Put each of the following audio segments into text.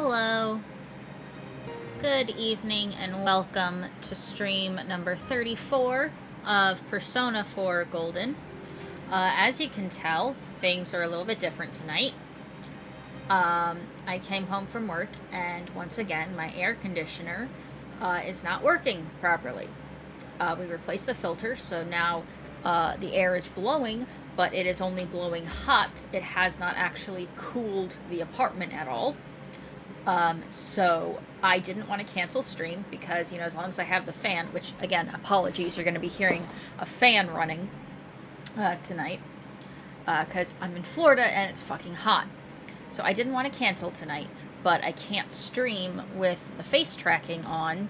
Hello, good evening, and welcome to stream number 34 of Persona 4 Golden. As you can tell, things are a little bit different tonight. I came home from work, and once again, my air conditioner is not working properly. We replaced the filter, so now the air is blowing, but it is only blowing hot. It has not actually cooled the apartment at all. So I didn't want to cancel stream because, as long as I have the fan, which, again, apologies, you're going to be hearing a fan running tonight because I'm in Florida and it's fucking hot. So I didn't want to cancel tonight, but I can't stream with the face tracking on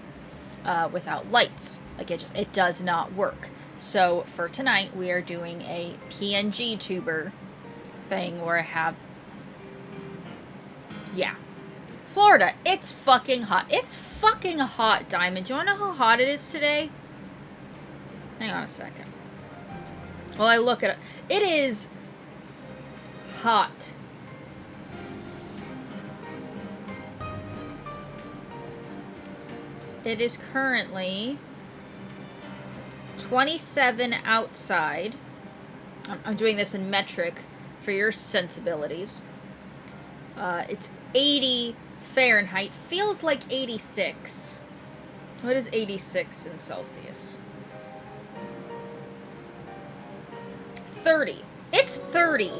without lights. Like, it does not work. So for tonight, we are doing a PNG tuber thing where I have... Yeah. Florida, it's fucking hot. It's fucking hot, Diamond. Do you want to know how hot it is today? Hang on a second. Well, I look at it. It is hot. It is currently 27 outside. I'm doing this in metric for your sensibilities. It's 80 Fahrenheit. Feels like 86. What is 86 in Celsius? 30. It's 30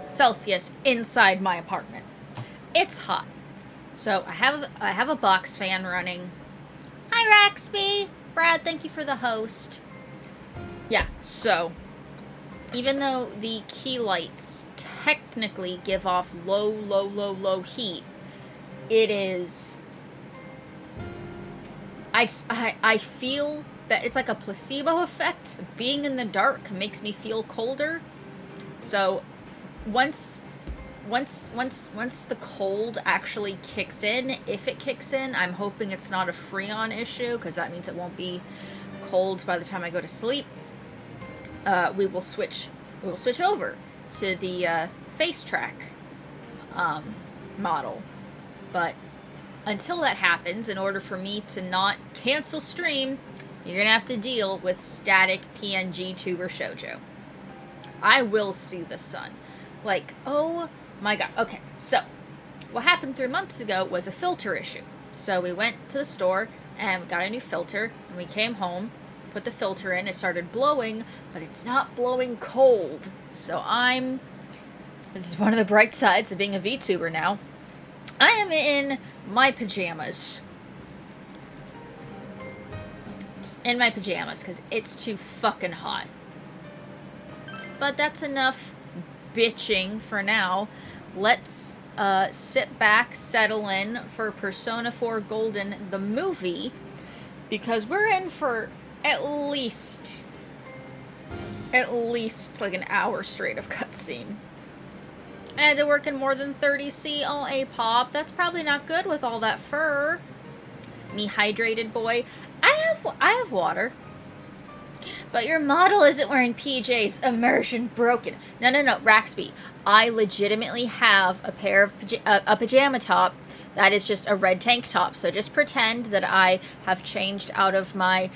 Celsius inside my apartment. It's hot. So I have a box fan running. Hi, Raxby. Brad, thank you for the host. Yeah, so even though the key lights technically give off low heat, it is... I feel that it's like a placebo effect. Being in the dark makes me feel colder. So once the cold actually kicks in, if it kicks in, I'm hoping it's not a Freon issue, because that means it won't be cold by the time I go to sleep. We will switch over to the face track model. But until that happens, in order for me to not cancel stream, you're gonna have to deal with static PNG tuber shoujo. I will see the sun. Like, oh my god. Okay, so what happened 3 months ago was a filter issue. So we went to the store and we got a new filter, and we came home, put the filter in, it started blowing, but it's not blowing cold. So this is one of the bright sides of being a VTuber now. I am in my pajamas. In my pajamas, because it's too fucking hot. But that's enough bitching for now. Let's sit back, settle in for Persona 4 Golden, the movie, because we're in for at least like an hour straight of cutscene. I had to work in more than 30C. Oh, A-pop. That's probably not good with all that fur. Me hydrated boy. I have water. But your model isn't wearing PJs. Immersion broken. No, Raxby. I legitimately have a pair of a pajama top that is just a red tank top. So just pretend that I have changed out of my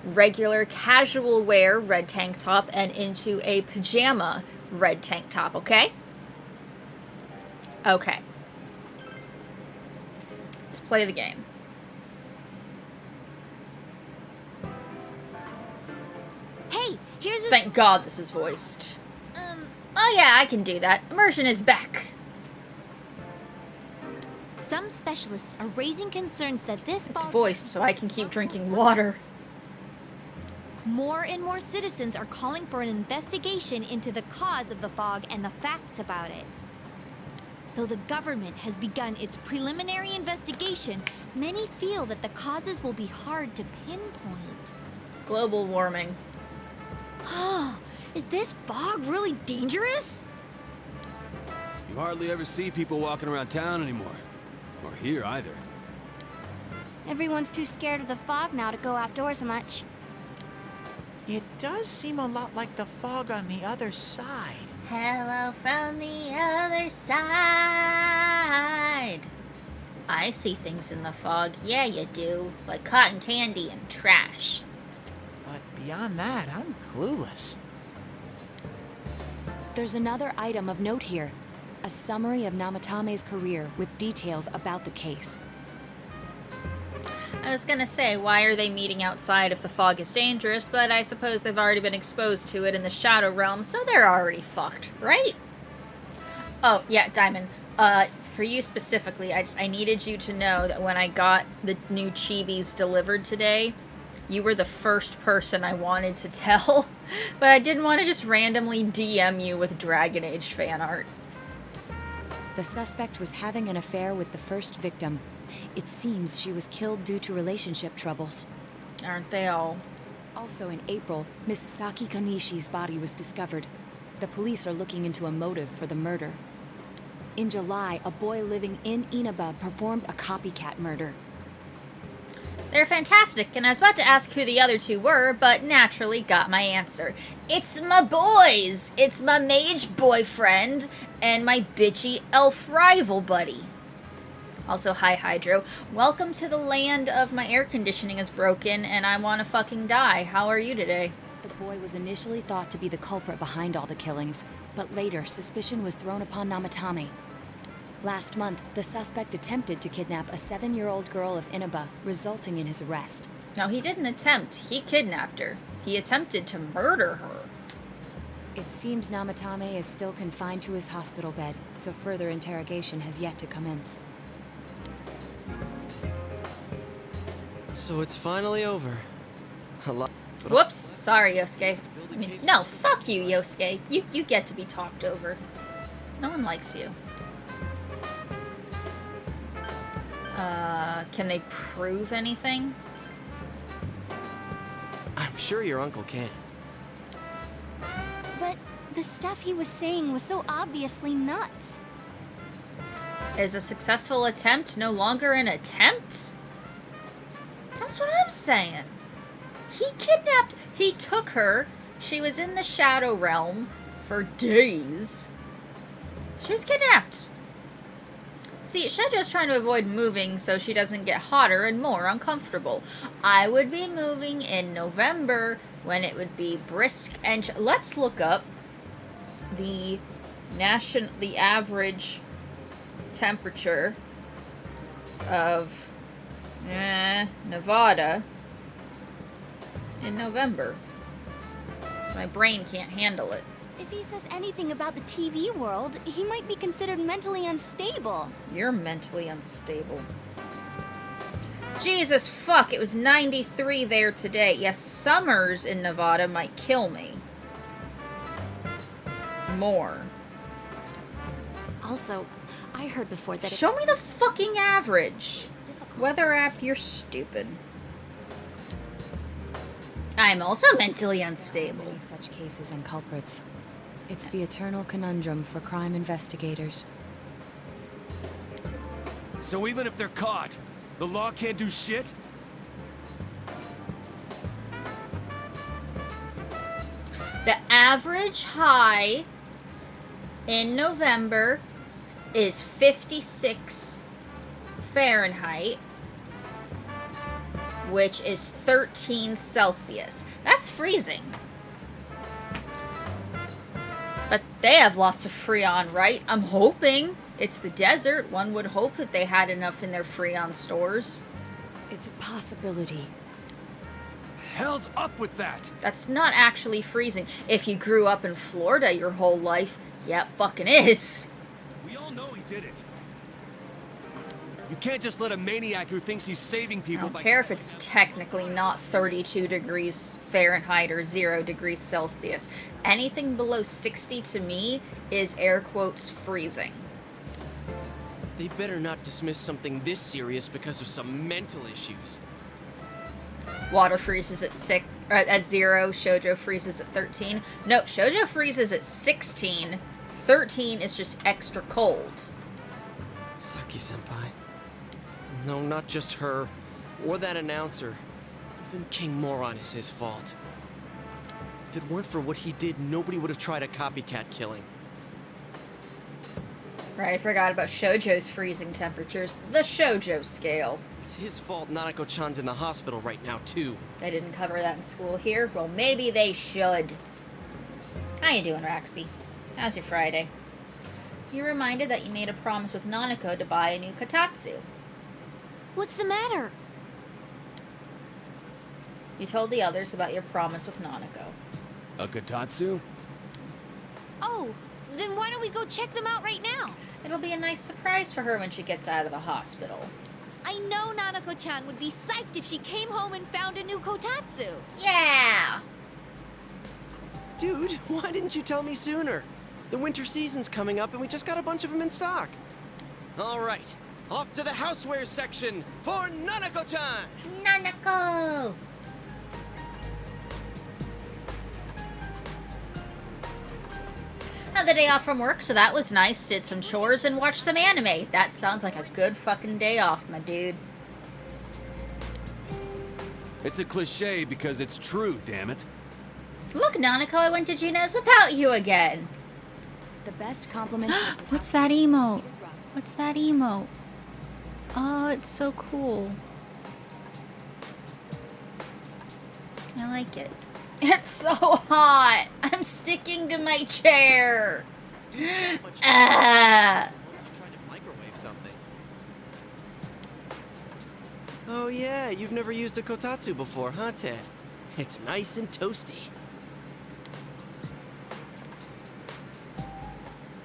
regular casual wear red tank top and into a pajama red tank top, okay? Okay. Let's play the game. Hey, here's Thank God this is voiced. Oh yeah, I can do that. Immersion is back. Some specialists are raising concerns that this It's fog... voiced so I can keep drinking water. More and more citizens are calling for an investigation into the cause of the fog and the facts about it. Though the government has begun its preliminary investigation, many feel that the causes will be hard to pinpoint. Global warming. Is this fog really dangerous? You hardly ever see people walking around town anymore. Or here either. Everyone's too scared of the fog now to go outdoors much. It does seem a lot like the fog on the other side. Hello from the other side. I see things in the fog. Yeah, you do. Like cotton candy and trash. But beyond that, I'm clueless. There's another item of note here. A summary of Namatame's career with details about the case. I was gonna say, why are they meeting outside if the fog is dangerous? But I suppose they've already been exposed to it in the Shadow Realm, so they're already fucked, right? Oh, yeah, Diamond. For you specifically, I needed you to know that when I got the new chibis delivered today, you were the first person I wanted to tell. But I didn't want to just randomly DM you with Dragon Age fan art. The suspect was having an affair with the first victim. It seems she was killed due to relationship troubles. Aren't they all? Also in April, Miss Saki Kanishi's body was discovered. The police are looking into a motive for the murder. In July, a boy living in Inaba performed a copycat murder. They're fantastic, and I was about to ask who the other two were, but naturally got my answer. It's my boys! It's my mage boyfriend and my bitchy elf rival buddy. Also, hi Hydro. Welcome to the land of my air conditioning is broken and I want to fucking die. How are you today? The boy was initially thought to be the culprit behind all the killings, but later suspicion was thrown upon Namatame. Last month, the suspect attempted to kidnap a 7-year-old girl of Inaba, resulting in his arrest. No, he didn't attempt. He kidnapped her. He attempted to murder her. It seems Namatame is still confined to his hospital bed, so further interrogation has yet to commence. So it's finally over. Whoops. Sorry, Yosuke. I mean, no, fuck you, Yosuke. You get to be talked over. No one likes you. Can they prove anything? I'm sure your uncle can. But the stuff he was saying was so obviously nuts. Is a successful attempt no longer an attempt? That's what I'm saying. He took her. She was in the Shadow Realm for days. She was kidnapped. See, Shoujo's trying to avoid moving so she doesn't get hotter and more uncomfortable. I would be moving in November when it would be brisk and... Let's look up the average temperature of Nevada in November. So my brain can't handle it. If he says anything about the TV world, he might be considered mentally unstable. You're mentally unstable. Jesus fuck, it was 93 there today. Yes, summers in Nevada might kill me. More. Also, I heard before that Show me the fucking average. It's difficult. Weather app, you're stupid. I'm also mentally unstable. many such cases and culprits. It's the eternal conundrum for crime investigators. So even if they're caught, the law can't do shit? The average high in November is 56 Fahrenheit, which is 13 Celsius. That's freezing. But they have lots of Freon, right? I'm hoping. It's the desert. One would hope that they had enough in their Freon stores. It's a possibility. Hell's up with that? That's not actually freezing. If you grew up in Florida your whole life, yeah, it fucking is. We all know he did it. You can't just let a maniac who thinks he's saving I people don't care if it's technically not 32 degrees Fahrenheit or 0 degrees Celsius. Anything below 60 to me is air quotes freezing. They better not dismiss something this serious because of some mental issues. Water freezes at 0, Shoujo freezes at 13. No, Shoujo freezes at 16. 13 is just extra cold. Saki-senpai. No, not just her. Or that announcer. Even King Moron is his fault. If it weren't for what he did, nobody would have tried a copycat killing. Right, I forgot about Shoujo's freezing temperatures. The Shoujo scale. It's his fault Nanako-chan's in the hospital right now, too. They didn't cover that in school here. Well, maybe they should. How you doing, Raxby? How's your Friday? You're reminded that you made a promise with Nanako to buy a new kotatsu. What's the matter? You told the others about your promise with Nanako. A kotatsu? Oh, then why don't we go check them out right now? It'll be a nice surprise for her when she gets out of the hospital. I know Nanako-chan would be psyched if she came home and found a new kotatsu. Yeah! Dude, why didn't you tell me sooner? The winter season's coming up and we just got a bunch of them in stock. All right, off to the houseware section for Nanako-chan! Nanako! Had the day off from work, so that was nice. Did some chores and watched some anime. That sounds like a good fucking day off, my dude. It's a cliche because it's true, damn it. Look, Nanako, I went to Junes without you again. The best compliment. What's that emote? What's that emote? Oh, it's so cool. I like it. It's so hot. I'm sticking to my chair. Ah. You tried to microwave something. Oh yeah, you've never used a kotatsu before, huh, Ted? It's nice and toasty.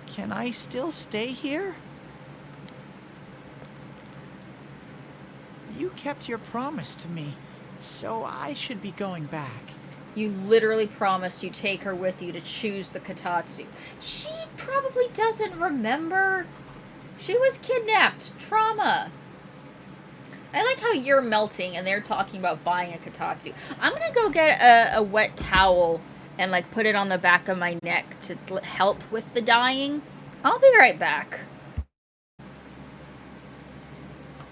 Can I still stay here? You kept your promise to me, so I should be going back. You literally promised you'd take her with you to choose the kotatsu. She probably doesn't remember. She was kidnapped. Trauma. I like how you're melting and they're talking about buying a kotatsu. I'm gonna go get a wet towel and like put it on the back of my neck to help with the dyeing. I'll be right back.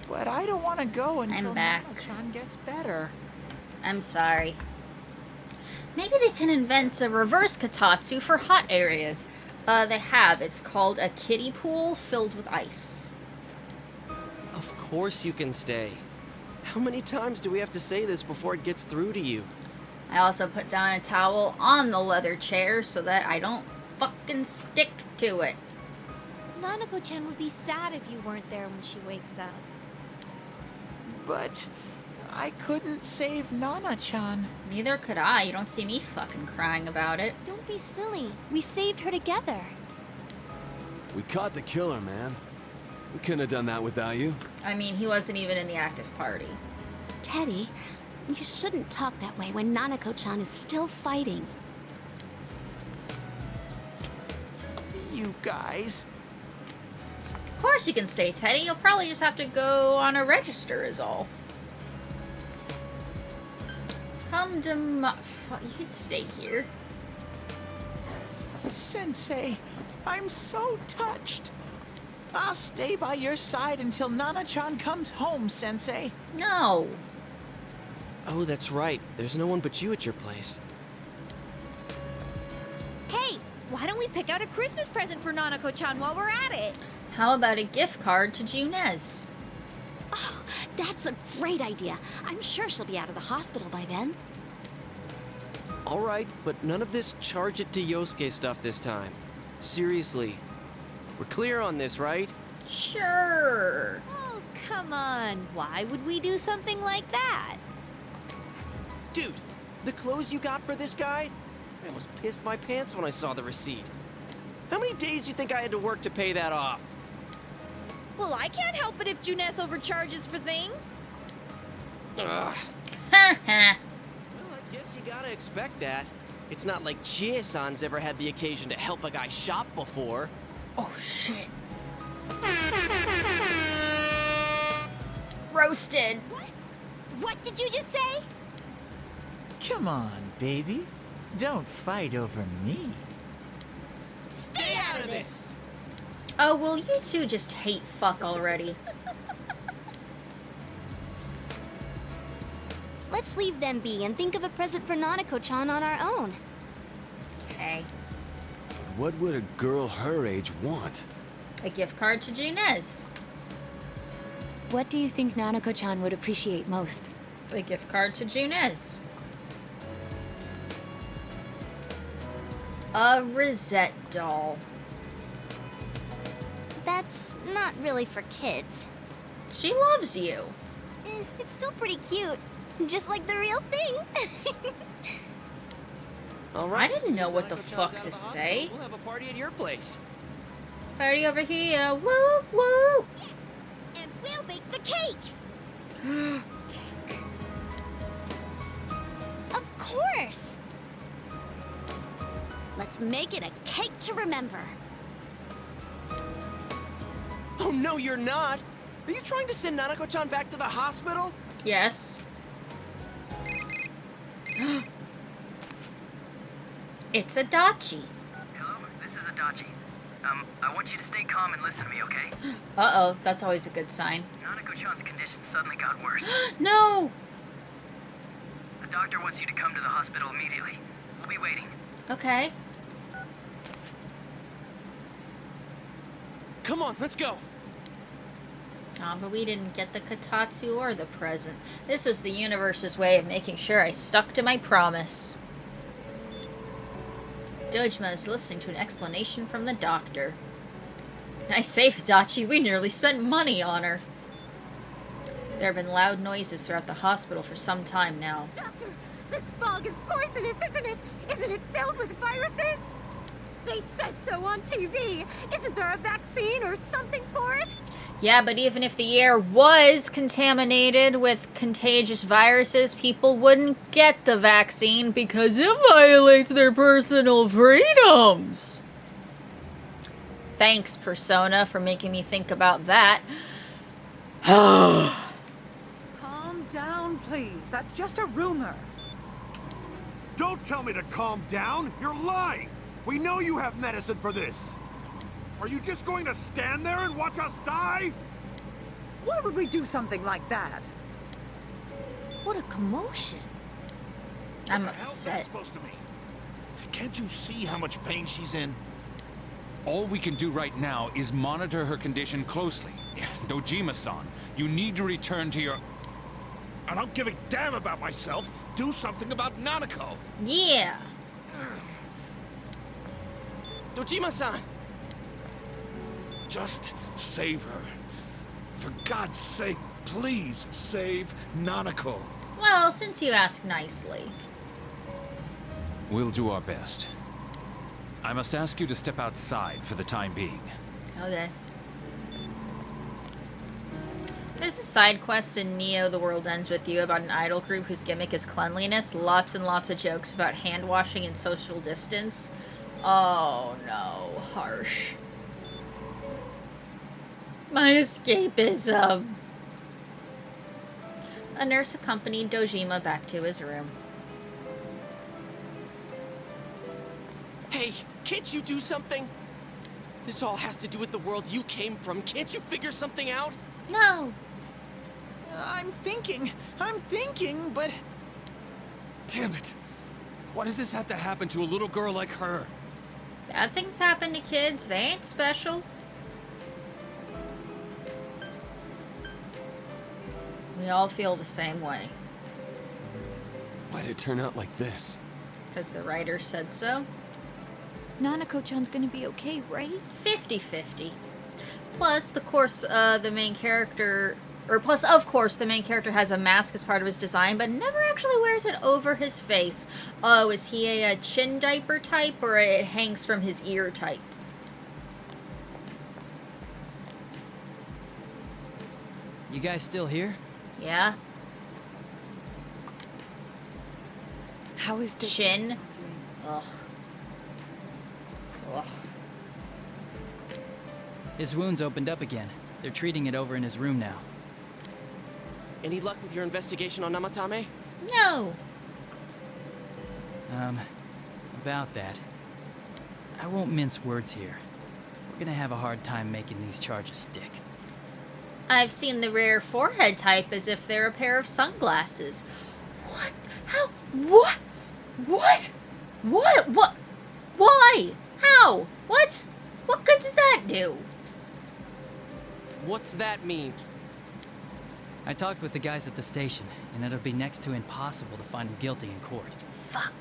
But I don't want to go until back. Nana-chan gets better. I'm sorry. Maybe they can invent a reverse kotatsu for hot areas. They have. It's called a kiddie pool filled with ice. Of course you can stay. How many times do we have to say this before it gets through to you? I also put down a towel on the leather chair so that I don't fucking stick to it. Nanako-chan would be sad if you weren't there when she wakes up. But I couldn't save Nana-chan. Neither could I. You don't see me fucking crying about it. Don't be silly. We saved her together. We caught the killer, man. We couldn't have done that without you. I mean, he wasn't even in the active party. Teddy, you shouldn't talk that way when Nanako-chan is still fighting. You guys. Of course you can stay, Teddy. You'll probably just have to go on a register is all. Come to my... You can stay here. Sensei, I'm so touched. I'll stay by your side until Nana-chan comes home, Sensei. No. Oh, that's right. There's no one but you at your place. Hey, why don't we pick out a Christmas present for Nanako-chan while we're at it? How about a gift card to Junes? Oh, that's a great idea. I'm sure she'll be out of the hospital by then. All right, but none of this charge it to Yosuke stuff this time. Seriously. We're clear on this, right? Sure. Oh, come on. Why would we do something like that? Dude, the clothes you got for this guy? I almost pissed my pants when I saw the receipt. How many days do you think I had to work to pay that off? Well, I can't help it if Junes overcharges for things. Ugh. Ha ha. Well, I guess you gotta expect that. It's not like Chie-san's ever had the occasion to help a guy shop before. Oh, shit. Roasted. What? What did you just say? Come on, baby. Don't fight over me. Stay out of this! Oh, well, you two just hate fuck already. Let's leave them be and think of a present for Nanako-chan on our own. Okay. But what would a girl her age want? A gift card to Junez. What do you think Nanako-chan would appreciate most? A gift card to Junez. A Rosette doll. That's not really for kids. She loves you. It's still pretty cute. Just like the real thing. All right. I didn't know since what the Nanako-chan's fuck out of to the say. hospital, We'll have a party at your place. Party over here. Woo woo. And we'll bake the cake. Of course. Let's make it a cake to remember. Oh, no, you're not. Are you trying to send Nanako-chan back to the hospital? Yes. It's Adachi. Hello, this is Adachi. I want you to stay calm and listen to me, okay? Uh-oh, that's always a good sign. Nanako-chan's condition suddenly got worse. No! The doctor wants you to come to the hospital immediately. We'll be waiting. Okay. Come on, let's go. Aw, but we didn't get the Kotatsu or the present. This was the universe's way of making sure I stuck to my promise. Dojima is listening to an explanation from the doctor. Nice save, Adachi. We nearly spent money on her. There have been loud noises throughout the hospital for some time now. Doctor, this fog is poisonous, isn't it? Isn't it filled with viruses? They said so on TV. Isn't there a vaccine or something for it? Yeah, but even if the air was contaminated with contagious viruses, people wouldn't get the vaccine because it violates their personal freedoms. Thanks, Persona, for making me think about that. Calm down, please. That's just a rumor. Don't tell me to calm down! You're lying! We know you have medicine for this! Are you just going to stand there and watch us die? Why would we do something like that? What a commotion. I'm What the hell's that upset. supposed to mean? Can't you see how much pain she's in? All we can do right now is monitor her condition closely. Dojima-san, you need to return to your... I don't give a damn about myself. Do something about Nanako. Yeah. Dojima-san! Just save her. For God's sake, please save Nanako. Well, since you ask nicely. We'll do our best. I must ask you to step outside for the time being. Okay. There's a side quest in Neo The World Ends With You about an idol group whose gimmick is cleanliness. Lots and lots of jokes about hand washing and social distance. Oh no, harsh. My escapism. A nurse accompanied Dojima back to his room. Hey, can't you do something? This all has to do with the world you came from. Can't you figure something out? No. I'm thinking, but... Damn it. Why does this have to happen to a little girl like her? Bad things happen to kids. They ain't special. We all feel the same way. Why'd it turn out like this? Because the writer said so. Nanako-chan's gonna be okay, right? 50-50. Plus, of course, the main character has a mask as part of his design, but never actually wears it over his face. Oh, is he a chin diaper type, or it hangs from his ear type? You guys still here? Yeah. How is Chin? doing? Ugh. Ugh. His wound's opened up again. They're treating it over in his room now. Any luck with your investigation on Namatame? No. About that. I won't mince words here. We're gonna have a hard time making these charges stick. I've seen the rare forehead type as if they're a pair of sunglasses. What? How? What? What? What? What? Why? How? What? What good does that do? What's that mean? I talked with the guys at the station, and it'll be next to impossible to find him guilty in court. Fuck.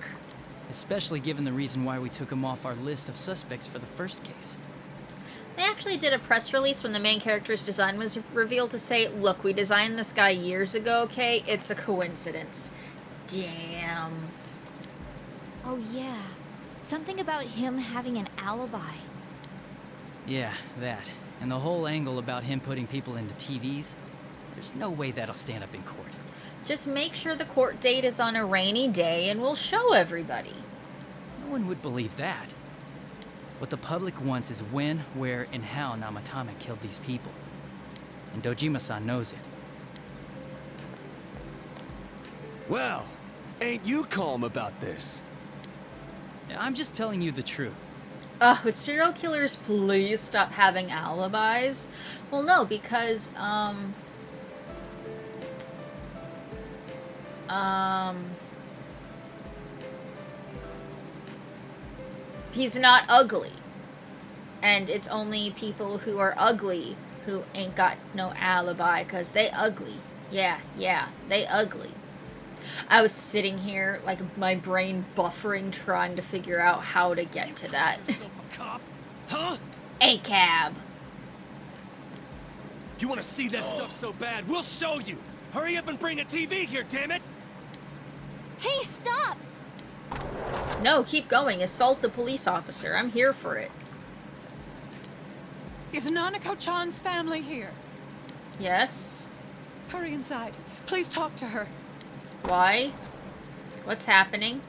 Especially given the reason why we took him off our list of suspects for the first case. They actually did a press release when the main character's design was revealed to say, look, we designed this guy years ago, okay? It's a coincidence. Damn. Oh yeah, something about him having an alibi. Yeah, that. And the whole angle about him putting people into TVs. There's no way that'll stand up in court. Just make sure the court date is on a rainy day and we'll show everybody. No one would believe that. What the public wants is when, where, and how Namatame killed these people. And Dojima-san knows it. Well, ain't you calm about this? I'm just telling you the truth. Would serial killers please stop having alibis? Well, no, because, he's not ugly. And it's only people who are ugly who ain't got no alibi, because they ugly. Yeah, they ugly. I was sitting here, like, my brain buffering, trying to figure out how to get to that. Cop? Huh? A-cab. You want to see that stuff so bad? We'll show you! Hurry up and bring a TV here, damn it! Hey, stop! No, keep going. Assault the police officer. I'm here for it. Is Nanako-chan's family here? Yes? Hurry inside. Please talk to her. Why? What's happening?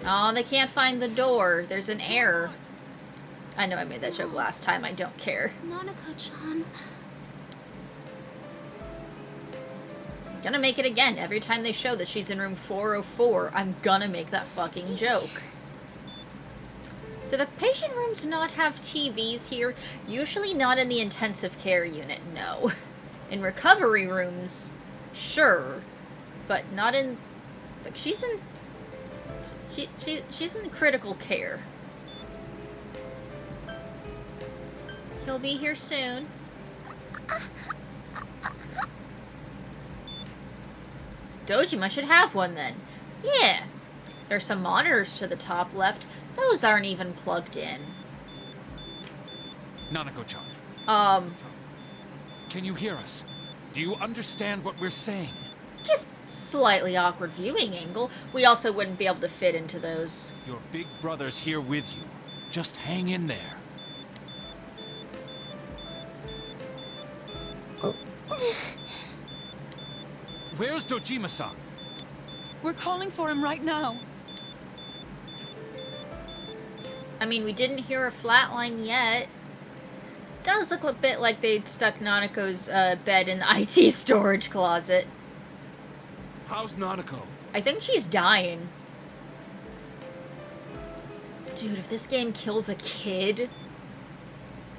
Oh, they can't find the door. There's an error. I know I made that joke last time. I don't care. Nanako-chan. Gonna make it again. Every time they show that she's in room 404, I'm gonna make that fucking joke. Do the patient rooms not have TVs here? Usually not in the intensive care unit, no. In recovery rooms, sure. But not in... Like, she's in... She's in critical care. He'll be here soon. Dojima should have one then. Yeah. There's some monitors to the top left. Those aren't even plugged in. Nanako-chan. Can you hear us? Do you understand what we're saying? Just slightly awkward viewing angle. We also wouldn't be able to fit into those. Your big brother's here with you. Just hang in there. Where's Dojima-san? We're calling for him right now. I mean, we didn't hear a flatline yet. Does look a bit like they'd stuck Nanako's bed in the IT storage closet. How's Nanako? I think she's dying. Dude, if this game kills a kid...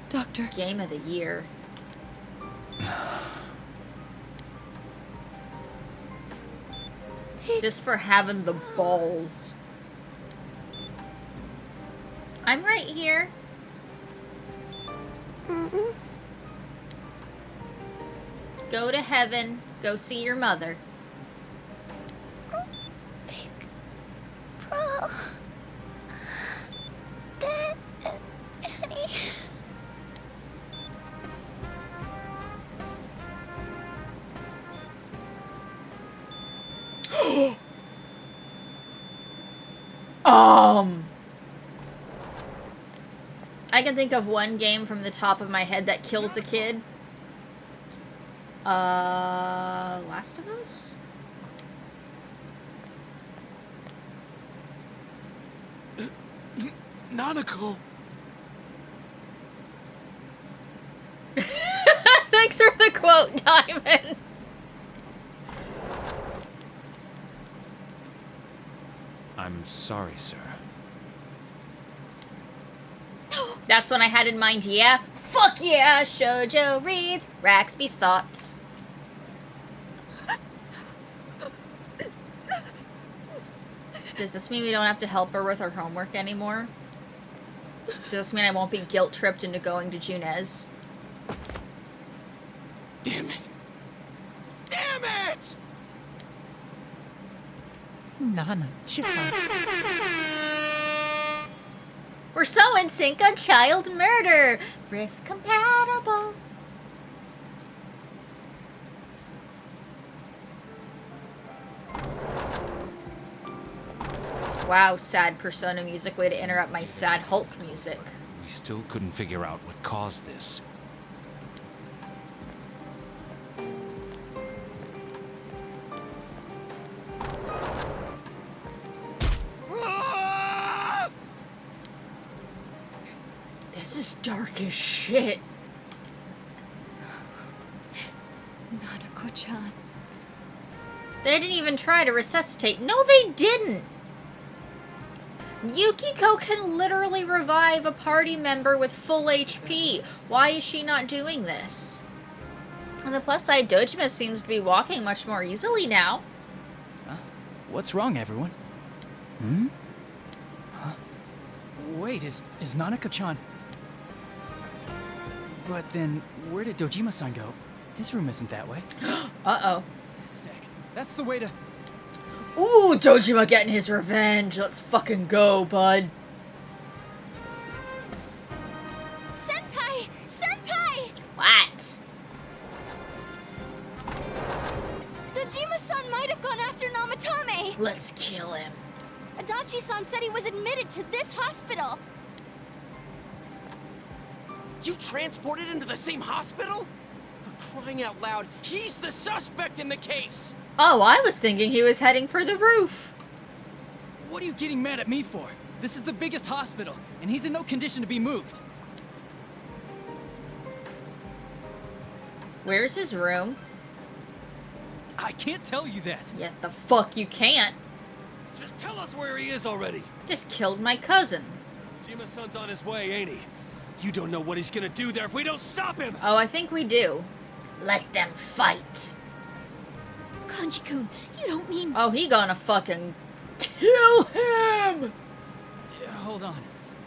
Doctor. Game of the year. Just for having the balls. I'm right here. Go to heaven. Go see your mother. Big bro. Dad and Annie. I can think of one game from the top of my head that kills a kid. Last of Us? Nanako! Thanks for the quote, Diamond. I'm sorry, sir. That's what I had in mind, yeah? Fuck yeah! Shoujo reads Raxby's thoughts. Does this mean we don't have to help her with her homework anymore? Does this mean I won't be guilt-tripped into going to Junez? Damn it! Damn it! Nana-chan. We're so in sync on child murder. Rift compatible. Wow, sad Persona music. Way to interrupt my sad Hulk music. We still couldn't figure out what caused this. This is dark as shit. Nanako-chan. They didn't even try to resuscitate. No, they didn't. Yukiko can literally revive a party member with full HP. Why is she not doing this? On the plus side, Dojima seems to be walking much more easily now. What's wrong, everyone? Hmm? Huh? Wait, is Nanako-chan... But then, where did Dojima-san go? His room isn't that way. Uh-oh. Sick. That's the way to... Ooh, Dojima getting his revenge. Let's fucking go, bud. Senpai! Senpai! What? Dojima-san might have gone after Namatame! Let's kill him. Adachi-san said he was admitted to this hospital. You transported him to the same hospital? For crying out loud, he's the suspect in the case! Oh, I was thinking he was heading for the roof. What are you getting mad at me for? This is the biggest hospital, and he's in no condition to be moved. Where's his room? I can't tell you that. Yeah, the fuck you can't. Just tell us where he is already. Just killed my cousin. Jima-san's on his way, ain't he? You don't know what he's gonna do there if we don't stop him! Oh, I think we do. Let them fight. Kanji-kun, you don't mean... Oh, he gonna fucking kill him! Yeah, hold on.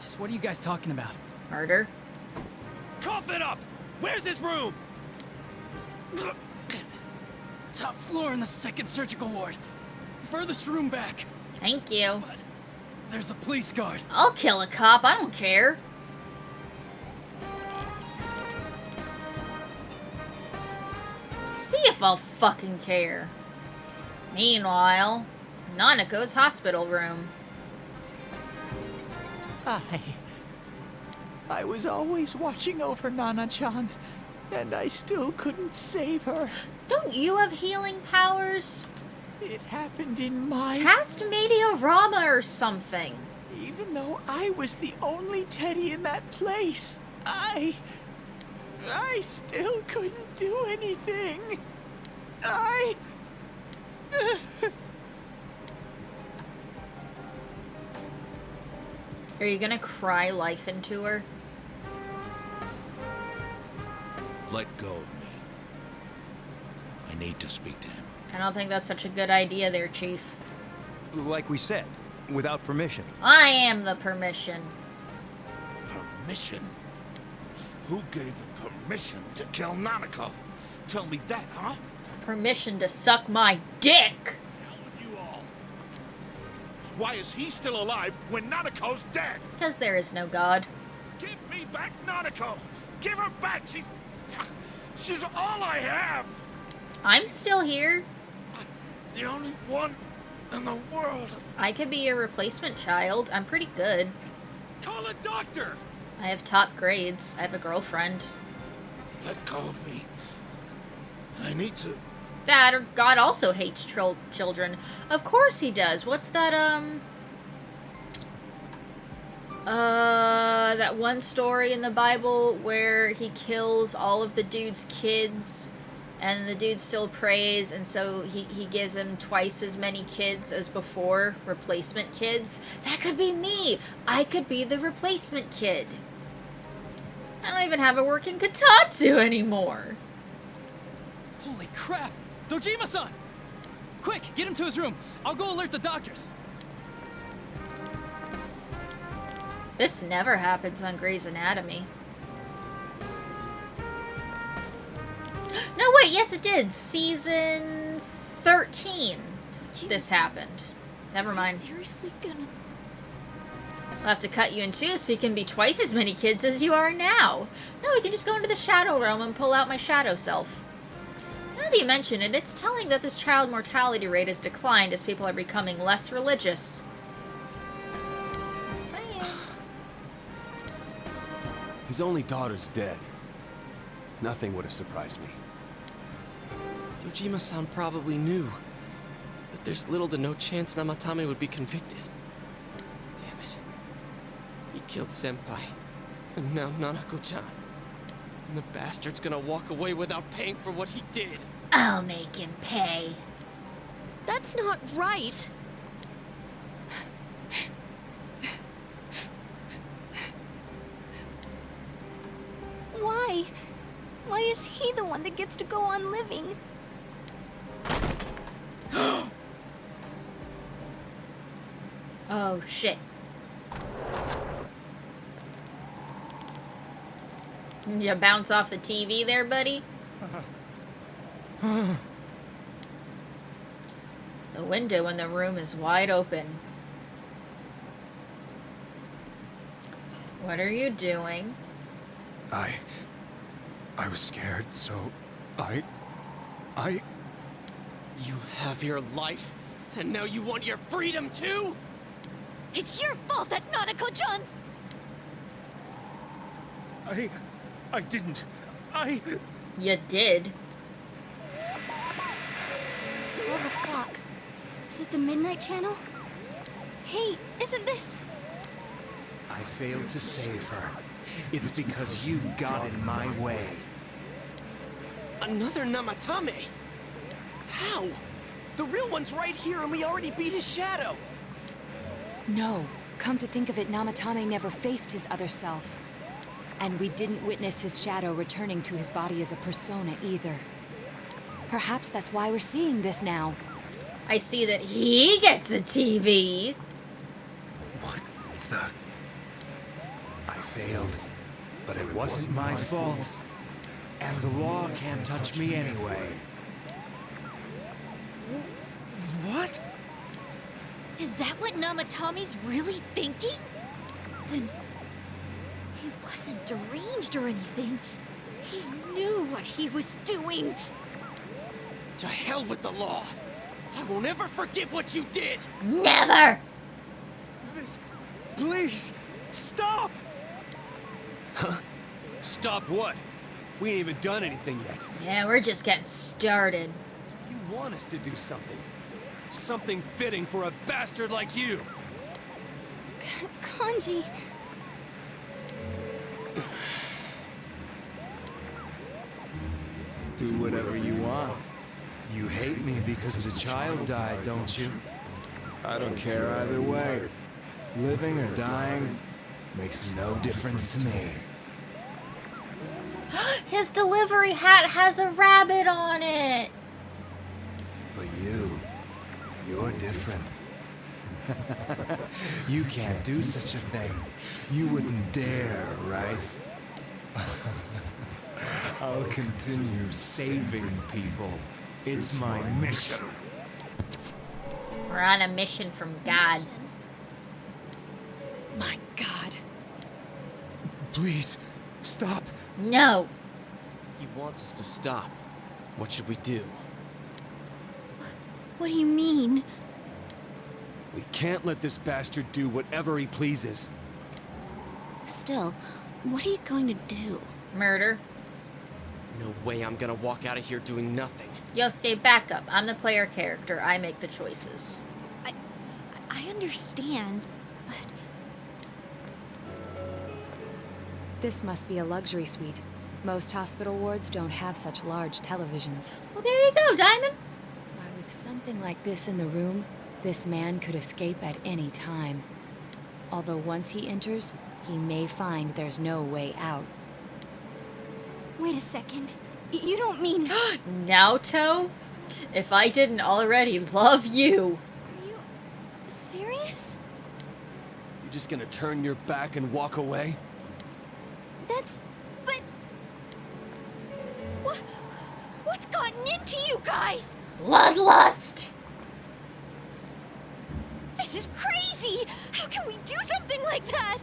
Just what are you guys talking about? Murder? Cough it up! Where's his room? Top floor in the 2nd surgical ward. Furthest room back. Thank you. But there's a police guard. I'll kill a cop, I don't care. See if I'll fucking care. Meanwhile, Nanako's hospital room. I was always watching over Nana-chan, and I still couldn't save her. Don't you have healing powers? It happened in my... Cast Mediorama or something. Even though I was the only Teddy in that place, I still couldn't do anything. Are you gonna cry life into her? Let go of me. I need to speak to him. I don't think that's such a good idea there, Chief. Like we said, without permission. I am the permission. Permission? Who gave him permission to kill Nanako? Tell me that, huh? Permission to suck my dick! Hell with you all. Why is he still alive when Nanako's dead? Because there is no God. Give me back Nanako! Give her back! She's all I have! I'm still here. The only one in the world. I could be your replacement child. I'm pretty good. Call a doctor! I have top grades. I have a girlfriend. Let go of me. I need to... That, or God also hates children. Of course he does. What's that, that one story in the Bible where he kills all of the dude's kids and the dude still prays, and so he gives him twice as many kids as before, replacement kids? That could be me. I could be the replacement kid. I don't even have a working Kotatsu anymore. Holy crap! Dojima-san! Quick, get him to his room. I'll go alert the doctors. This never happens on Grey's Anatomy. No, wait, yes it did. Season 13. This happened. Never mind. Seriously gonna... I'll have to cut you in two so you can be twice as many kids as you are now. No, we can just go into the shadow realm and pull out my shadow self. Now that you mention it, it's telling that this child mortality rate has declined as people are becoming less religious. I'm saying. His only daughter's dead. Nothing would have surprised me. Dojima-san probably knew that there's little to no chance Namatame would be convicted. Damn it. He killed Senpai, and now Nanako-chan. And the bastard's gonna walk away without paying for what he did. I'll make him pay. That's not right. Why? Why is he the one that gets to go on living? Oh, shit. You bounce off the TV there, buddy? The window in the room is wide open. What are you doing? I was scared, so I... You have your life, and now you want your freedom too? It's your fault that Nanako-chan's... I didn't. You did. 12 o'clock. Is it the Midnight Channel? Hey, isn't this... I failed to save her. It's because you got in my way. Another Namatame? How? The real one's right here and we already beat his shadow. No. Come to think of it, Namatame never faced his other self. And we didn't witness his shadow returning to his body as a persona either. Perhaps that's why we're seeing this now. I see that he gets a TV. What the... I failed, but it wasn't my fault. And the law can't touch me anyway. What? Is that what Namatame's really thinking? Then... he wasn't deranged or anything. He knew what he was doing. To hell with the law. I won't ever forgive what you did. Never! This... Please, stop! Huh? Stop what? We ain't even done anything yet. Yeah, we're just getting started. You want us to do something. Something fitting for a bastard like you. Kanji... Do whatever you want. You hate me because the child died, don't you? I don't care either way. Living or dying makes no difference to me. His delivery hat has a rabbit on it. But you're different. You can't do such a thing. You wouldn't dare, right? I'll continue saving people. It's my mission. We're on a mission from God. My God. Please, stop. No. He wants us to stop. What should we do? What do you mean? We can't let this bastard do whatever he pleases. Still, what are you going to do? Murder. No way I'm gonna walk out of here doing nothing. Yosuke, back up. I'm the player character. I make the choices. I understand, but... This must be a luxury suite. Most hospital wards don't have such large televisions. Well, there you go, Diamond. Why, with something like this in the room, this man could escape at any time. Although once he enters, he may find there's no way out. Wait a second. You don't mean... Naoto? If I didn't already love you. Are you... serious? just gonna turn your back and walk away? But... What's gotten into you guys? Bloodlust! This is crazy! How can we do something like that?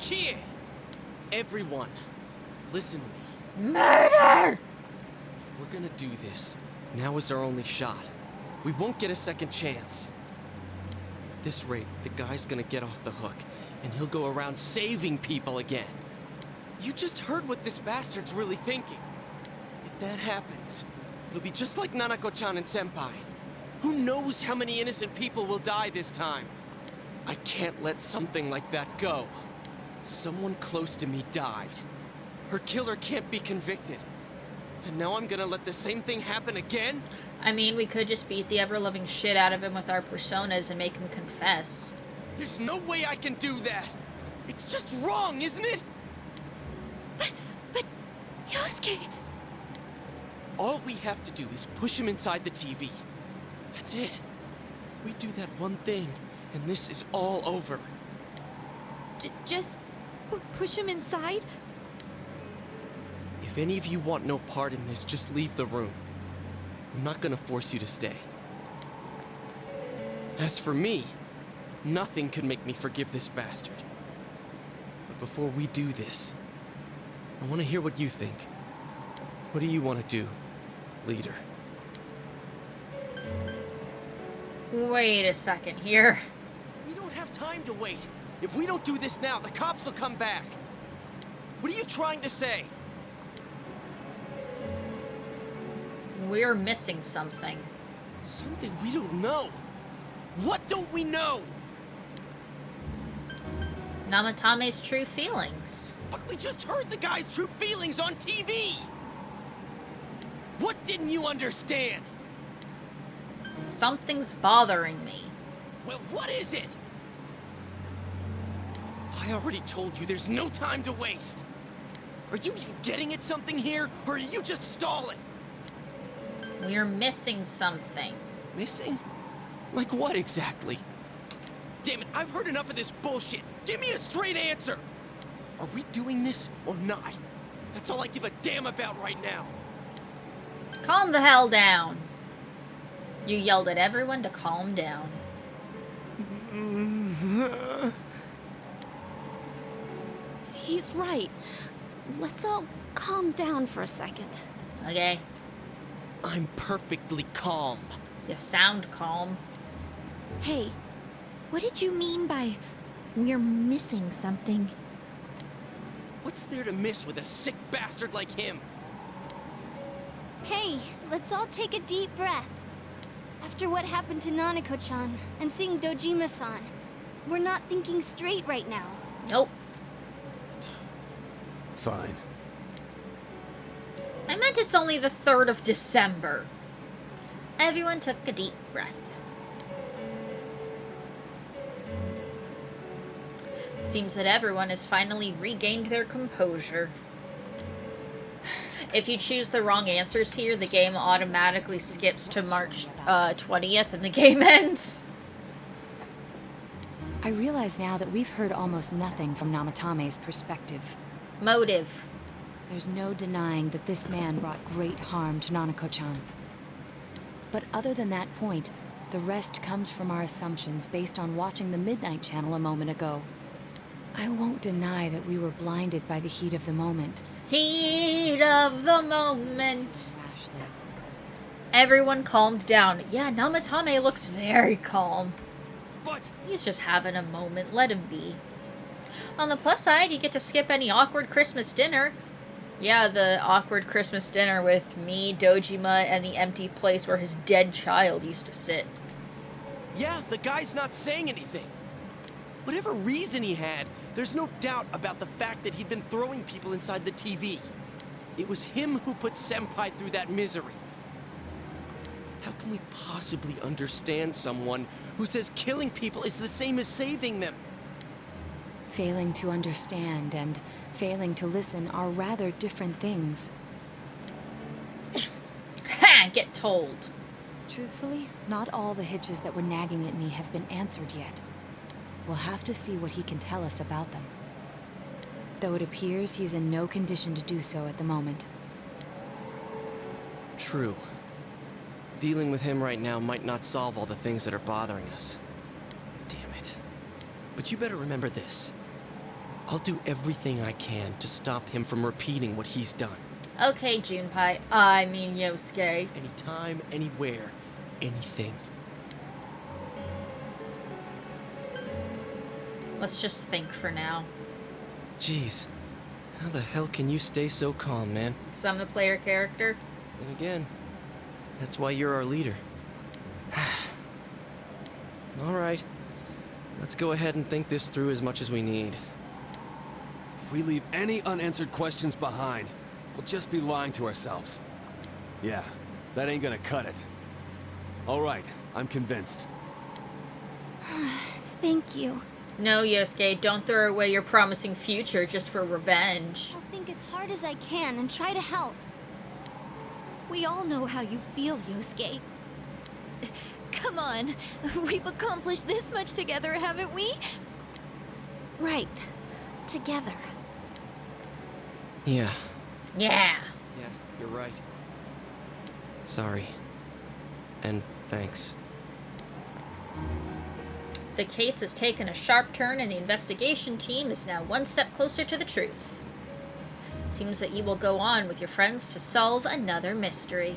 Cheer! Everyone, listen to me. Murder! If we're gonna do this, now is our only shot. We won't get a second chance. At this rate, the guy's gonna get off the hook, and he'll go around saving people again. You just heard what this bastard's really thinking. If that happens, it'll be just like Nanako-chan and Senpai. Who knows how many innocent people will die this time? I can't let something like that go. Someone close to me died. Her killer can't be convicted. And now I'm gonna let the same thing happen again? I mean, we could just beat the ever-loving shit out of him with our personas and make him confess. There's no way I can do that. It's just wrong, isn't it? But Yosuke... All we have to do is push him inside the TV. That's it. We do that one thing, and this is all over. Just push him inside? If any of you want no part in this, just leave the room. I'm not gonna force you to stay. As for me, nothing could make me forgive this bastard. But before we do this, I want to hear what you think. What do you want to do, leader? Wait a second here. We don't have time to wait. If we don't do this now, the cops will come back. What are you trying to say? We're missing something. Something we don't know. What don't we know? Namatame's true feelings. But we just heard the guy's true feelings on TV! What didn't you understand? Something's bothering me. Well, what is it? I already told you there's no time to waste. Are you even getting at something here, or are you just stalling? We're missing something. Missing? Like what exactly? Damn it, I've heard enough of this bullshit. Give me a straight answer. Are we doing this or not? That's all I give a damn about right now. Calm the hell down. You yelled at everyone to calm down. He's right. Let's all calm down for a second. Okay. I'm perfectly calm. You sound calm. Hey, what did you mean by we're missing something? What's there to miss with a sick bastard like him? Hey, let's all take a deep breath. After what happened to Nanako-chan and seeing Dojima-san, we're not thinking straight right now. Nope. Fine. I meant it's only the 3rd of December. Everyone took a deep breath. Seems that everyone has finally regained their composure. If you choose the wrong answers here, the game automatically skips to March 20th and the game ends. I realize now that we've heard almost nothing from Namatame's perspective. Motive. There's no denying that this man brought great harm to Nanako-chan. But other than that point, the rest comes from our assumptions based on watching the Midnight Channel a moment ago. I won't deny that we were blinded by the heat of the moment. Heat of the moment. Ashley. Everyone calmed down. Yeah, Namatame looks very calm. But he's just having a moment. Let him be. On the plus side, you get to skip any awkward Christmas dinner. Yeah, the awkward Christmas dinner with me, Dojima, and the empty place where his dead child used to sit. Yeah, the guy's not saying anything. Whatever reason he had, there's no doubt about the fact that he'd been throwing people inside the TV. It was him who put Senpai through that misery. How can we possibly understand someone who says killing people is the same as saving them? Failing to understand and failing to listen are rather different things. Ha! Get told. Truthfully, not all the hitches that were nagging at me have been answered yet. we'll have to see what he can tell us about them. Though it appears he's in no condition to do so at the moment. True. Dealing with him right now might not solve all the things that are bothering us. Damn it. But you better remember this. I'll do everything I can to stop him from repeating what he's done. Okay, Junpei. I mean Yosuke. Anytime, anywhere, anything. Let's just think for now. Jeez. How the hell can you stay so calm, man? Because I'm the player character. And again, that's why you're our leader. Alright. Let's go ahead and think this through as much as we need. If we leave any unanswered questions behind, we'll just be lying to ourselves. Yeah, that ain't gonna cut it. Alright, I'm convinced. Thank you. No, Yosuke, don't throw away your promising future just for revenge. I'll think as hard as I can and try to help. We all know how you feel, Yosuke. Come on, we've accomplished this much together, haven't we? Right. Together. Yeah. Yeah. Yeah, you're right. Sorry. And thanks. The case has taken a sharp turn and the investigation team is now one step closer to the truth. It seems that you will go on with your friends to solve another mystery.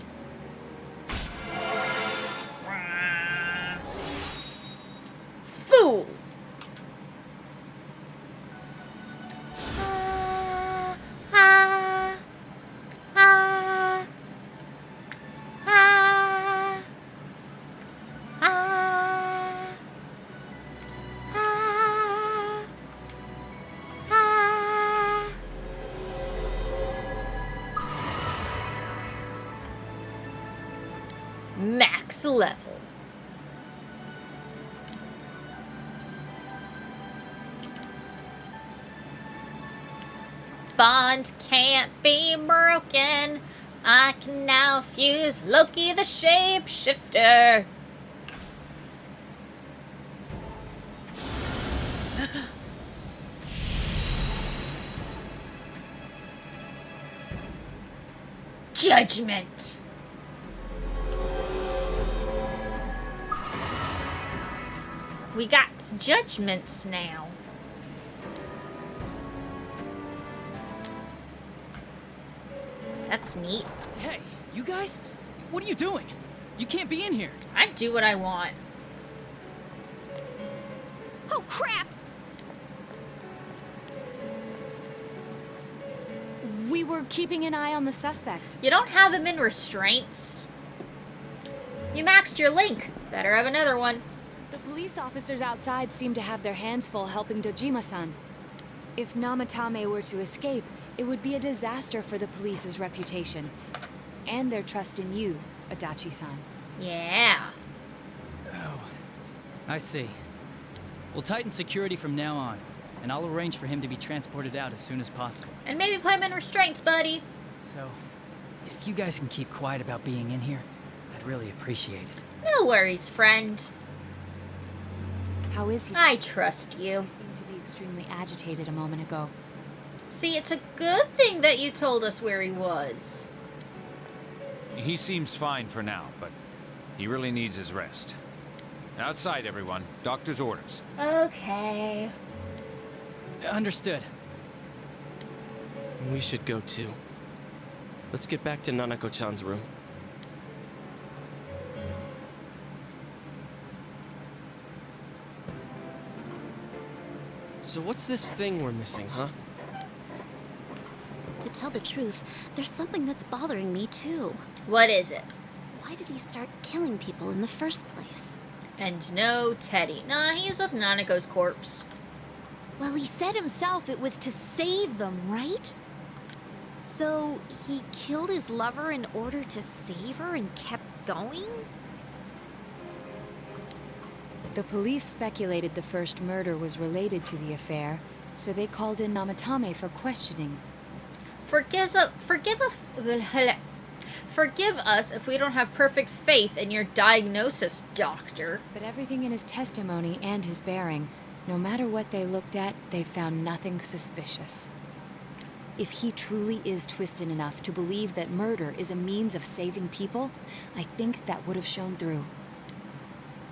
Fool! Max level. Bond can't be broken. I can now fuse Loki the Shapeshifter. Judgment. We got judgments now. That's neat. Hey, you guys? What are you doing? You can't be in here. I do what I want. Oh, crap! We were keeping an eye on the suspect. You don't have him in restraints. You maxed your link. Better have another one. The police officers outside seem to have their hands full helping Dojima-san. If Namatame were to escape, it would be a disaster for the police's reputation. And their trust in you, Adachi-san. Yeah. Oh, I see. We'll tighten security from now on, and I'll arrange for him to be transported out as soon as possible. And maybe put him in restraints, buddy. So, if you guys can keep quiet about being in here, I'd really appreciate it. No worries, friend. How is he? I trust you. He seemed to be extremely agitated a moment ago. See, it's a good thing that you told us where he was. He seems fine for now, but he really needs his rest. Outside, everyone. Doctor's orders. Okay. Understood. We should go too. Let's get back to Nanako-chan's room. So what's this thing we're missing, huh? To tell the truth, there's something that's bothering me too. What is it? Why did he start killing people in the first place? And no Teddy. Nah, he's with Nanako's corpse. Well, he said himself it was to save them, right? So he killed his lover in order to save her and kept going? The police speculated the first murder was related to the affair, so they called in Namatame for questioning. Forgive us if we don't have perfect faith in your diagnosis, doctor. But everything in his testimony and his bearing No matter what they looked at, they found nothing suspicious. If he truly is twisted enough to believe that murder is a means of saving people, I think that would have shown through.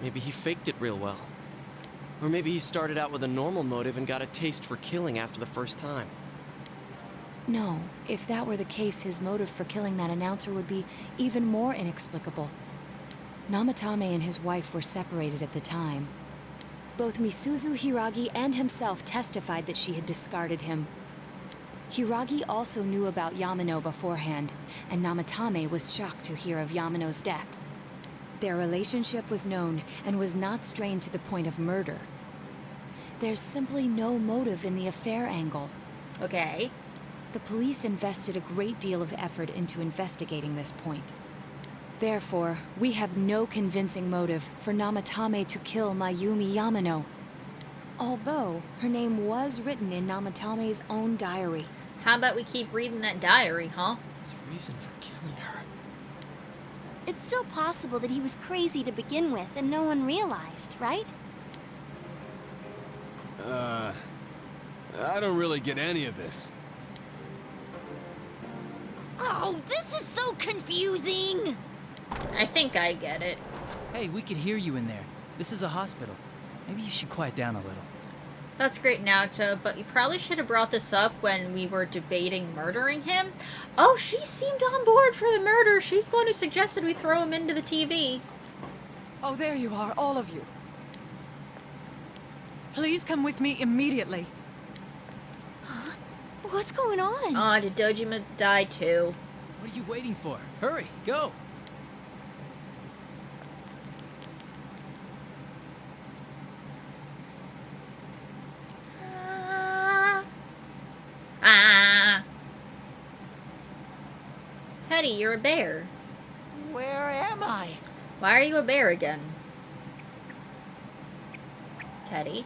Maybe he faked it real well. Or maybe he started out with a normal motive and got a taste for killing after the first time. No, if that were the case, his motive for killing that announcer would be even more inexplicable. Namatame and his wife were separated at the time. Both Misuzu Hiragi and himself testified that she had discarded him. Hiragi also knew about Yamano beforehand, and Namatame was shocked to hear of Yamano's death. Their relationship was known and was not strained to the point of murder. There's simply no motive in the affair angle. Okay. The police invested a great deal of effort into investigating this point. Therefore, we have no convincing motive for Namatame to kill Mayumi Yamano. Although, her name was written in Namatame's own diary. How about we keep reading that diary, huh? His reason for killing her. It's still possible that he was crazy to begin with and no one realized, right? I don't really get any of this. Oh, this is so confusing! I think I get it. Hey, we could hear you in there. This is a hospital. Maybe you should quiet down a little. That's great, Naoto, but you probably should have brought this up when we were debating murdering him. Oh, she seemed on board for the murder. She's the one who suggested we throw him into the TV. Oh, there you are, all of you. Please come with me immediately. Huh? What's going on? Aw, did Dojima die too? What are you waiting for? Hurry, go! Teddy, you're a bear. Where am I? Why are you a bear again? Teddy?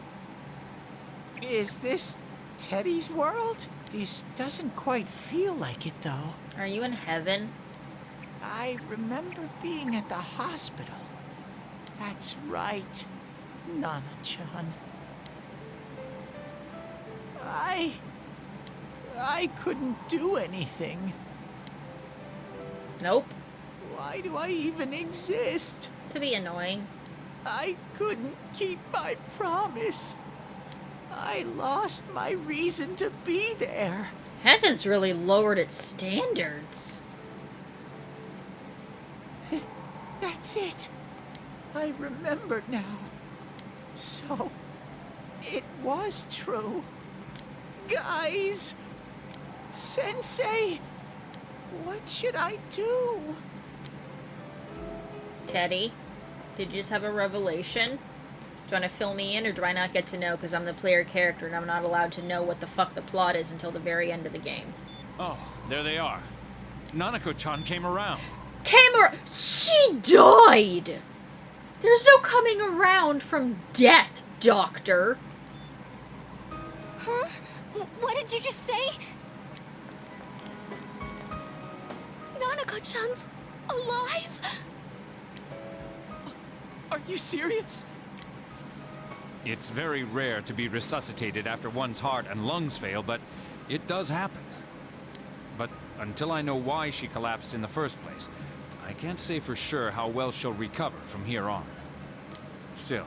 Is this Teddy's world? This doesn't quite feel like it, though. Are you in heaven? I remember being at the hospital. That's right, Nana-chan. I couldn't do anything. Nope. Why do I even exist? To be annoying. I couldn't keep my promise. I lost my reason to be there. Heaven's really lowered its standards. That's it. I remember now. So, it was true. Guys! Sensei! What should I do? Teddy, did you just have a revelation? Do you want to fill me in, or do I not get to know because I'm the player character and I'm not allowed to know what the fuck the plot is until the very end of the game? Oh, there they are. Nanako-chan came around. She died! There's no coming around from death, Doctor. Huh? What did you just say? Nanako-chan's alive? Are you serious? It's very rare to be resuscitated after one's heart and lungs fail, but it does happen. But until I know why she collapsed in the first place, I can't say for sure how well she'll recover from here on. Still,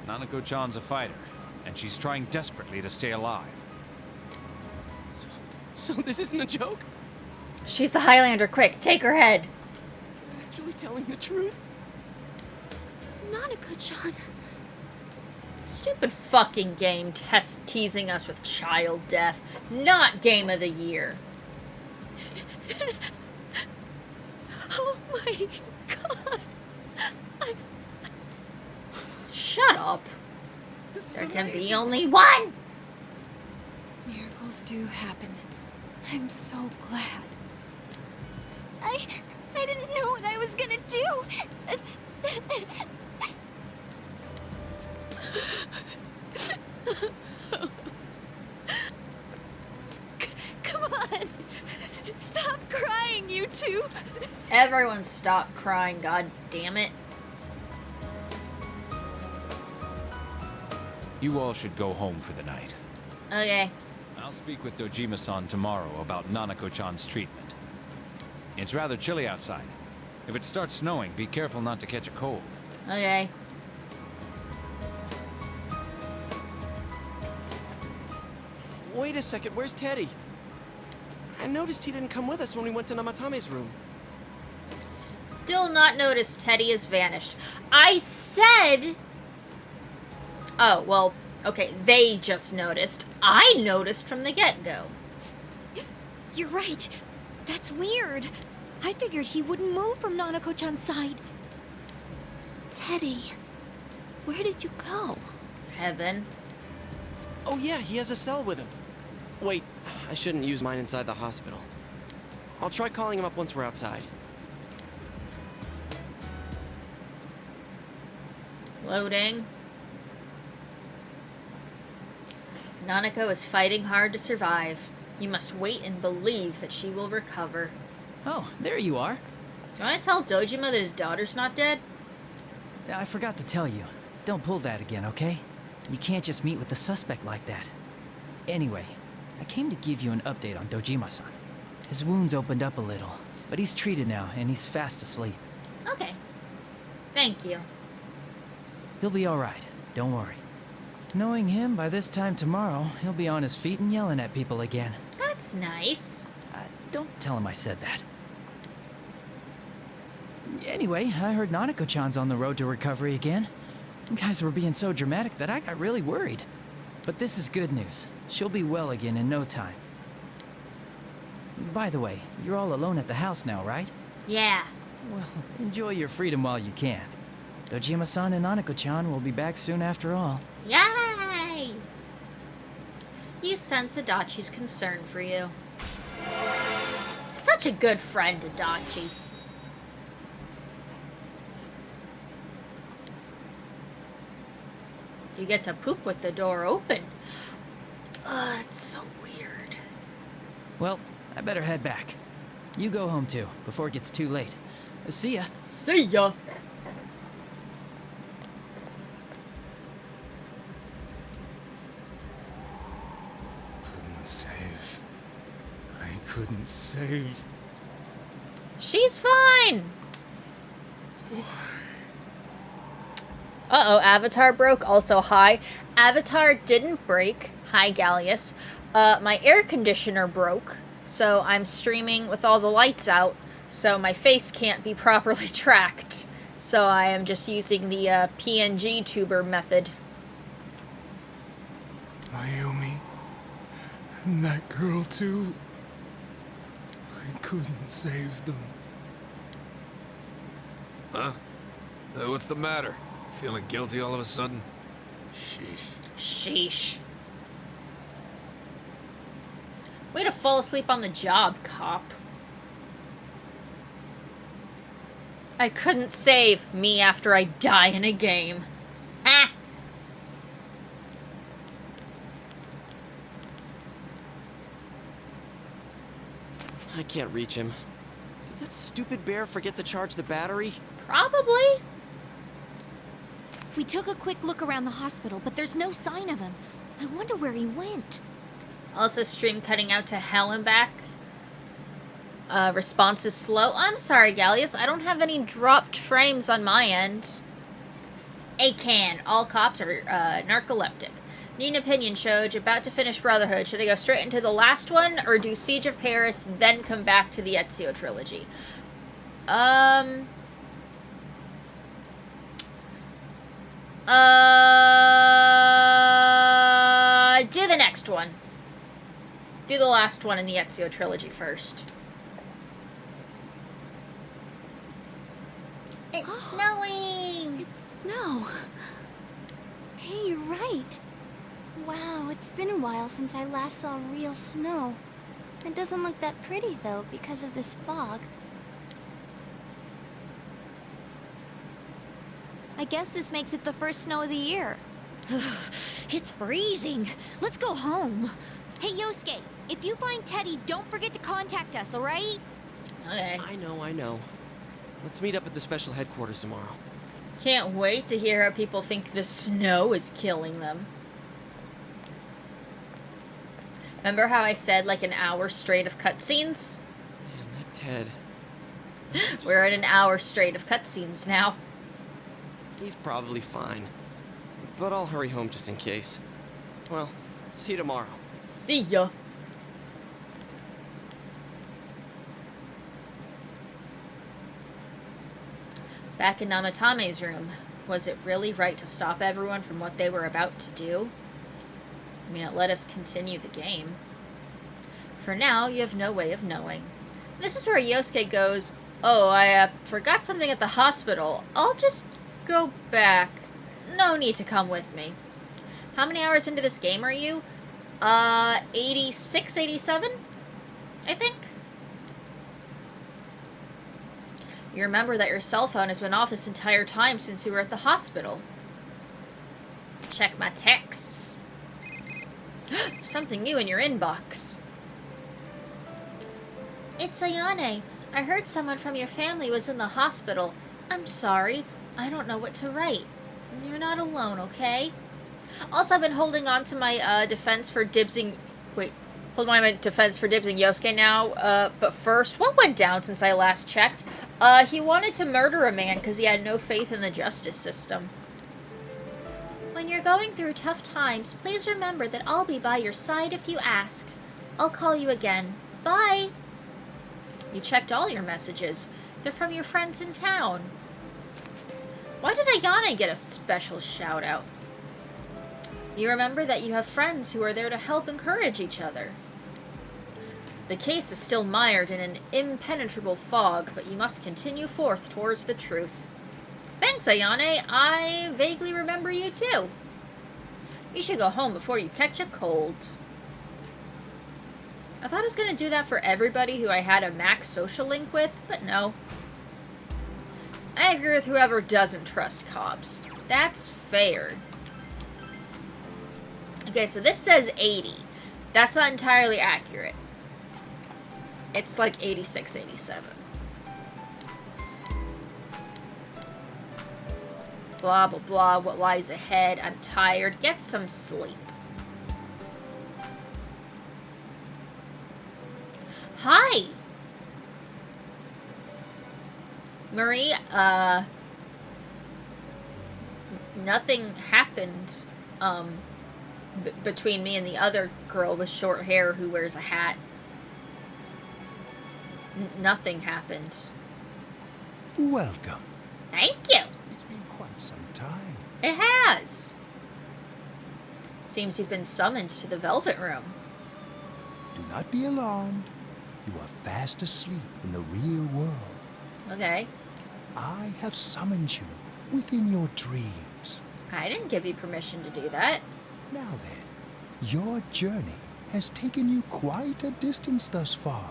Nanako-chan's a fighter, and she's trying desperately to stay alive. So this isn't a joke? She's the Highlander. Quick, take her head. Actually telling the truth? Nanako-chan. Stupid fucking game teasing us with child death. Not game of the year. Oh my god. Shut up. There can be only one. Miracles do happen. I'm so glad. I didn't know what I was gonna do. Come on. Stop crying, you two. Everyone stop crying, god damn it. You all should go home for the night. Okay. I'll speak with Dojima-san tomorrow about Nanako-chan's treatment. It's rather chilly outside. If it starts snowing, be careful not to catch a cold. Okay. Wait a second, where's Teddy? I noticed he didn't come with us when we went to Namatame's room. Still not noticed Teddy has vanished. I said... Oh, well, okay, they just noticed. I noticed from the get-go. You're right. That's weird. I figured he wouldn't move from Nanako-chan's side. Teddy, where did you go? Heaven. Oh yeah, he has a cell with him. Wait, I shouldn't use mine inside the hospital. I'll try calling him up once we're outside. Loading. Nanako is fighting hard to survive. You must wait and believe that she will recover. Oh, there you are. Do you want to tell Dojima that his daughter's not dead? I forgot to tell you. Don't pull that again, okay? You can't just meet with the suspect like that. Anyway, I came to give you an update on Dojima-san. His wounds opened up a little, but he's treated now, and he's fast asleep. Okay. Thank you. He'll be alright, don't worry. Knowing him, by this time tomorrow, he'll be on his feet and yelling at people again. That's nice. Don't tell him I said that. Anyway, I heard Nanako-chan's on the road to recovery again. You guys were being so dramatic that I got really worried. But this is good news. She'll be well again in no time. By the way, you're all alone at the house now, right? Yeah. Well, enjoy your freedom while you can. Dojima-san and Nanako-chan will be back soon after all. Yay! You sense Adachi's concern for you. Such a good friend, Adachi. You get to poop with the door open. Ugh, it's so weird. Well, I better head back. You go home too, before it gets too late. See ya. See ya. Couldn't save. I couldn't save. She's fine. Uh-oh, Avatar broke. Also, hi. Avatar didn't break. Hi, Gallius. My air conditioner broke, so I'm streaming with all the lights out, so my face can't be properly tracked. So I am just using the PNG tuber method. Mayumi. And that girl, too. I couldn't save them. Huh? What's the matter? Feeling guilty all of a sudden? Sheesh. Sheesh. Way to fall asleep on the job, cop. I couldn't save me after I die in a game. Ah! I can't reach him. Did that stupid bear forget to charge the battery? Probably. We took a quick look around the hospital, but there's no sign of him. I wonder where he went. Also, stream cutting out to hell and back. Response is slow. I'm sorry, Gallius. I don't have any dropped frames on my end. ACAN. All cops are narcoleptic. Need an opinion, Shoj. About to finish Brotherhood. Should I go straight into the last one, or do Siege of Paris, then come back to the Ezio trilogy? Do the next one. Do the last one in the Ezio trilogy first. It's snowing! It's snow. Hey, you're right. Wow, it's been a while since I last saw real snow. It doesn't look that pretty, though, because of this fog. I guess this makes it the first snow of the year. It's freezing. Let's go home. Hey, Yosuke, if you find Teddy, don't forget to contact us, alright? Okay. I know. Let's meet up at the special headquarters tomorrow. Can't wait to hear how people think the snow is killing them. Remember how I said like an hour straight of cutscenes? Man, that Ted. We're at an hour straight of cutscenes now. He's probably fine. But I'll hurry home just in case. Well, see you tomorrow. See ya. Back in Namatame's room, was it really right to stop everyone from what they were about to do? I mean, it let us continue the game. For now, you have no way of knowing. This is where Yosuke goes, "Oh, I forgot something at the hospital. I'll just go back. No need to come with me." How many hours into this game are you? 86, 87? I think. You remember that your cell phone has been off this entire time since you were at the hospital. Check my texts. Something new in your inbox. It's Ayane. I heard someone from your family was in the hospital. I'm sorry. I don't know what to write. You're not alone, okay? Also, I've been holding on to my defense for dibsing... Wait. Hold on, my defense for dibsing Yosuke now. But first, what went down since I last checked? He wanted to murder a man because he had no faith in the justice system. When you're going through tough times, please remember that I'll be by your side if you ask. I'll call you again. Bye! You checked all your messages. They're from your friends in town. Why did Ayane get a special shout-out? You remember that you have friends who are there to help encourage each other. The case is still mired in an impenetrable fog, but you must continue forth towards the truth. Thanks, Ayane. I vaguely remember you too. You should go home before you catch a cold. I thought I was going to do that for everybody who I had a max social link with, but no. I agree with whoever doesn't trust cops. That's fair. Okay, so this says 80. That's not entirely accurate. It's like 86, 87. Blah, blah, blah. What lies ahead? I'm tired. Get some sleep. Hi! Marie, nothing happened, between me and the other girl with short hair who wears a hat. Nothing happened. Welcome. Thank you. It's been quite some time. It has. Seems you've been summoned to the Velvet Room. Do not be alarmed. You are fast asleep in the real world. Okay. I have summoned you within your dreams. I didn't give you permission to do that. Now then, your journey has taken you quite a distance thus far.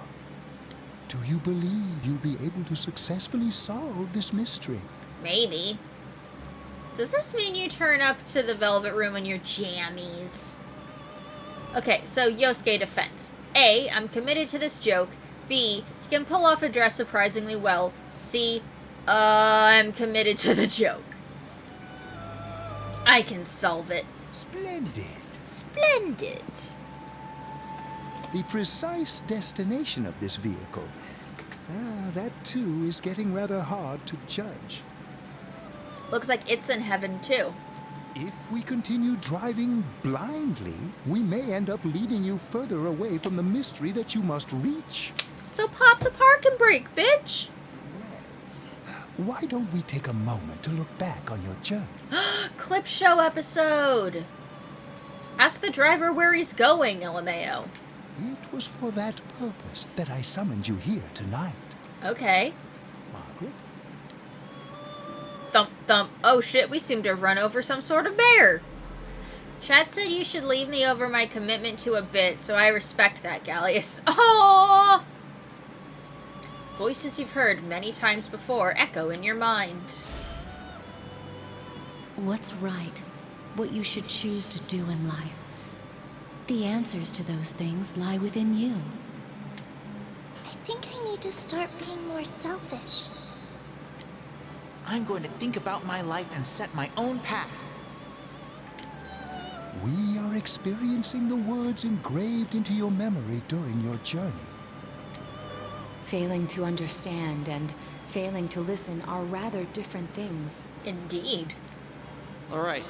Do you believe you'll be able to successfully solve this mystery? Maybe. Does this mean you turn up to the Velvet Room in your jammies? Okay, so Yosuke defense. A, I'm committed to this joke. B, he can pull off a dress surprisingly well. C, I'm committed to the joke. I can solve it. Splendid. Splendid. The precise destination of this vehicle. That too is getting rather hard to judge. Looks like it's in heaven too. If we continue driving blindly, we may end up leading you further away from the mystery that you must reach. So pop the parking brake, bitch! Why don't we take a moment to look back on your journey? Clip show episode! Ask the driver where he's going, LMAO. It was for that purpose that I summoned you here tonight. Okay. Margaret? Thump, thump. Oh shit, we seem to have run over some sort of bear. Chat said you should leave me over my commitment to a bit, so I respect that, Gallius. Oh! Voices you've heard many times before echo in your mind. What's right? What you should choose to do in life? The answers to those things lie within you. I think I need to start being more selfish. I'm going to think about my life and set my own path. We are experiencing the words engraved into your memory during your journey. Failing to understand and failing to listen are rather different things. Indeed. All right,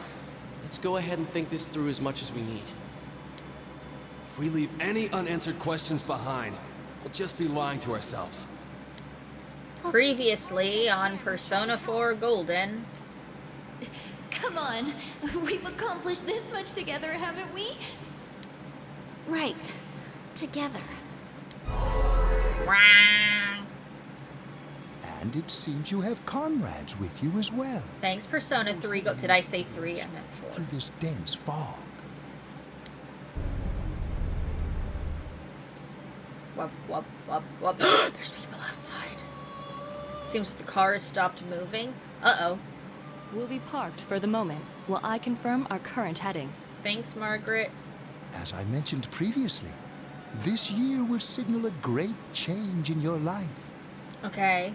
let's go ahead and think this through as much as we need. If we leave any unanswered questions behind, we'll just be lying to ourselves. Previously on Persona 4 Golden. Come on. We've accomplished this much together, haven't we? Right. Together. And it seems you have comrades with you as well. Thanks, Persona 3 Go. Did I say 3? I meant 4. Through this dense fog. Whoop, whoop, whoop, whoop. There's people outside. Seems the car has stopped moving. Uh-oh. We'll be parked for the moment while I confirm our current heading. Thanks, Margaret. As I mentioned previously, this year will signal a great change in your life. Okay.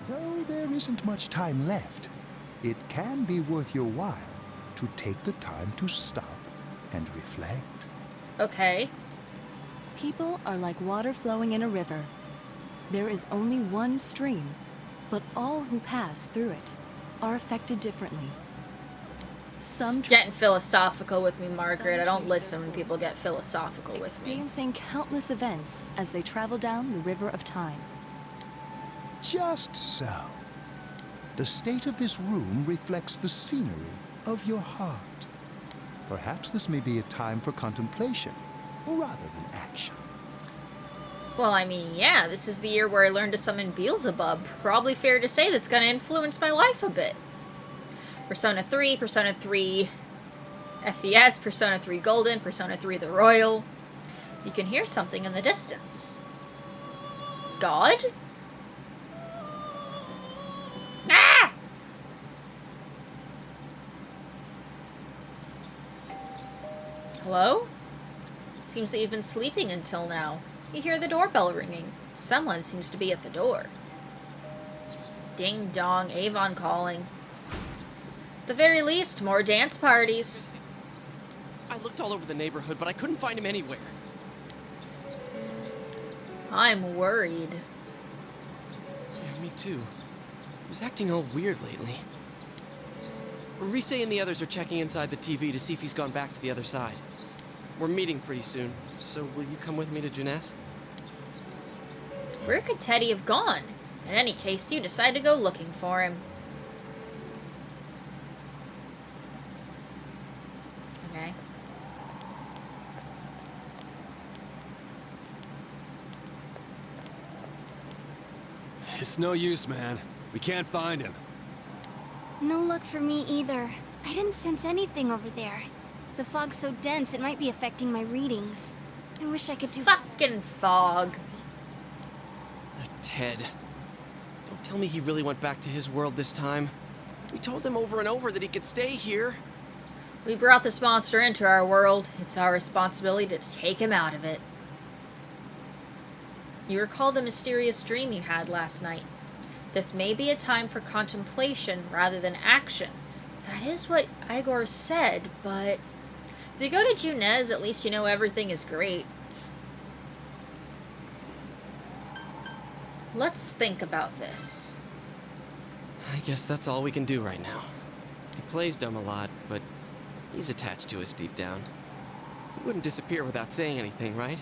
Though there isn't much time left, it can be worth your while to take the time to stop and reflect. Okay. People are like water flowing in a river. There is only one stream, but all who pass through it are affected differently. Some getting philosophical with me, Margaret. I don't listen when people get philosophical with me. Experiencing countless events as they travel down the river of time. Just so. The state of this room reflects the scenery of your heart. Perhaps this may be a time for contemplation, rather than action. Well, I mean, yeah, this is the year where I learned to summon Beelzebub. Probably fair to say that's going to influence my life a bit. Persona 3, Persona 3 FES, Persona 3 Golden, Persona 3 The Royal. You can hear something in the distance. God? Ah! Hello? Seems that you've been sleeping until now. You hear the doorbell ringing. Someone seems to be at the door. Ding dong, Avon calling. At the very least, more dance parties. I looked all over the neighborhood, but I couldn't find him anywhere. I'm worried. Yeah, me too. He was acting all weird lately. Rise and the others are checking inside the TV to see if he's gone back to the other side. We're meeting pretty soon, so will you come with me to Junes? Where could Teddy have gone? In any case, you decide to go looking for him. Okay. It's no use, man. We can't find him. No luck for me either. I didn't sense anything over there. The fog's so dense, it might be affecting my readings. I wish I could do... Fucking fog. Ted. Don't tell me he really went back to his world this time. We told him over and over that he could stay here. We brought this monster into our world. It's our responsibility to take him out of it. You recall the mysterious dream you had last night. This may be a time for contemplation rather than action. That is what Igor said, but... if you go to Junes, at least you know everything is great. Let's think about this. I guess that's all we can do right now. He plays dumb a lot, but he's attached to us deep down. He wouldn't disappear without saying anything, right?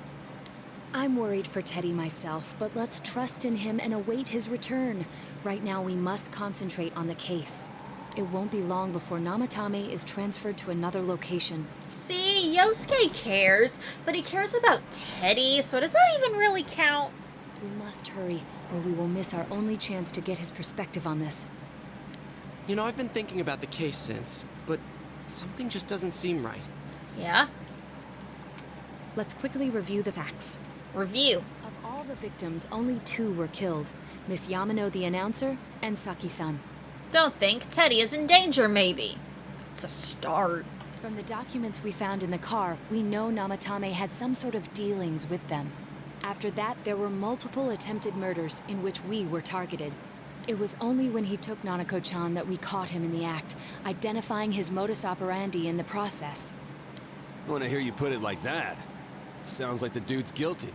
I'm worried for Teddy myself, but let's trust in him and await his return. Right now, we must concentrate on the case. It won't be long before Namatame is transferred to another location. See, Yosuke cares, but he cares about Teddy, so does that even really count? We must hurry, or we will miss our only chance to get his perspective on this. You know, I've been thinking about the case since, but something just doesn't seem right. Yeah? Let's quickly review the facts. Review. Of all the victims, only 2 were killed. Miss Yamano the announcer, and Saki-san. Don't think. Teddy is in danger, maybe. It's a start. From the documents we found in the car, we know Namatame had some sort of dealings with them. After that, there were multiple attempted murders in which we were targeted. It was only when he took Nanako-chan that we caught him in the act, identifying his modus operandi in the process. When I hear you put it like that, sounds like the dude's guilty.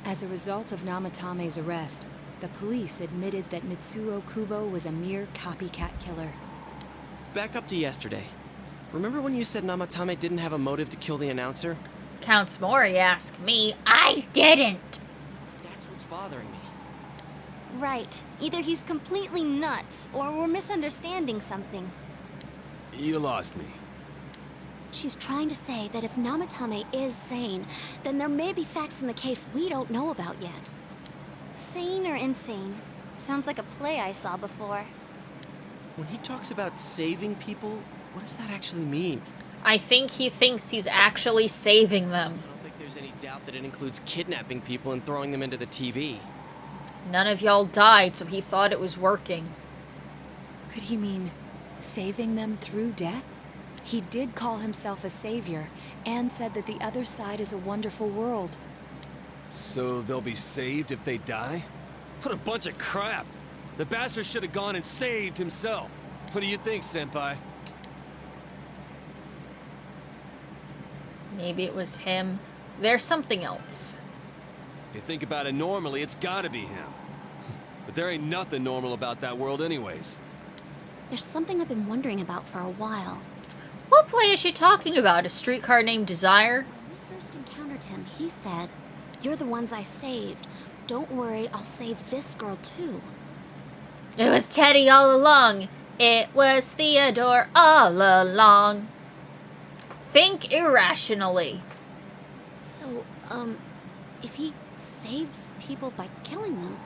As a result of Namatame's arrest, the police admitted that Mitsuo Kubo was a mere copycat killer. Back up to yesterday. Remember when you said Namatame didn't have a motive to kill the announcer? Counts Mori asked me. I didn't! That's what's bothering me. Right. Either he's completely nuts, or we're misunderstanding something. You lost me. She's trying to say that if Namatame is sane, then there may be facts in the case we don't know about yet. Sane or insane? Sounds like a play I saw before. When he talks about saving people, what does that actually mean? I think he thinks he's actually saving them. I don't think there's any doubt that it includes kidnapping people and throwing them into the TV. None of y'all died, so he thought it was working. Could he mean saving them through death? He did call himself a savior, and said that the other side is a wonderful world. So they'll be saved if they die? What a bunch of crap! The bastard should have gone and saved himself. What do you think, Senpai? Maybe it was him. There's something else. If you think about it normally, it's gotta be him. But there ain't nothing normal about that world anyways. There's something I've been wondering about for a while. What play is she talking about? A streetcar named Desire? When we first encountered him, he said, "You're the ones I saved. Don't worry, I'll save this girl too." It was Teddy all along. It was Theodore all along. Think irrationally. So, if he saves people by killing them,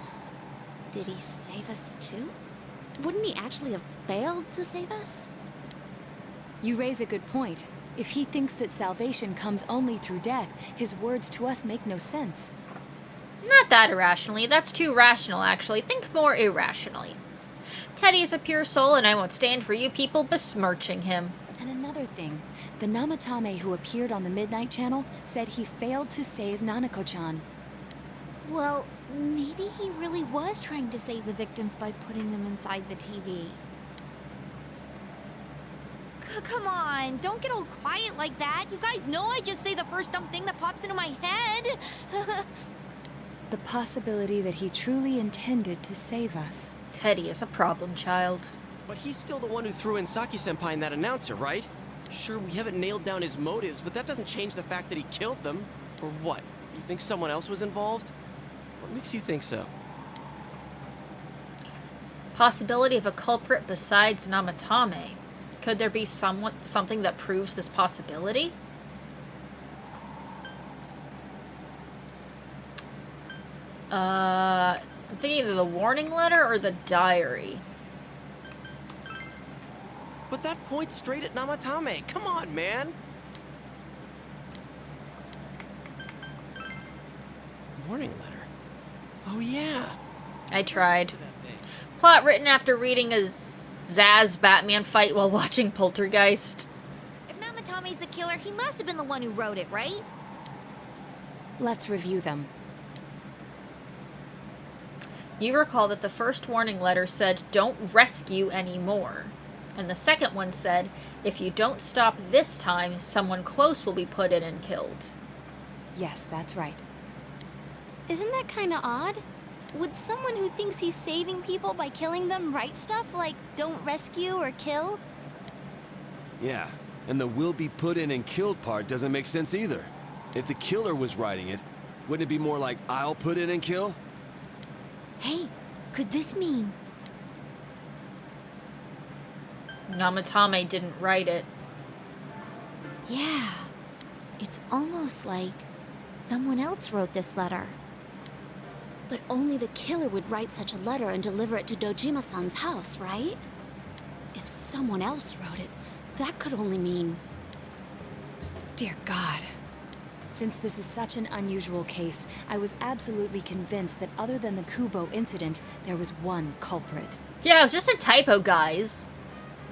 did he save us too? Wouldn't he actually have failed to save us? You raise a good point. If he thinks that salvation comes only through death, his words to us make no sense. Not that irrationally. That's too rational, actually. Think more irrationally. Teddy is a pure soul, and I won't stand for you people besmirching him. And another thing, the Namatame who appeared on the Midnight Channel said he failed to save Nanako-chan. Well, maybe he really was trying to save the victims by putting them inside the TV. Come on, don't get all quiet like that. You guys know I just say the first dumb thing that pops into my head. The possibility that he truly intended to save us. Teddy is a problem child. But he's still the one who threw in Saki-senpai and that announcer, right? Sure, we haven't nailed down his motives, but that doesn't change the fact that he killed them. Or what? You think someone else was involved? What makes you think so? Possibility of a culprit besides Namatame. Could there be something that proves this possibility? I'm thinking either the warning letter or the diary. But that points straight at Namatame. Come on, man. Warning letter. Oh, yeah. I tried. Plot written after reading a Zaz Batman fight while watching Poltergeist. If Namatame's the killer, he must have been the one who wrote it, right? Let's review them. You recall that the first warning letter said, "Don't rescue anymore." And the second one said, "If you don't stop this time, someone close will be put in and killed." Yes, that's right. Isn't that kind of odd? Would someone who thinks he's saving people by killing them write stuff like, "Don't rescue or kill"? Yeah, and the "will be put in and killed" part doesn't make sense either. If the killer was writing it, wouldn't it be more like, "I'll put in and kill"? Hey, could this mean... Namatame didn't write it. Yeah, it's almost like someone else wrote this letter. But only the killer would write such a letter and deliver it to Dojima-san's house, right? If someone else wrote it, that could only mean... Dear God. Since this is such an unusual case, I was absolutely convinced that other than the Kubo incident, there was one culprit. Yeah, it was just a typo, guys.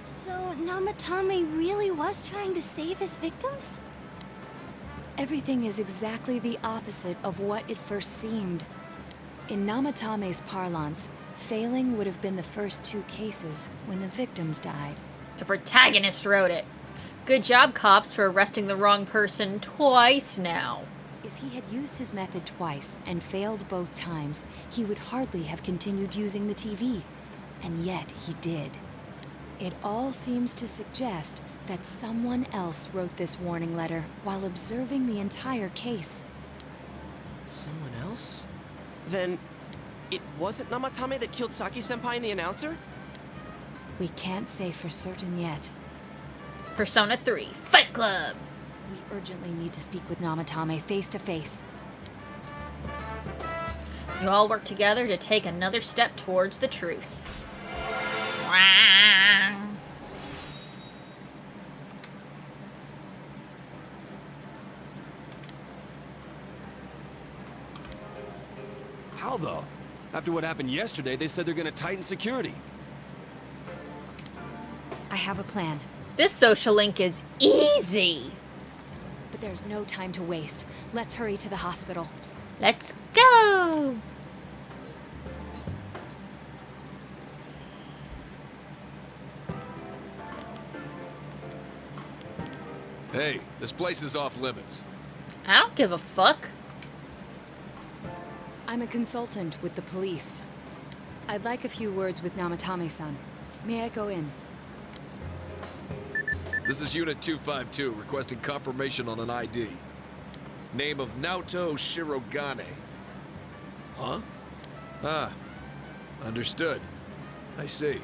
So Namatame really was trying to save his victims? Everything is exactly the opposite of what it first seemed. In Namatame's parlance, failing would have been the first two cases when the victims died. The protagonist wrote it. Good job, cops, for arresting the wrong person twice now. If he had used his method twice and failed both times, he would hardly have continued using the TV. And yet he did. It all seems to suggest that someone else wrote this warning letter while observing the entire case. Someone else? Then it wasn't Namatame that killed Saki-senpai and the announcer? We can't say for certain yet. Persona 3, Fight Club! We urgently need to speak with Namatame face to face. You all work together to take another step towards the truth. Wow. How though? After what happened yesterday, they said they're gonna tighten security. I have a plan. This social link is easy. But there's no time to waste. Let's hurry to the hospital. Let's go! Hey, this place is off limits. I don't give a fuck. I'm a consultant with the police. I'd like a few words with Namatame-san. May I go in? This is Unit 252, requesting confirmation on an ID. Name of Naoto Shirogane. Huh? Ah, understood. I see.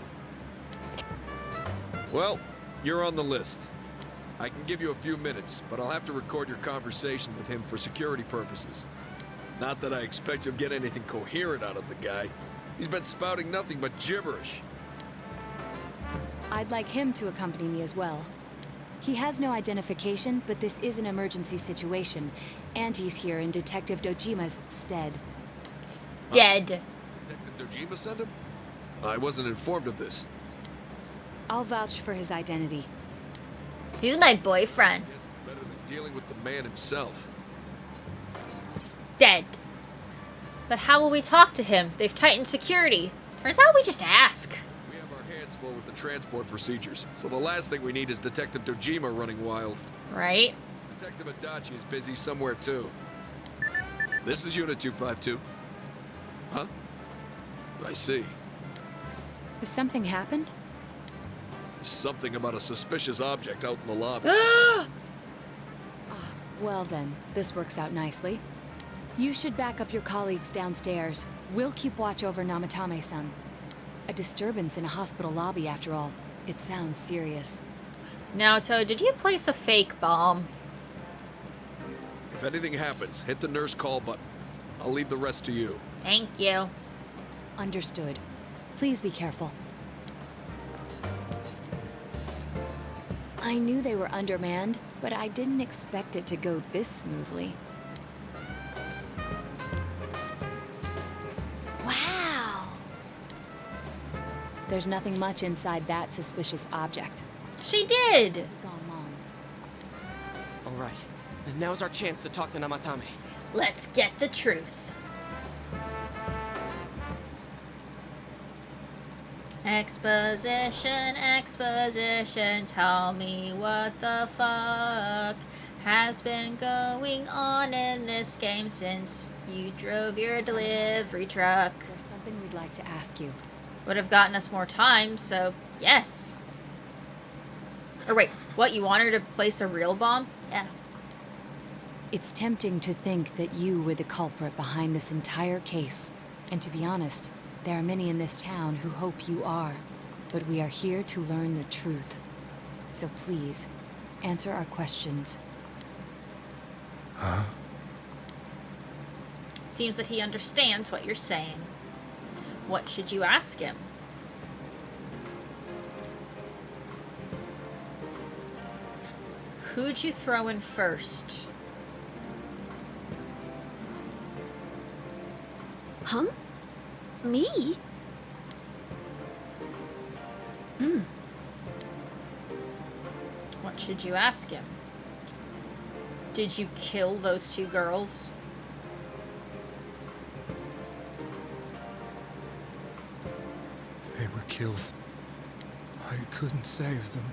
Well, you're on the list. I can give you a few minutes, but I'll have to record your conversation with him for security purposes. Not that I expect you'll get anything coherent out of the guy. He's been spouting nothing but gibberish. I'd like him to accompany me as well. He has no identification, but this is an emergency situation, and he's here in Detective Dojima's stead. Dead. Detective Dojima sent him? I wasn't informed of this. I'll vouch for his identity. He's my boyfriend. Guess it's better than dealing with the man himself. Dead. But how will we talk to him? They've tightened security. Turns out we just ask. We have our hands full with the transport procedures, so the last thing we need is Detective Dojima running wild. Right? Detective Adachi is busy somewhere too. This is Unit 252. Huh? I see. Has something happened? There's something about a suspicious object out in the lobby. Well then, this works out nicely. You should back up your colleagues downstairs. We'll keep watch over Namatame-san. A disturbance in a hospital lobby, after all. It sounds serious. Naoto, did you place a fake bomb? If anything happens, hit the nurse call button. I'll leave the rest to you. Thank you. Understood. Please be careful. I knew they were undermanned, but I didn't expect it to go this smoothly. Wow. There's nothing much inside that suspicious object. She did. Gone long. All right, and now's our chance to talk to Namatame. Let's get the truth. Exposition, exposition, tell me what the fuck has been going on in this game since you drove your delivery truck. There's something we'd like to ask you. Would have gotten us more time, so yes. Or wait, what, you want her to place a real bomb? Yeah. It's tempting to think that you were the culprit behind this entire case. And to be honest, there are many in this town who hope you are. But we are here to learn the truth. So please, answer our questions. Huh? Seems that he understands what you're saying. What should you ask him? Who'd you throw in first? Huh? Me? What should you ask him? Did you kill those two girls? They were killed. I couldn't save them.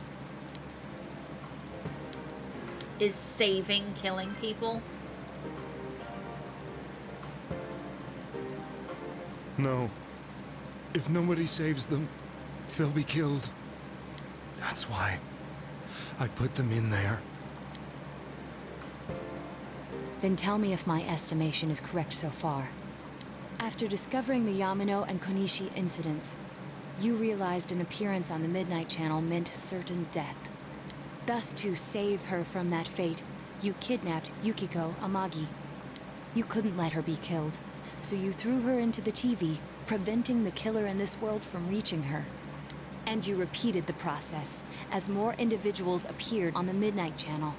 is saving killing people. No. If nobody saves them, they'll be killed. That's why I put them in there. Then tell me if my estimation is correct so far. After discovering the Yamano and Konishi incidents, you realized an appearance on the Midnight Channel meant certain death. Thus, to save her from that fate, you kidnapped Yukiko Amagi. You couldn't let her be killed, so you threw her into the TV, preventing the killer in this world from reaching her. And you repeated the process, as more individuals appeared on the Midnight Channel.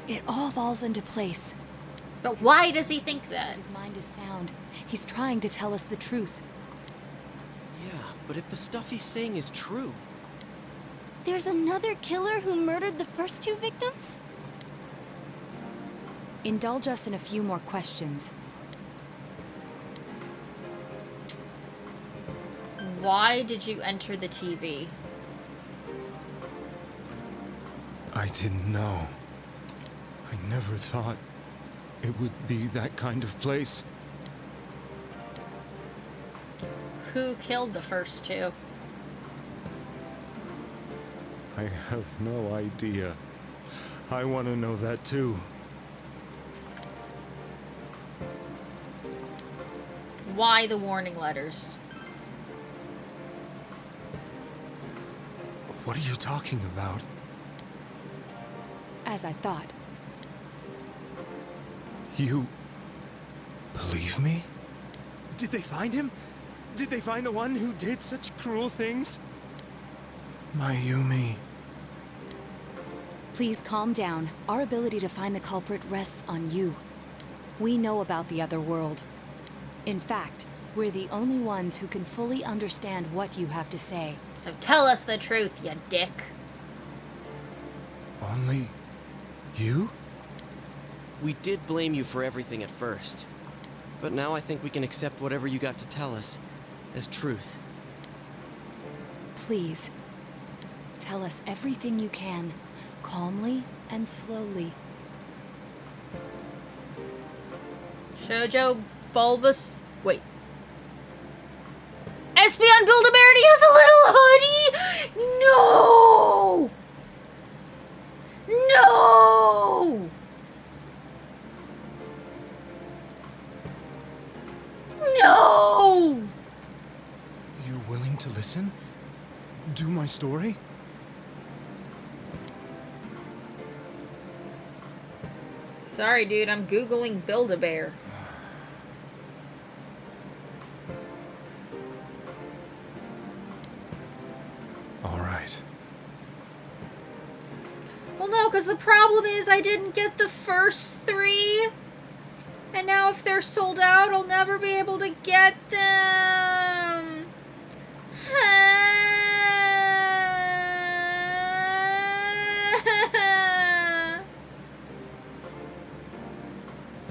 It all falls into place. But why does he think that? His mind is sound. He's trying to tell us the truth. Yeah, but if the stuff he's saying is true... There's another killer who murdered the first 2 victims? Indulge us in a few more questions. Why did you enter the TV? I didn't know. I never thought it would be that kind of place. Who killed the first 2? I have no idea. I want to know that too. Why the warning letters? What are you talking about? As I thought. You... believe me? Did they find him? Did they find the one who did such cruel things? Mayumi. Please calm down. Our ability to find the culprit rests on you. We know about the other world. In fact, we're the only ones who can fully understand what you have to say. So tell us the truth, you dick. Only... you? We did blame you for everything at first. But now I think we can accept whatever you got to tell us as truth. Please, tell us everything you can, calmly and slowly. Shoujo Bulbous... Wait. Espeon Build-A-Bear and he has a little hoodie? No! No! No! You willing to listen? Do my story? Sorry, dude, I'm Googling Build-A-Bear. All right. Well, no, because the problem is I didn't get the first 3. And now if they're sold out, I'll never be able to get them.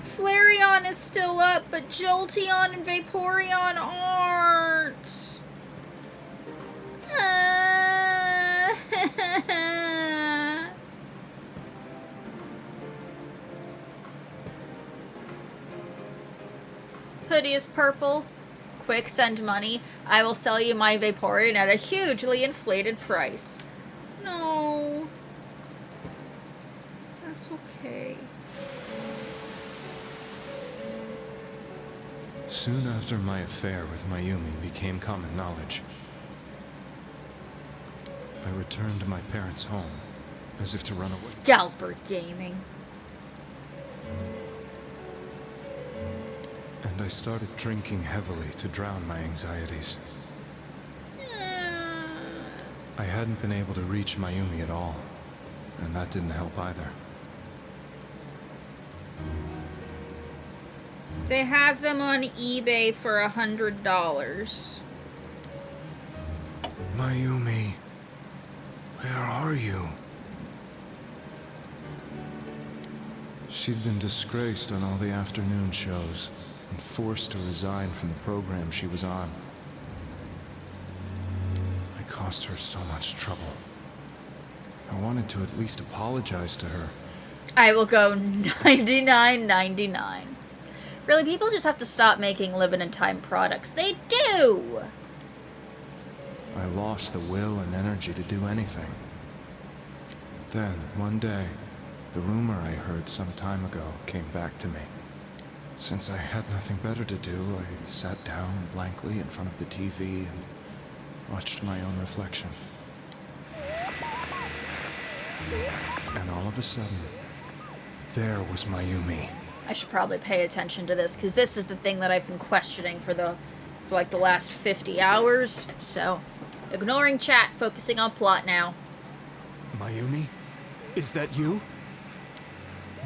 Flareon is still up, but Jolteon and Vaporeon aren't. Hoodie is purple. Quick, send money. I will sell you my Vaporeon at a hugely inflated price. No. That's okay. Soon after my affair with Mayumi became common knowledge, I returned to my parents' home, as if to run away. Scalper Gaming. And I started drinking heavily to drown my anxieties. I hadn't been able to reach Mayumi at all, and that didn't help either. They have them on eBay for $100. Mayumi, where are you? She'd been disgraced on all the afternoon shows and forced to resign from the program she was on. I caused her so much trouble. I wanted to at least apologize to her. I will go 99.99. Really, people just have to stop making limited time products. They do! I lost the will and energy to do anything. Then, one day, the rumor I heard some time ago came back to me. Since I had nothing better to do, I sat down blankly in front of the TV and watched my own reflection. And all of a sudden, there was Mayumi. I should probably pay attention to this, because this is the thing that I've been questioning for like the last 50 hours. So, ignoring chat, focusing on plot now. Mayumi? Is that you?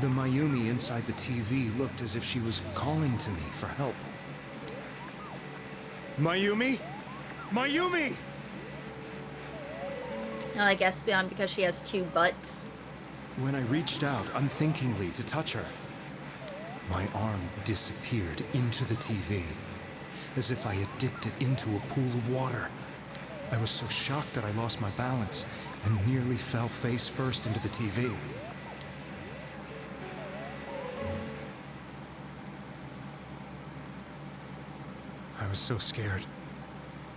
The Mayumi inside the TV looked as if she was calling to me for help. Mayumi? Mayumi! Well, I guess beyond because she has two butts. When I reached out unthinkingly to touch her, my arm disappeared into the TV, as if I had dipped it into a pool of water. I was so shocked that I lost my balance and nearly fell face first into the TV. I was so scared.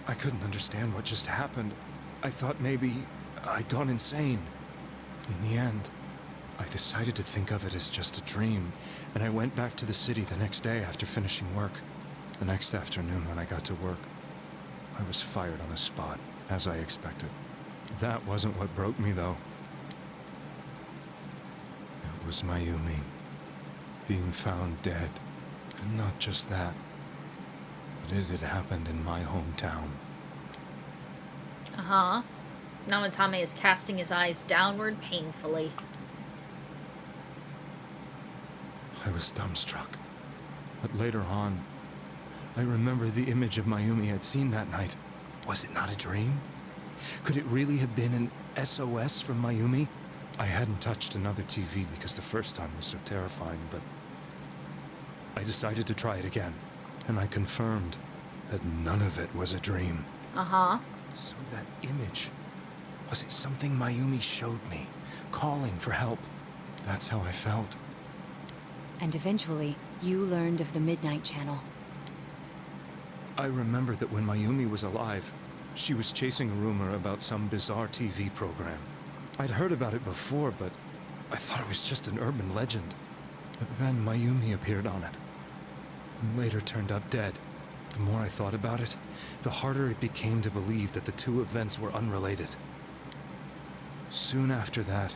I couldn't understand what just happened. I thought maybe I'd gone insane. In the end, I decided to think of it as just a dream, and I went back to the city the next day after finishing work. The next afternoon when I got to work, I was fired on the spot, as I expected. That wasn't what broke me, though. It was Mayumi being found dead. And not just that, but it had happened in my hometown. Uh-huh. Namatame is casting his eyes downward painfully. I was dumbstruck. But later on, I remember the image of Mayumi I'd seen that night. Was it not a dream? Could it really have been an SOS from Mayumi? I hadn't touched another TV because the first time was so terrifying, but I decided to try it again, and I confirmed that none of it was a dream. Uh-huh. So that image, was it something Mayumi showed me, calling for help? That's how I felt. And eventually, you learned of the Midnight Channel. I remembered that when Mayumi was alive, she was chasing a rumor about some bizarre TV program. I'd heard about it before, but I thought it was just an urban legend. But then Mayumi appeared on it, and later turned up dead. The more I thought about it, the harder it became to believe that the two events were unrelated. Soon after that,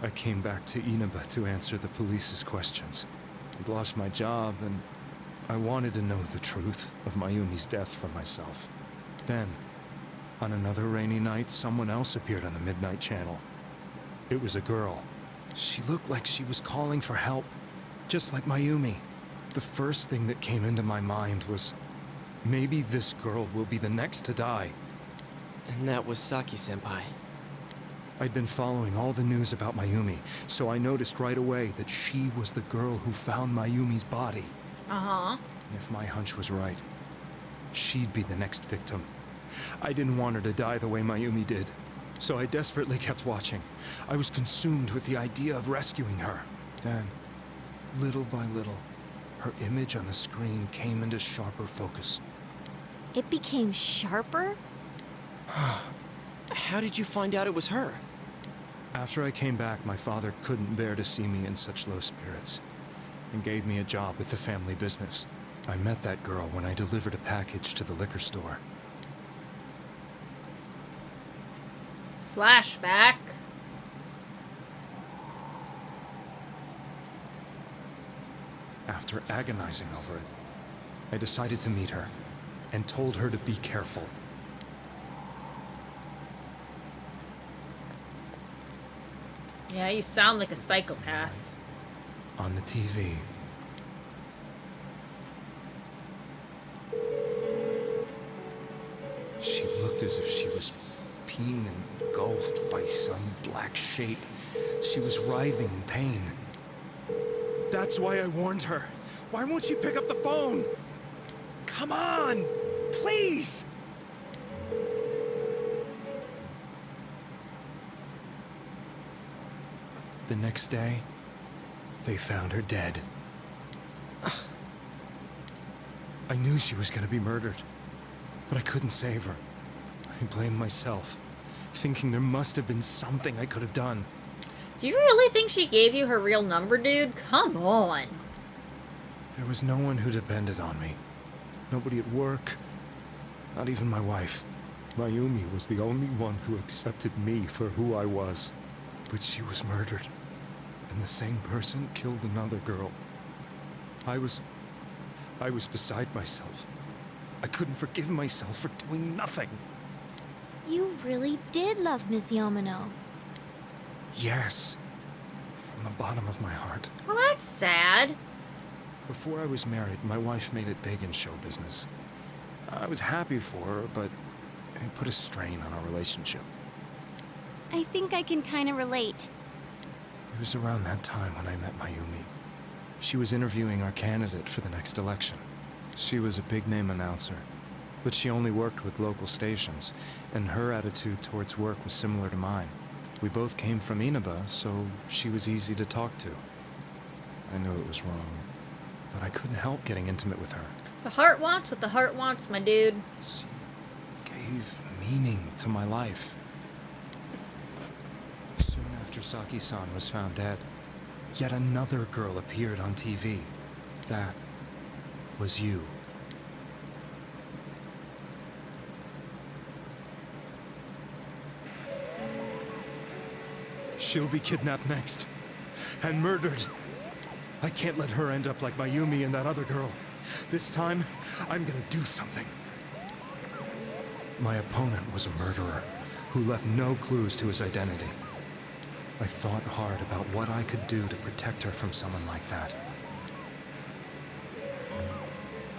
I came back to Inaba to answer the police's questions. I'd lost my job, and I wanted to know the truth of Mayumi's death for myself. Then, on another rainy night, someone else appeared on the Midnight Channel. It was a girl. She looked like she was calling for help, just like Mayumi. The first thing that came into my mind was, maybe this girl will be the next to die. And that was Saki-senpai. I'd been following all the news about Mayumi, so I noticed right away that she was the girl who found Mayumi's body. Uh-huh. And if my hunch was right, she'd be the next victim. I didn't want her to die the way Mayumi did, so I desperately kept watching. I was consumed with the idea of rescuing her. Then, little by little, her image on the screen came into sharper focus. It became sharper? How did you find out it was her? After I came back, my father couldn't bear to see me in such low spirits, and gave me a job with the family business. I met that girl when I delivered a package to the liquor store. Flashback. After agonizing over it, I decided to meet her, and told her to be careful. Yeah, you sound like a psychopath. On the TV. She looked as if she was being engulfed by some black shape. She was writhing in pain. That's why I warned her. Why won't she pick up the phone? Come on! Please! the next day, they found her dead. I knew she was gonna be murdered, but I couldn't save her. I blamed myself, thinking there must have been something I could have done. Do you really think she gave you her real number, dude? Come on. There was no one who depended on me. Nobody at work, not even my wife. Mayumi was the only one who accepted me for who I was. But she was murdered, and the same person killed another girl. I was beside myself. I couldn't forgive myself for doing nothing. You really did love Miss Yamano. Yes, from the bottom of my heart. Well, that's sad. Before I was married, my wife made it big in show business. I was happy for her, but it put a strain on our relationship. I think I can kind of relate. It was around that time when I met Mayumi. She was interviewing our candidate for the next election. She was a big-name announcer, but she only worked with local stations, and her attitude towards work was similar to mine. We both came from Inaba, so she was easy to talk to. I knew it was wrong, but I couldn't help getting intimate with her. The heart wants what the heart wants, my dude. She gave meaning to my life. Soon after Saki-san was found dead, yet another girl appeared on TV. That was you. She'll be kidnapped next, and murdered. I can't let her end up like Mayumi and that other girl. This time, I'm gonna do something. My opponent was a murderer who left no clues to his identity. I thought hard about what I could do to protect her from someone like that.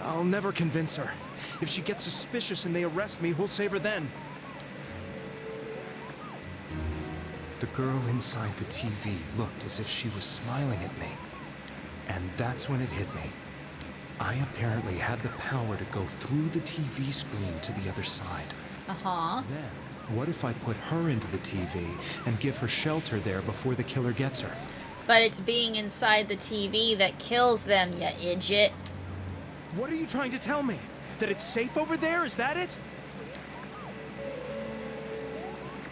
I'll never convince her. If she gets suspicious and they arrest me, who'll save her then? The girl inside the TV looked as if she was smiling at me. And that's when it hit me. I apparently had the power to go through the TV screen to the other side. Uh-huh. Then, what if I put her into the TV and give her shelter there before the killer gets her? But it's being inside the TV that kills them, you idiot. What are you trying to tell me? That it's safe over there? Is that it?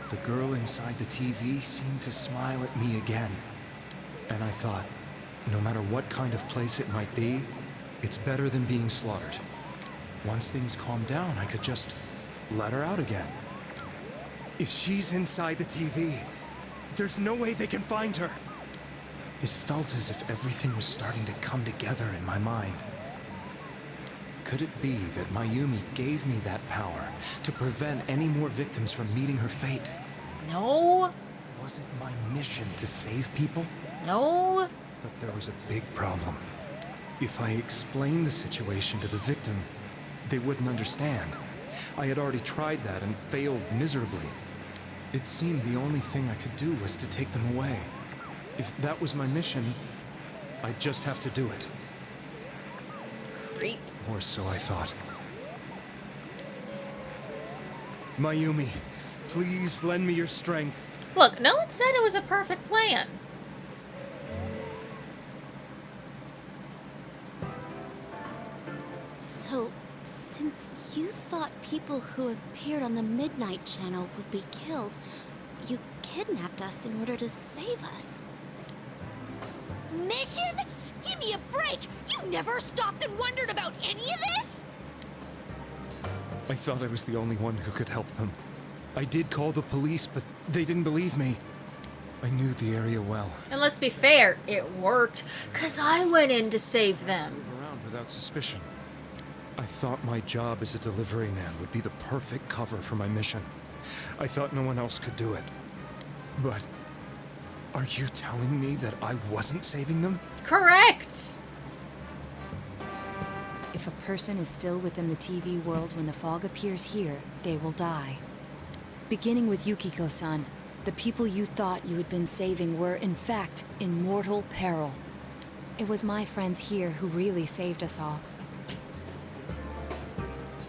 The girl inside the TV seemed to smile at me again. And I thought, no matter what kind of place it might be, it's better than being slaughtered. Once things calm down, I could just let her out again. If she's inside the TV, there's no way they can find her. It felt as if everything was starting to come together in my mind. Could it be that Mayumi gave me that power to prevent any more victims from meeting her fate? No. Was it my mission to save people? No. But there was a big problem. If I explained the situation to the victim, they wouldn't understand. I had already tried that and failed miserably. It seemed the only thing I could do was to take them away. If that was my mission, I'd just have to do it. Creep. Or so I thought. Mayumi, please lend me your strength. Look, no one said it was a perfect plan. So, since you thought people who appeared on the Midnight Channel would be killed, you kidnapped us in order to save us. Mission? Give me a break! You never stopped and wondered about any of this? I thought I was the only one who could help them. I did call the police, but they didn't believe me. I knew the area well. And let's be fair, it worked, because I went in to save them. Move around without suspicion. I thought my job as a delivery man would be the perfect cover for my mission. I thought no one else could do it. But are you telling me that I wasn't saving them? Correct! If a person is still within the TV world when the fog appears here, they will die. Beginning with Yukiko-san, the people you thought you had been saving were, in fact, in mortal peril. It was my friends here who really saved us all.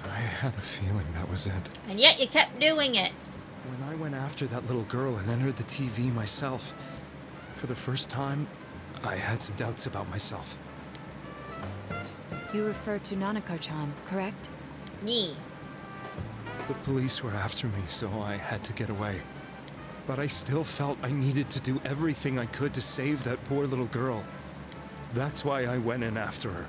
I had a feeling that was it. And yet you kept doing it. When I went after that little girl and entered the TV myself, for the first time, I had some doubts about myself. You refer to Nanako-chan, correct? Yee. The police were after me, so I had to get away. But I still felt I needed to do everything I could to save that poor little girl. That's why I went in after her.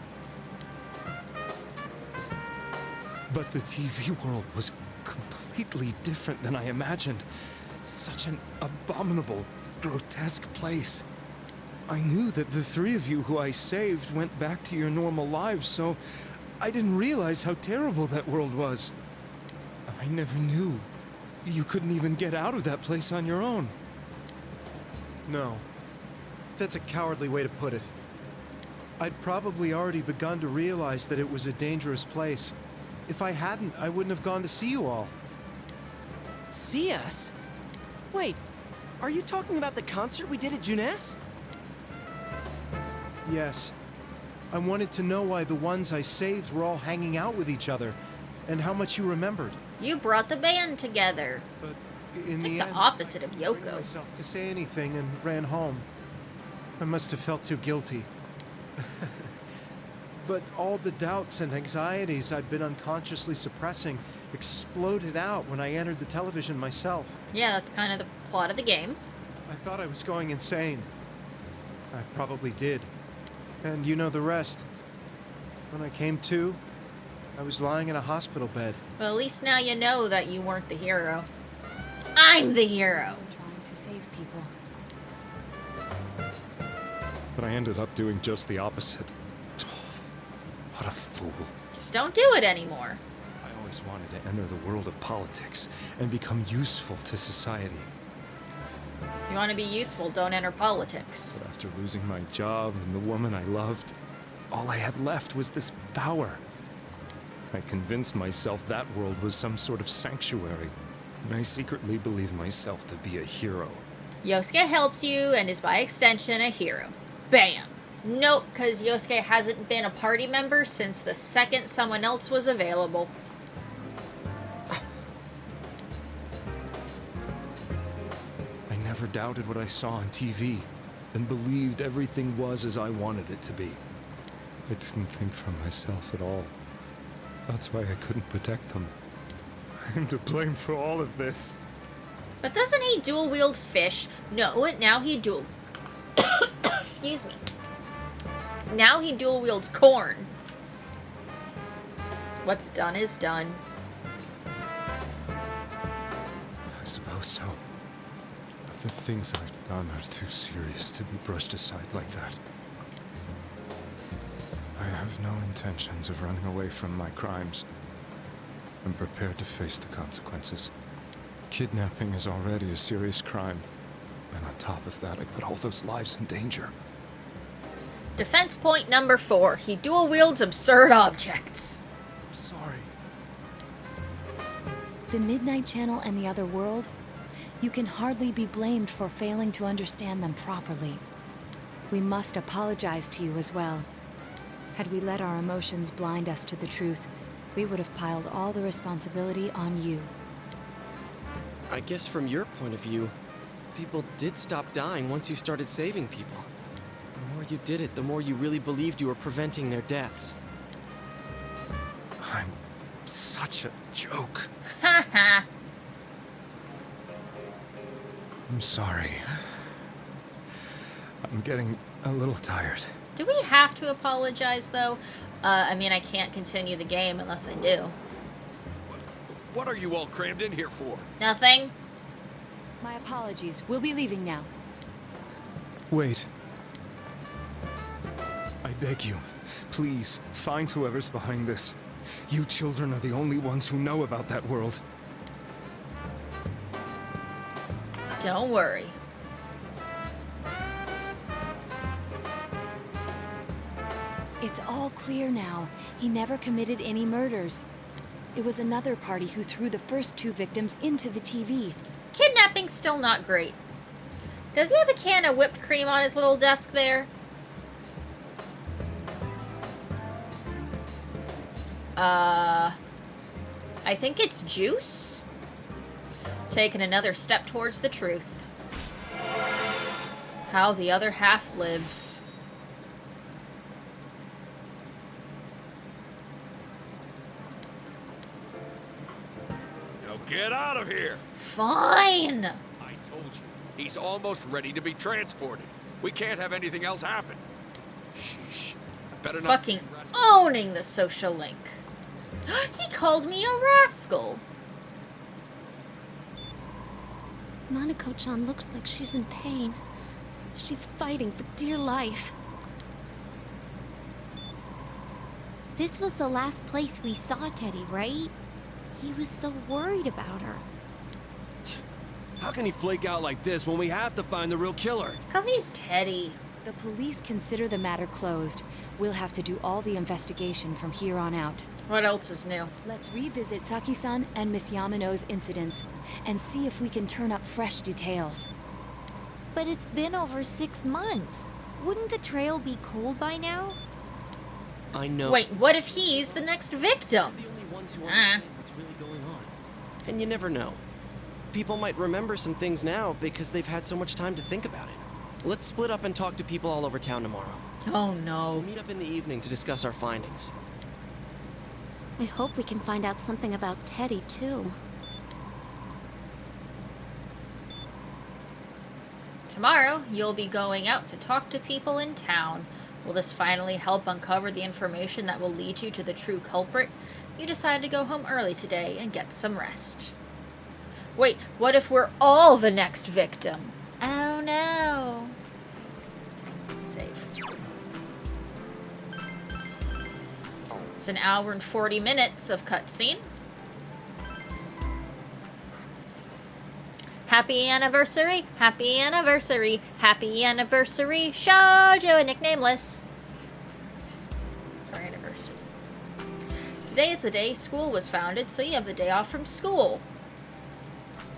But the TV world was completely different than I imagined. Such an abominable, grotesque place. I knew that the three of you who I saved went back to your normal lives, so I didn't realize how terrible that world was. I never knew. You couldn't even get out of that place on your own. No. That's a cowardly way to put it. I'd probably already begun to realize that it was a dangerous place. If I hadn't, I wouldn't have gone to see you all. See us? Wait, are you talking about the concert we did at Junes? Yes. I wanted to know why the ones I saved were all hanging out with each other, and how much you remembered. You brought the band together. But in like the the end, opposite of I didn't Yoko. myself to say anything and ran home. I must have felt too guilty. But all the doubts and anxieties I'd been unconsciously suppressing exploded out when I entered the television myself. Yeah, that's kind of the plot of the game. I thought I was going insane. I probably did. And you know the rest. When I came to, I was lying in a hospital bed. Well, at least now you know that you weren't the hero. I'm the hero. Trying to save people. But I ended up doing just the opposite. What a fool. Just don't do it anymore. I always wanted to enter the world of politics and become useful to society. If you want to be useful, don't enter politics. But after losing my job and the woman I loved, all I had left was this power. I convinced myself that world was some sort of sanctuary, and I secretly believed myself to be a hero. Yosuke helps you and is by extension a hero. Bam. Nope, because Yosuke hasn't been a party member since the second someone else was available. I never doubted what I saw on TV, and believed everything was as I wanted it to be. I didn't think for myself at all. That's why I couldn't protect them. I'm to blame for all of this. But doesn't he dual wield fish? No, now he dual... Excuse me. Now he dual wields corn. What's done is done. I suppose so. But the things I've done are too serious to be brushed aside like that. I have no intentions of running away from my crimes. I'm prepared to face the consequences. Kidnapping is already a serious crime. And on top of that, I put all those lives in danger. Defense point number 4. He dual wields absurd objects. I'm sorry. The Midnight Channel and the other world? You can hardly be blamed for failing to understand them properly. We must apologize to you as well. Had we let our emotions blind us to the truth, we would have piled all the responsibility on you. I guess from your point of view, people did stop dying once you started saving people. The more you did it, the more you really believed you were preventing their deaths. I'm such a joke. Haha. I'm sorry. I'm getting a little tired. Do we have to apologize, though? I mean, I can't continue the game unless I do. What are you all crammed in here for? Nothing. My apologies. We'll be leaving now. Wait. I beg you, please, find whoever's behind this. You children are the only ones who know about that world. Don't worry. It's all clear now. He never committed any murders. It was another party who threw the first 2 victims into the TV. Kidnapping's still not great. Does he have a can of whipped cream on his little desk there? I think it's juice. Taking another step towards the truth. how the other half lives. Now get out of here! Fine! I told you. He's almost ready to be transported. We can't have anything else happen. Sheesh. I better not... Fucking owning the social link. He called me a rascal. Nanako-chan looks like she's in pain. She's fighting for dear life. This was the last place we saw Teddy, right? He was so worried about her. How can he flake out like this when we have to find the real killer? 'Cause he's Teddy. The police consider the matter closed. We'll have to do all the investigation from here on out. What else is new? Let's revisit Saki-san and Miss Yamano's incidents and see if we can turn up fresh details. But it's been over 6 months. Wouldn't the trail be cold by now? I know. Wait, what if he's the next victim? We're the only ones who understand what's really going on. And you never know. People might remember some things now because they've had so much time to think about it. Let's split up and talk to people all over town tomorrow. Oh no. We'll meet up in the evening to discuss our findings. I hope we can find out something about Teddy, too. Tomorrow, you'll be going out to talk to people in town. Will this finally help uncover the information that will lead you to the true culprit? You decide to go home early today and get some rest. Wait, what if we're all the next victim? Oh no. Save. It's an hour and 40 minutes of cutscene. Happy anniversary, happy anniversary, happy anniversary, Shoujo and nicknameless. Sorry, anniversary. Today is the day school was founded, so you have the day off from school.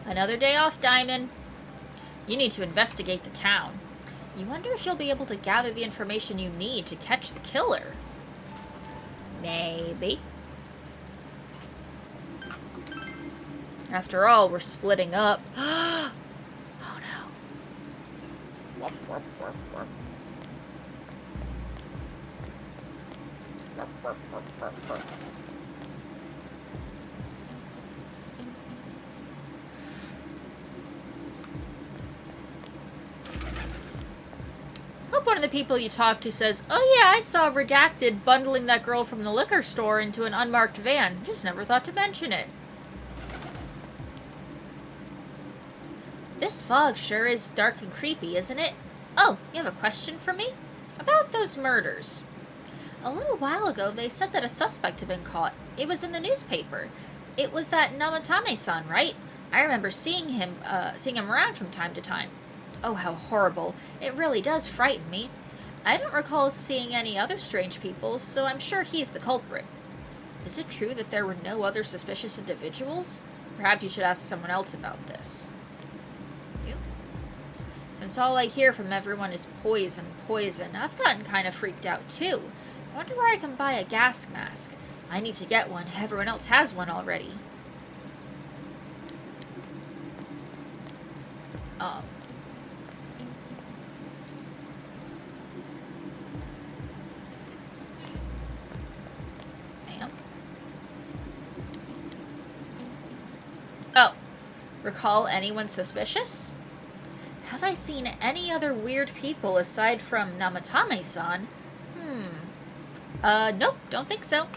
Another day off, Diamond. You need to investigate the town. You wonder if you'll be able to gather the information you need to catch the killer. Maybe. After all, we're splitting up. Oh no. Warp, warp, warp, warp. Warp, warp, warp, warp, warp. Hope one of the people you talk to says, "Oh yeah, I saw Redacted bundling that girl from the liquor store into an unmarked van. Just never thought to mention it." This fog sure is dark and creepy, isn't it? Oh, you have a question for me? About those murders. A little while ago, they said that a suspect had been caught. It was in the newspaper. It was that Namatame-san, right? I remember seeing him around from time to time. Oh, how horrible. It really does frighten me. I don't recall seeing any other strange people, so I'm sure he's the culprit. Is it true that there were no other suspicious individuals? Perhaps you should ask someone else about this. Since all I hear from everyone is poison, poison, I've gotten kind of freaked out too. I wonder where I can buy a gas mask. I need to get one. Everyone else has one already. Ma'am? Oh. Recall anyone suspicious? Have I seen any other weird people aside from Namatame-san? Nope, don't think so.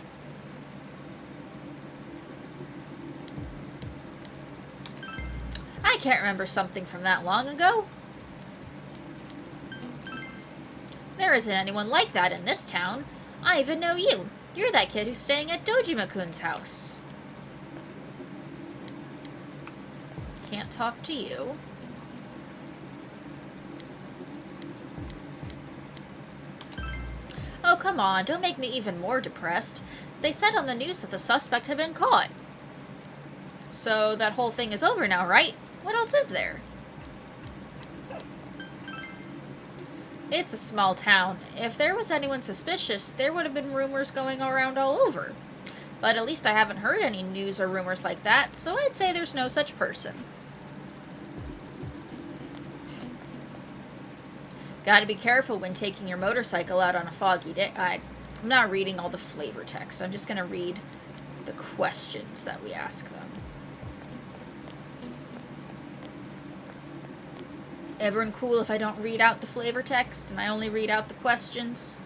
I can't remember something from that long ago. There isn't anyone like that in this town. I even know you. You're that kid who's staying at Dojima-kun's house. Can't talk to you. Oh, come on, don't make me even more depressed. They said on the news that the suspect had been caught. So that whole thing is over now, right? What else is there? It's a small town. If there was anyone suspicious, there would have been rumors going around all over. But at least I haven't heard any news or rumors like that, so I'd say there's no such person. Gotta be careful when taking your motorcycle out on a foggy day. I'm not reading all the flavor text. I'm just gonna read the questions that we ask them. Everyone cool if I don't read out the flavor text and I only read out the questions?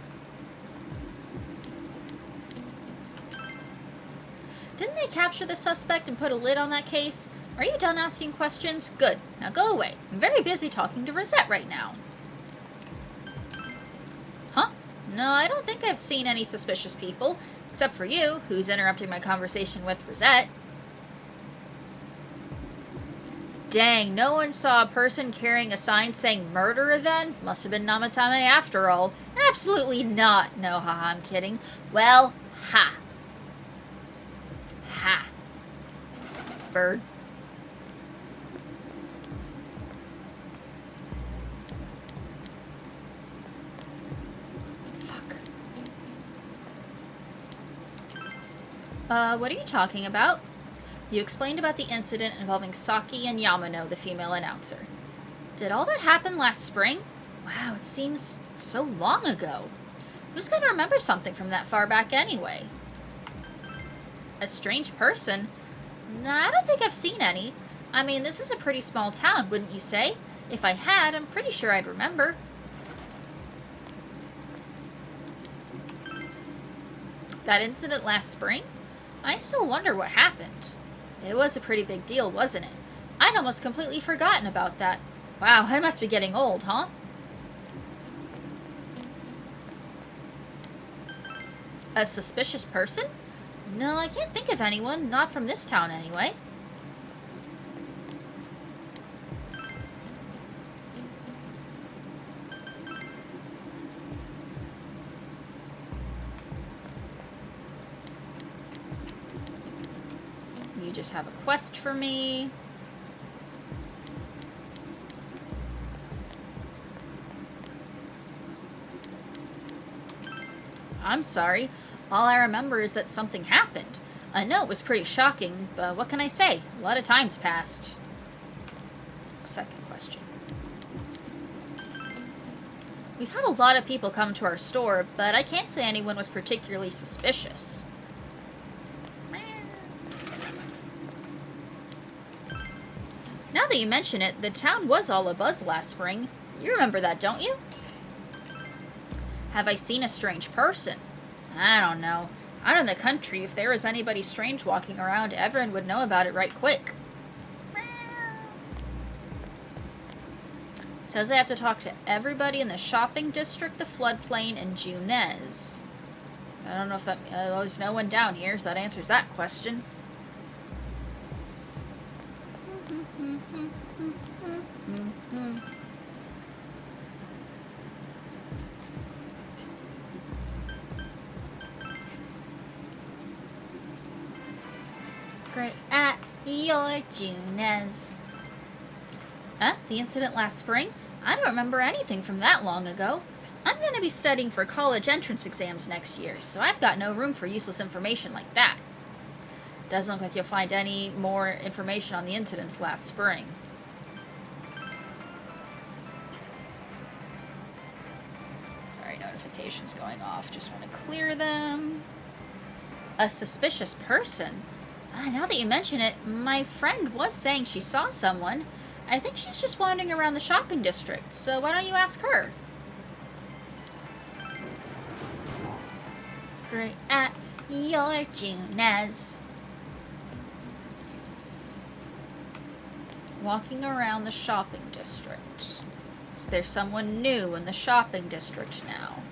Didn't they capture the suspect and put a lid on that case? Are you done asking questions? Good. Now go away. I'm very busy talking to Rosette right now. Huh? No, I don't think I've seen any suspicious people. Except for you, who's interrupting my conversation with Rosette. Dang, no one saw a person carrying a sign saying murderer then? Must have been Namatame after all. Absolutely not. No, haha, I'm kidding. Well, ha. Ha. Bird. Fuck. What are you talking about? You explained about the incident involving Saki and Yamano, the female announcer. Did all that happen last spring? Wow, it seems so long ago. Who's gonna remember something from that far back anyway? A strange person? Nah, I don't think I've seen any. I mean, this is a pretty small town, wouldn't you say? If I had, I'm pretty sure I'd remember. That incident last spring? I still wonder what happened. It was a pretty big deal, wasn't it? I'd almost completely forgotten about that. Wow, I must be getting old, huh? A suspicious person? No, I can't think of anyone. Not from this town, anyway. You just have a quest for me. I'm sorry. All I remember is that something happened. I know it was pretty shocking, but what can I say? A lot of time's passed. Second question. We've had a lot of people come to our store, but I can't say anyone was particularly suspicious. Now that you mention it, the town was all abuzz last spring. You remember that, don't you? Have I seen a strange person? I don't know. Out in the country, if there was anybody strange walking around, everyone would know about it right quick. It says I have to talk to everybody in the shopping district, the floodplain, and Junes. I don't know if that... there's no one down here, so that answers that question. Great at your Junes. Huh? The incident last spring? I don't remember anything from that long ago. I'm going to be studying for college entrance exams next year, so I've got no room for useless information like that. Doesn't look like you'll find any more information on the incidents last spring. Sorry, notifications going off. Just want to clear them. A suspicious person? Now that you mention it, my friend was saying she saw someone. I think she's just wandering around the shopping district, so why don't you ask her? Great at your Junes. Walking around the shopping district. Is there someone new in the shopping district now?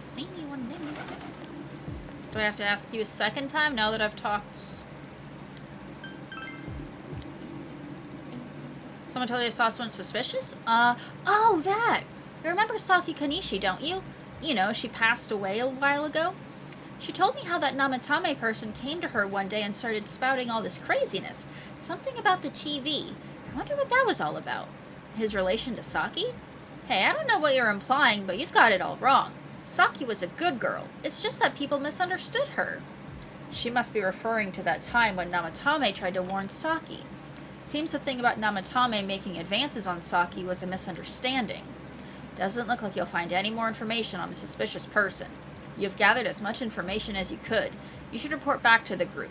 See anyone new? Do I have to ask you a second time now that I've talked? Someone told you I saw someone suspicious? Oh, that! You remember Saki Kanishi, don't you? You know, she passed away a while ago. She told me how that Namatame person came to her one day and started spouting all this craziness. Something about the TV. I wonder what that was all about. His relation to Saki? Hey, I don't know what you're implying, but you've got it all wrong. Saki was a good girl. It's just that people misunderstood her. She must be referring to that time when Namatame tried to warn Saki. Seems the thing about Namatame making advances on Saki was a misunderstanding. Doesn't look like you'll find any more information on the suspicious person. You've gathered as much information as you could. You should report back to the group.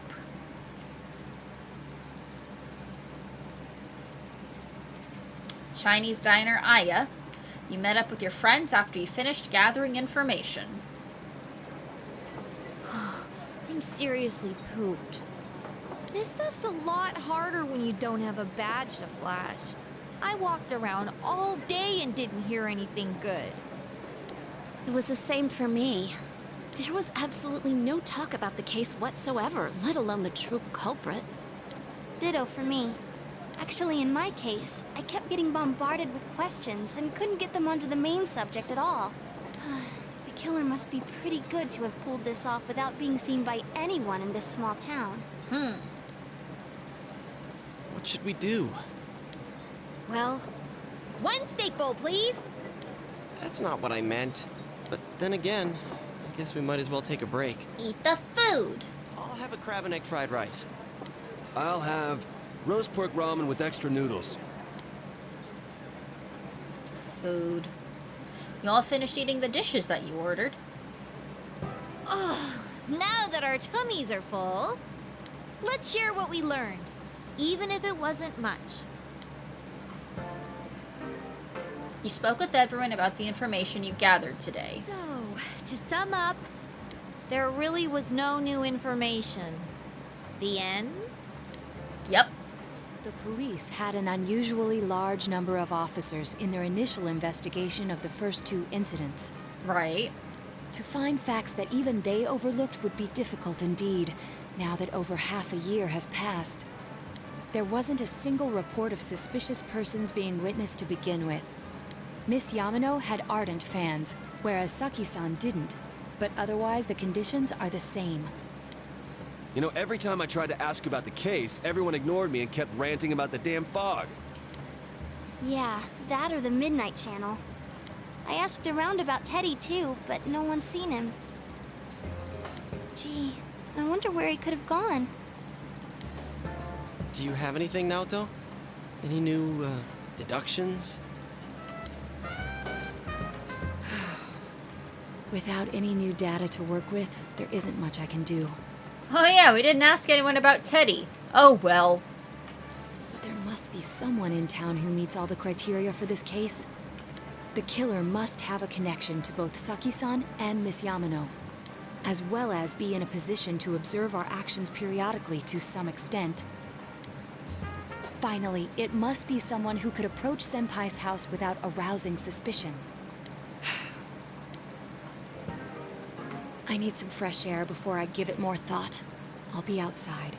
Chinese diner Aya. You met up with your friends after you finished gathering information. I'm seriously pooped. This stuff's a lot harder when you don't have a badge to flash. I walked around all day and didn't hear anything good. It was the same for me. There was absolutely no talk about the case whatsoever, let alone the true culprit. Ditto for me. Actually, in my case, I kept getting bombarded with questions and couldn't get them onto the main subject at all. The killer must be pretty good to have pulled this off without being seen by anyone in this small town. What should we do? Well, one steak bowl, please. That's not what I meant. But then again, I guess we might as well take a break. Eat the food. I'll have a crab and egg fried rice. I'll have roast pork ramen with extra noodles. Food. You all finished eating the dishes that you ordered. Ugh, now that our tummies are full, let's share what we learned, even if it wasn't much. You spoke with everyone about the information you gathered today. So, to sum up, there really was no new information. The end? Yep. The police had an unusually large number of officers in their initial investigation of the first two incidents. Right. To find facts that even they overlooked would be difficult indeed, now that over half a year has passed. There wasn't a single report of suspicious persons being witnessed to begin with. Miss Yamano had ardent fans, whereas Saki-san didn't. But otherwise, the conditions are the same. You know, every time I tried to ask about the case, everyone ignored me and kept ranting about the damn fog. Yeah, that or the Midnight Channel. I asked around about Teddy too, but no one's seen him. Gee, I wonder where he could have gone. Do you have anything, Naoto? Any new, deductions? Without any new data to work with, there isn't much I can do. Oh yeah, we didn't ask anyone about Teddy. Oh well. But there must be someone in town who meets all the criteria for this case. The killer must have a connection to both Saki-san and Miss Yamano, as well as be in a position to observe our actions periodically to some extent. Finally, it must be someone who could approach Senpai's house without arousing suspicion. I need some fresh air before I give it more thought. I'll be outside.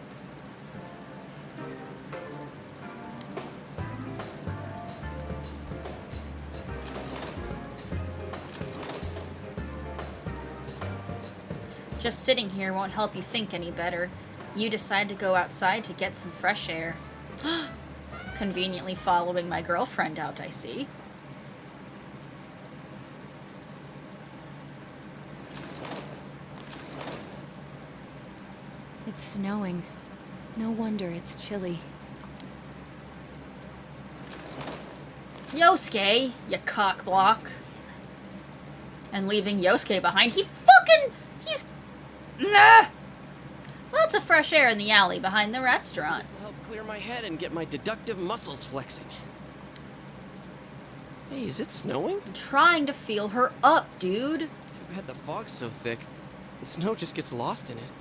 Just sitting here won't help you think any better. You decide to go outside to get some fresh air. Conveniently following my girlfriend out, I see. It's snowing. No wonder it's chilly. Yosuke, you cockblock. And leaving Yosuke behind, he's... Nah! Lots of fresh air in the alley behind the restaurant. This'll help clear my head and get my deductive muscles flexing. Hey, is it snowing? I'm trying to feel her up, dude. Too bad the fog's so thick. The snow just gets lost in it.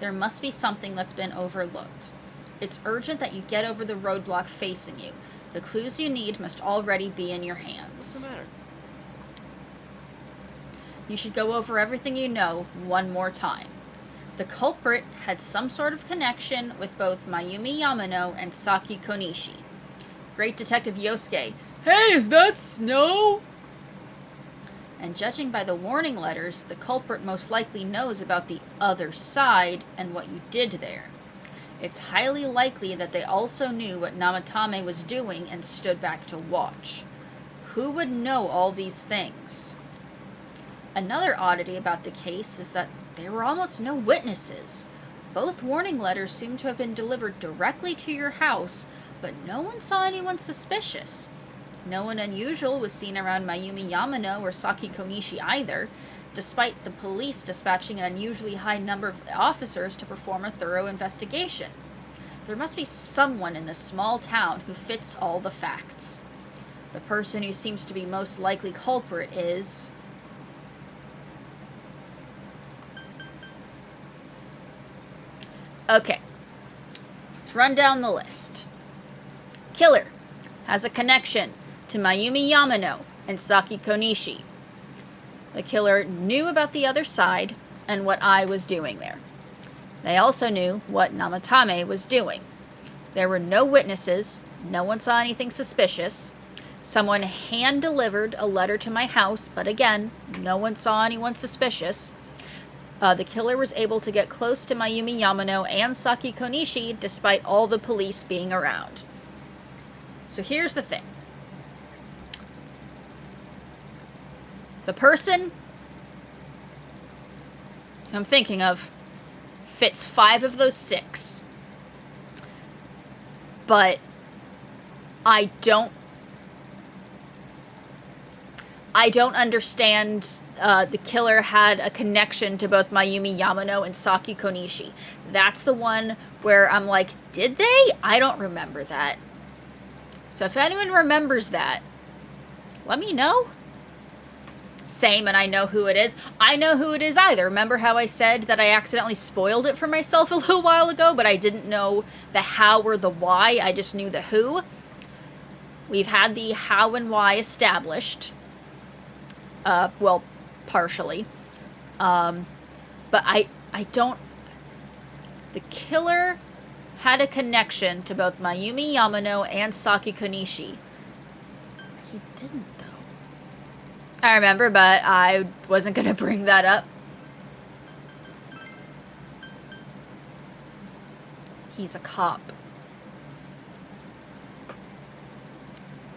There must be something that's been overlooked. It's urgent that you get over the roadblock facing you. The clues you need must already be in your hands. What's the matter? You should go over everything you know one more time. The culprit had some sort of connection with both Mayumi Yamano and Saki Konishi. Great Detective Yosuke. Hey, is that snow? And judging by the warning letters, the culprit most likely knows about the other side and what you did there. It's highly likely that they also knew what Namatame was doing and stood back to watch. Who would know all these things? Another oddity about the case is that there were almost no witnesses. Both warning letters seem to have been delivered directly to your house, but no one saw anyone suspicious. No one unusual was seen around Mayumi Yamano or Saki Konishi either, despite the police dispatching an unusually high number of officers to perform a thorough investigation. There must be someone in this small town who fits all the facts. The person who seems to be most likely culprit is... Okay, so let's run down the list. Killer has a connection to Mayumi Yamano and Saki Konishi. The killer knew about the other side and what I was doing there. They also knew what Namatame was doing. There were no witnesses, no one saw anything suspicious. Someone hand-delivered a letter to my house, but again, no one saw anyone suspicious. The killer was able to get close to Mayumi Yamano and Saki Konishi despite all the police being around. So here's the thing. The person I'm thinking of fits 5 of those 6. But I don't understand the killer had a connection to both Mayumi Yamano and Saki Konishi. That's the one where I'm like, did they? I don't remember that. So if anyone remembers that, let me know. Same, and I know who it is. I know who it is either. Remember how I said that I accidentally spoiled it for myself a little while ago, but I didn't know the how or the why. I just knew the who. We've had the how and why established. Well, partially. But I don't... The killer had a connection to both Mayumi Yamano and Saki Konishi. He didn't, though. I remember, but I wasn't going to bring that up. He's a cop.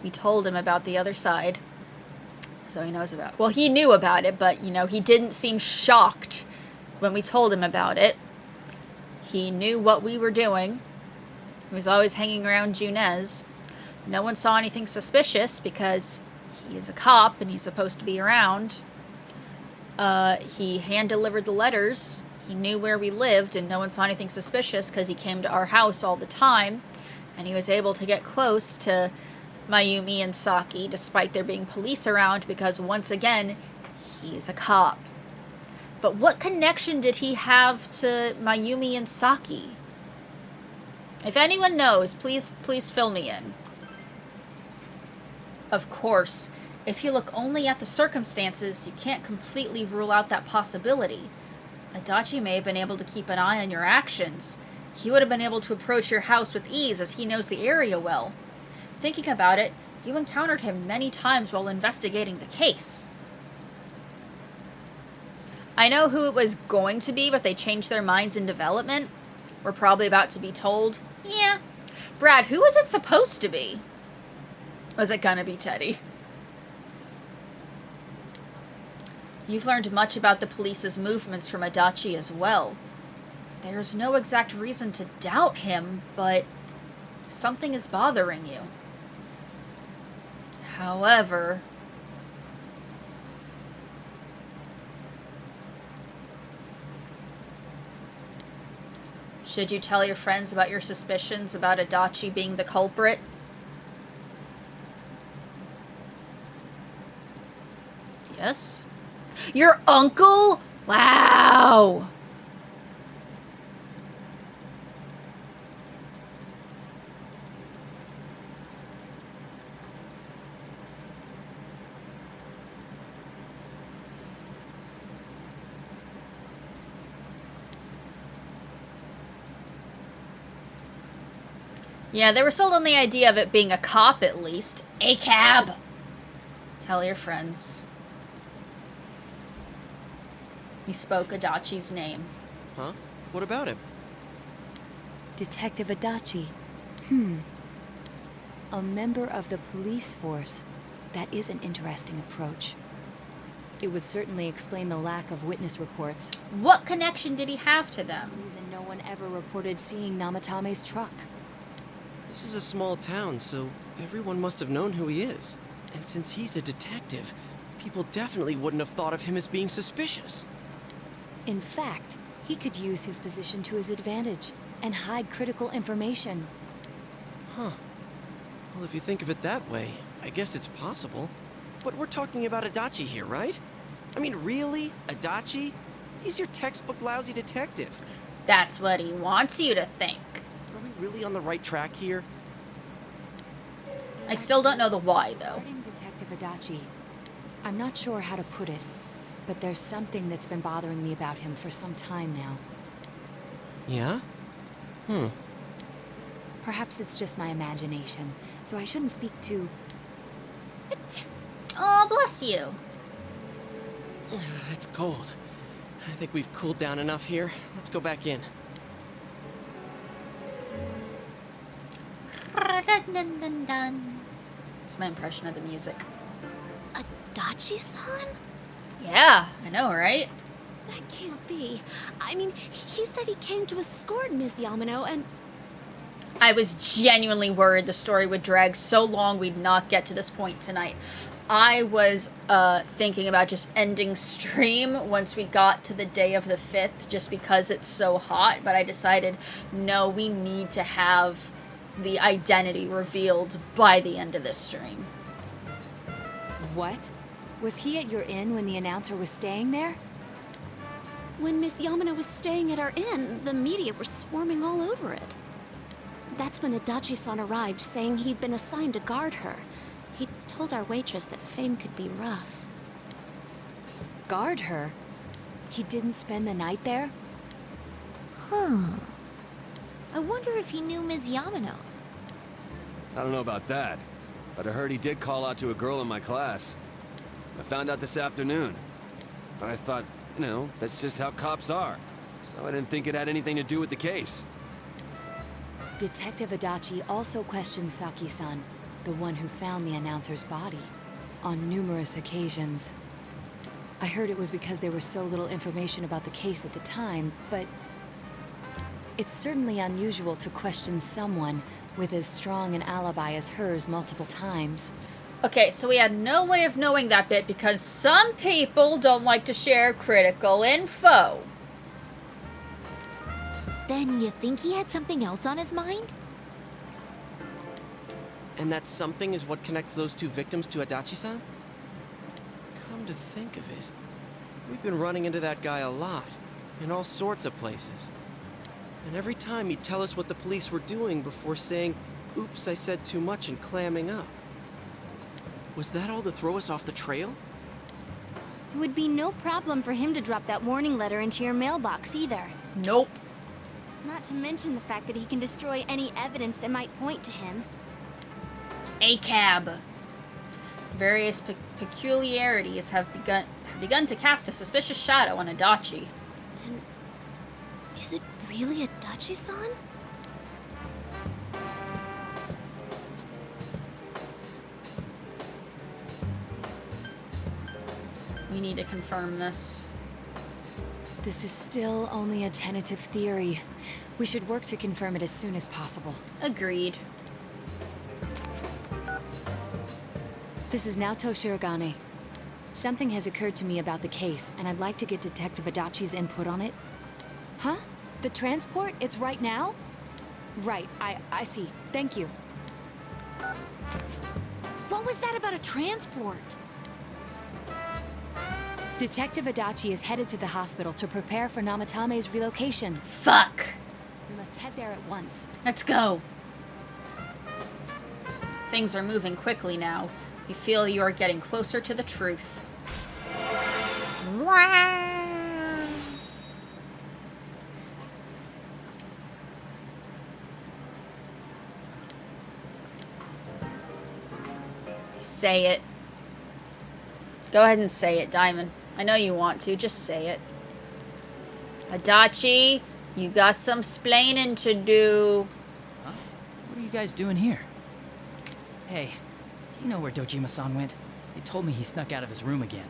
We told him about the other side. So he knows about it. Well, he knew about it, but, you know, he didn't seem shocked when we told him about it. He knew what we were doing. He was always hanging around Junez. No one saw anything suspicious because he is a cop and he's supposed to be around. He hand-delivered the letters. He knew where we lived and no one saw anything suspicious because he came to our house all the time. And he was able to get close to Mayumi and Saki despite there being police around because, once again, he's a cop. But what connection did he have to Mayumi and Saki? If anyone knows, please fill me in. Of course, if you look only at the circumstances, you can't completely rule out that possibility. Adachi may have been able to keep an eye on your actions. He would have been able to approach your house with ease as he knows the area well. Thinking about it, you encountered him many times while investigating the case. I know who it was going to be, but they changed their minds in development. We're probably about to be told. Yeah. Brad, who was it supposed to be? Was it gonna be Teddy? You've learned much about the police's movements from Adachi as well. There's no exact reason to doubt him, but something is bothering you. However, should you tell your friends about your suspicions about Adachi being the culprit? Yes? Your uncle? Wow! Yeah, they were sold on the idea of it being a cop, at least. A cab! Tell your friends. He spoke Adachi's name. Huh? What about him? Detective Adachi. A member of the police force. That is an interesting approach. It would certainly explain the lack of witness reports. What connection did he have to them? Reason no one ever reported seeing Namatame's truck. This is a small town, so everyone must have known who he is. And since he's a detective, people definitely wouldn't have thought of him as being suspicious. In fact, he could use his position to his advantage and hide critical information. Huh. Well, if you think of it that way, I guess it's possible. But we're talking about Adachi here, right? I mean, really? Adachi? He's your textbook lousy detective. That's what he wants you to think. Are we really on the right track here? I still don't know the why, though. Regarding Detective Adachi, I'm not sure how to put it, but there's something that's been bothering me about him for some time now. Yeah? Perhaps it's just my imagination, so I shouldn't speak too... Oh, bless you. It's cold. I think we've cooled down enough here. Let's go back in. It's my impression of the music. Adachi-san? Yeah, I know, right? That can't be. I mean, he said he came to escort Miss Yamano and... I was genuinely worried the story would drag so long we'd not get to this point tonight. I was thinking about just ending stream once we got to the day of the 5th, just because it's so hot, but I decided, no, we need to have the identity revealed by the end of this stream. What? Was he at your inn when the announcer was staying there? When Miss Yamano was staying at our inn, the media were swarming all over it. That's when Adachi-san arrived, saying he'd been assigned to guard her. He told our waitress that fame could be rough. Guard her? He didn't spend the night there? Huh. I wonder if he knew Ms. Yamano. I don't know about that, but I heard he did call out to a girl in my class. I found out this afternoon. But I thought, you know, that's just how cops are. So I didn't think it had anything to do with the case. Detective Adachi also questioned Saki-san, the one who found the announcer's body, on numerous occasions. I heard it was because there was so little information about the case at the time, but it's certainly unusual to question someone with as strong an alibi as hers multiple times. Okay, so we had no way of knowing that bit because some people don't like to share critical info. Then you think he had something else on his mind? And that something is what connects those two victims to Adachi-san? Come to think of it, we've been running into that guy a lot, in all sorts of places. And every time he'd tell us what the police were doing before saying, "Oops, I said too much," and clamming up. Was that all to throw us off the trail? It would be no problem for him to drop that warning letter into your mailbox either. Nope. Not to mention the fact that he can destroy any evidence that might point to him. ACAB. Various peculiarities have begun to cast a suspicious shadow on Adachi. And is it really Adachi-san? We need to confirm this. This is still only a tentative theory. We should work to confirm it as soon as possible. Agreed. This is Naoto Shirogane. Something has occurred to me about the case, and I'd like to get Detective Adachi's input on it. Huh? The transport? It's right now? Right, I see. Thank you. What was that about a transport? Detective Adachi is headed to the hospital to prepare for Namatame's relocation. Fuck! We must head there at once. Let's go. Things are moving quickly now. You feel you are getting closer to the truth. Say it. Go ahead and say it, Diamond. I know you want to. Just say it. Adachi, you got some splaining to do. Huh? What are you guys doing here? Hey, do you know where Dojima-san went? They told me he snuck out of his room again.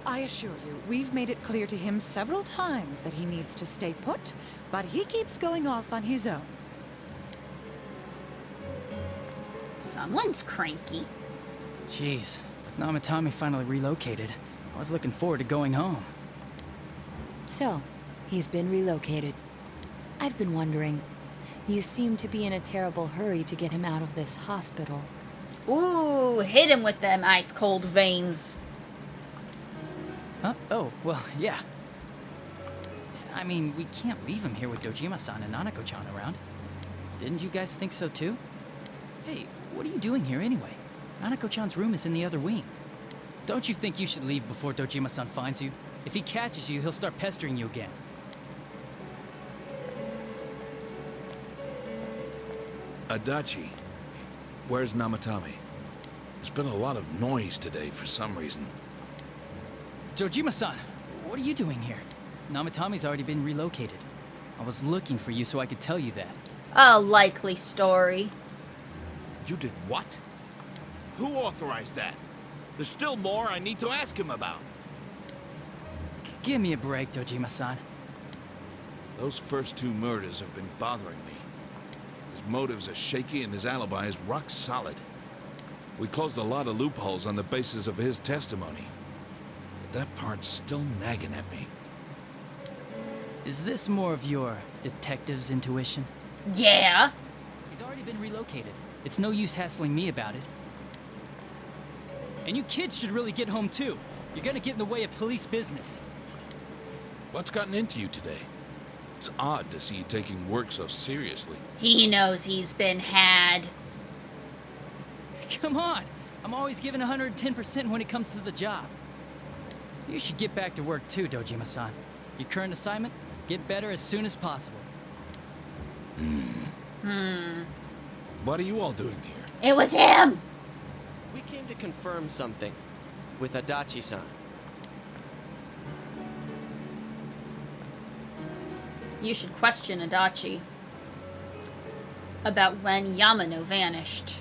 I assure you, we've made it clear to him several times that he needs to stay put, but he keeps going off on his own. Someone's cranky. Jeez, with Namatame finally relocated, I was looking forward to going home. So, he's been relocated. I've been wondering. You seem to be in a terrible hurry to get him out of this hospital. Ooh, hit him with them ice-cold veins. Huh? Oh, well, yeah. I mean, we can't leave him here with Dojima-san and Nanako-chan around. Didn't you guys think so too? Hey, what are you doing here anyway? Nanako-chan's room is in the other wing. Don't you think you should leave before Dojima-san finds you? If he catches you, he'll start pestering you again. Adachi, where's Namatame? There's been a lot of noise today for some reason. Dojima-san, what are you doing here? Namatame's already been relocated. I was looking for you so I could tell you that. A likely story. You did what? Who authorized that? There's still more I need to ask him about. Give me a break, Dojima-san. Those first 2 murders have been bothering me. His motives are shaky and his alibi is rock solid. We closed a lot of loopholes on the basis of his testimony. But that part's still nagging at me. Is this more of your detective's intuition? Yeah. He's already been relocated. It's no use hassling me about it. And you kids should really get home too. You're gonna get in the way of police business. What's gotten into you today? It's odd to see you taking work so seriously. He knows he's been had. Come on! I'm always giving 110% when it comes to the job. You should get back to work too, Dojima-san. Your current assignment? Get better as soon as possible. What are you all doing here? It was him! We came to confirm something with Adachi-san. You should question Adachi about when Yamano vanished.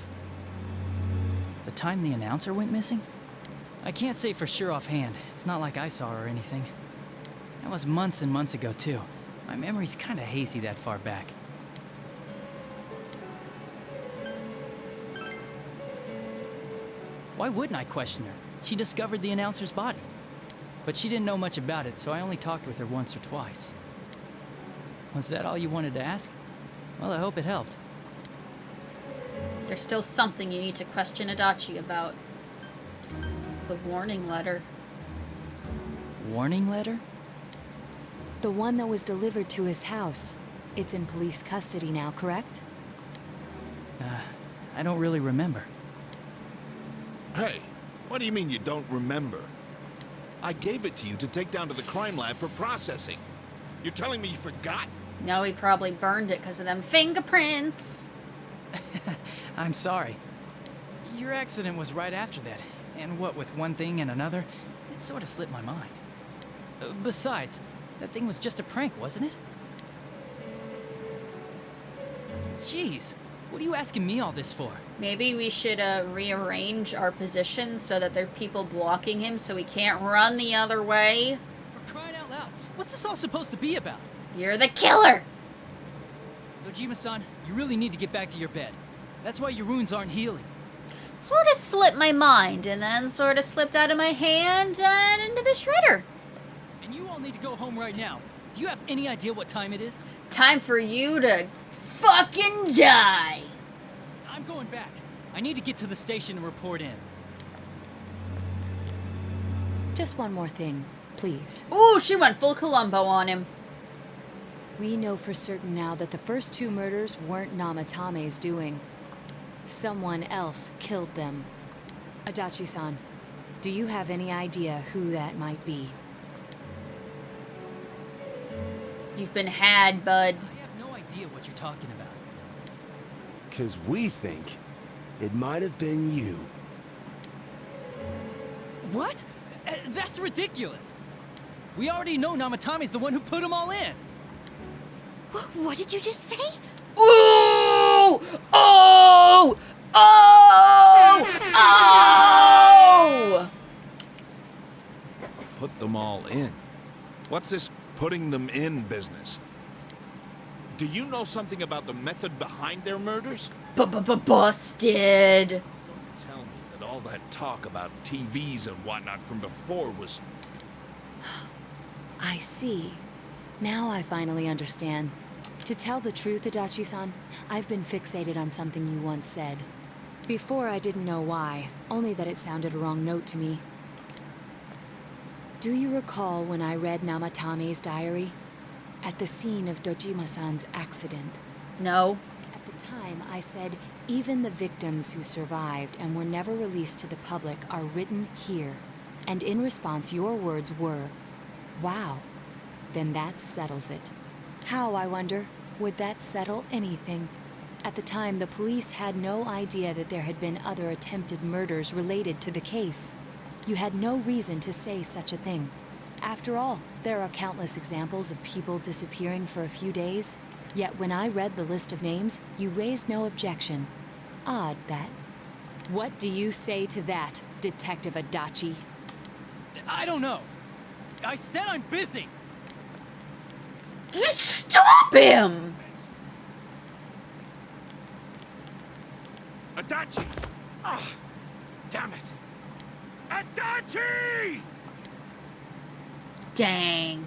The time the announcer went missing? I can't say for sure offhand. It's not like I saw her or anything. That was months and months ago, too. My memory's kinda hazy that far back. Why wouldn't I question her? She discovered the announcer's body. But she didn't know much about it, so I only talked with her once or twice. Was that all you wanted to ask? Well, I hope it helped. There's still something you need to question Adachi about. The warning letter. Warning letter? The one that was delivered to his house. It's in police custody now, correct? I don't really remember. Hey, what do you mean you don't remember? I gave it to you to take down to the crime lab for processing. You're telling me you forgot? No, he probably burned it because of them fingerprints. I'm sorry. Your accident was right after that. And what with one thing and another, it sort of slipped my mind. Besides, that thing was just a prank, wasn't it? Jeez, what are you asking me all this for? Maybe we should rearrange our position so that there are people blocking him so he can't run the other way. For crying out loud, what's this all supposed to be about? You're the killer! Dojima-san, you really need to get back to your bed. That's why your wounds aren't healing. Sort of slipped my mind and then sort of slipped out of my hand and into the shredder. And you all need to go home right now. Do you have any idea what time it is? Time for you to fucking die! I'm going back. I need to get to the station and report in. Just one more thing, please. Ooh, she went full Columbo on him. We know for certain now that the first 2 murders weren't Namatame's doing. Someone else killed them. Adachi-san, do you have any idea who that might be? You've been had, bud. I have no idea what you're talking about. 'Cause we think it might have been you. What? That's ridiculous. We already know Namatami's the one who put them all in. What did you just say? Ooh! Oh! Oh! Oh! Put them all in. What's this putting them in business? Do you know something about the method behind their murders? Busted. Tell me that all that talk about TVs and whatnot from before was... I see. Now I finally understand. To tell the truth, Adachi-san, I've been fixated on something you once said. Before, I didn't know why, only that it sounded a wrong note to me. Do you recall when I read Namatami's diary? At the scene of Dojima-san's accident? No. At the time, I said, even the victims who survived and were never released to the public are written here. And in response, your words were, wow, then that settles it. How, I wonder, would that settle anything? At the time, the police had no idea that there had been other attempted murders related to the case. You had no reason to say such a thing. After all, there are countless examples of people disappearing for a few days. Yet when I read the list of names, you raised no objection. Odd, that. What do you say to that, Detective Adachi? I don't know. I said I'm busy. Stop him! Adachi! Ah, damn it! Adachi! Dang.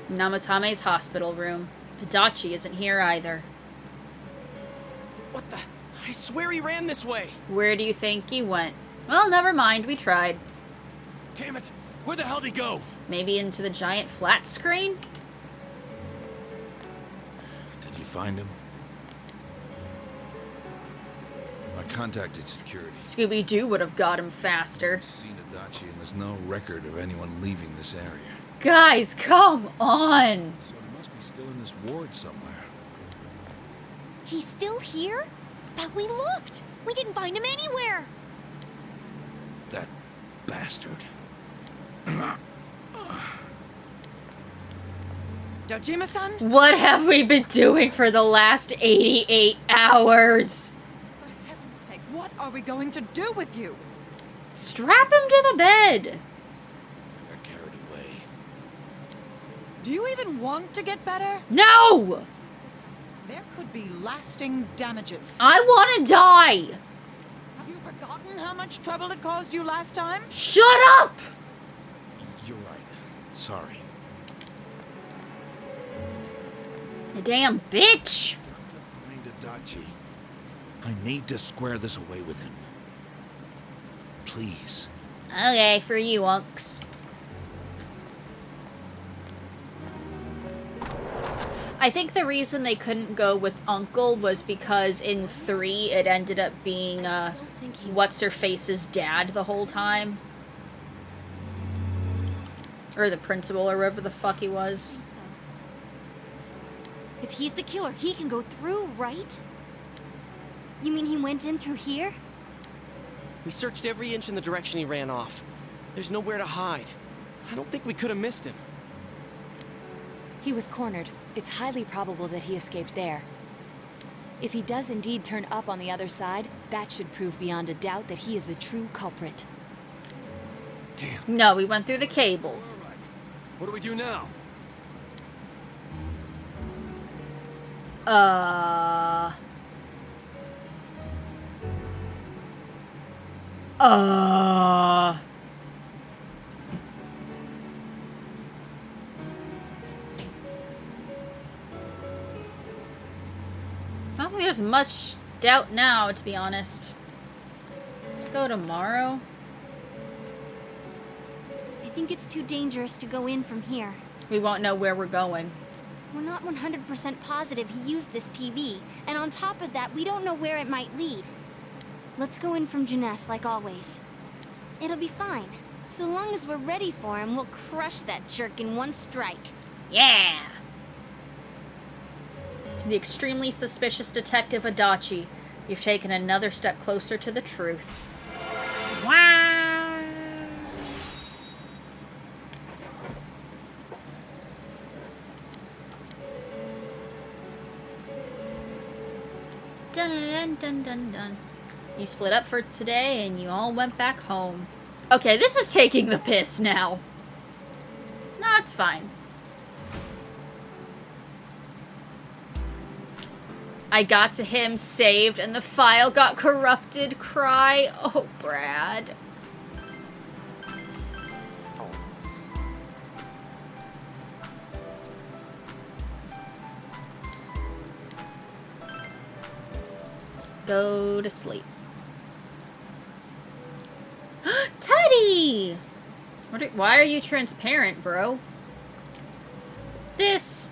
Namatame's hospital room. Adachi isn't here either. What the? I swear he ran this way. Where do you think he went? Well, never mind, we tried. Damn it! Where the hell did he go? Maybe into the giant flat screen? Did you find him? I contacted security. Scooby-Doo would have got him faster. Seen Adachi, and there's no record of anyone leaving this area. Guys, come on! So he must be still in this ward somewhere. He's still here? But we looked! We didn't find him anywhere! That bastard. Dojima-san? What have we been doing for the last 88 hours? For heaven's sake, what are we going to do with you? Strap him to the bed! Got carried away. Do you even want to get better? No! There could be lasting damages. I want to die! Have you forgotten how much trouble it caused you last time? Shut up! You're right. Sorry. You damn bitch! To find Adachi. I need to square this away with him. Please. Okay, for you, Unks. I think the reason they couldn't go with Uncle was because in 3 it ended up being, What's-Her-Face's dad the whole time. Or the principal, or whoever the fuck he was. If he's the killer, he can go through, right? You mean he went in through here? We searched every inch in the direction he ran off. There's nowhere to hide. I don't think we could have missed him. He was cornered. It's highly probable that he escaped there. If he does indeed turn up on the other side, that should prove beyond a doubt that he is the true culprit. Damn. No, we went through the cable. What do we do now? I don't think there's much doubt now, to be honest. Let's go tomorrow. I think it's too dangerous to go in from here. We won't know where we're going. We're not 100% positive he used this TV, and on top of that, we don't know where it might lead. Let's go in from Jeunesse, like always. It'll be fine. So long as we're ready for him, we'll crush that jerk in one strike. Yeah! The extremely suspicious Detective Adachi. You've taken another step closer to the truth. Wow. Dun dun dun dun dun. You split up for today and you all went back home. Okay, this is taking the piss now. No, it's fine. I got to him, saved, and the file got corrupted. Cry. Oh, Brad. Go to sleep. Teddy! Why are you transparent, bro? This...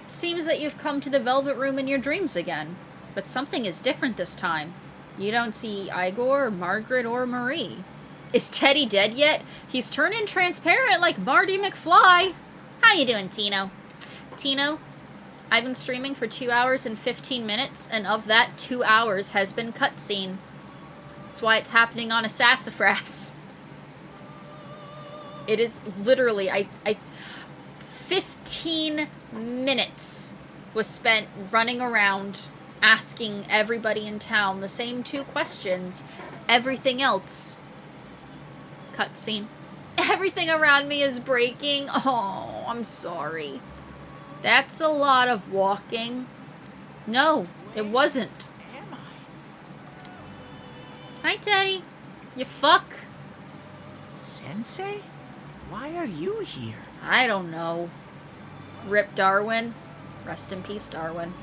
Seems that you've come to the Velvet Room in your dreams again. But something is different this time. You don't see Igor, Margaret, or Marie. Is Teddy dead yet? He's turning transparent like Marty McFly. How you doing, Tino? Tino, I've been streaming for 2 hours and 15 minutes, and of that, 2 hours has been cutscene. That's why it's happening on a sassafras. It is literally, 15 minutes was spent running around asking everybody in town the same 2 questions. Everything else, cutscene. Everything around me is breaking. Oh, I'm sorry. That's a lot of walking. No, it wasn't. Hi, Teddy. You fuck. Sensei? Why are you here? I don't know. Rip Darwin. Rest in peace, Darwin.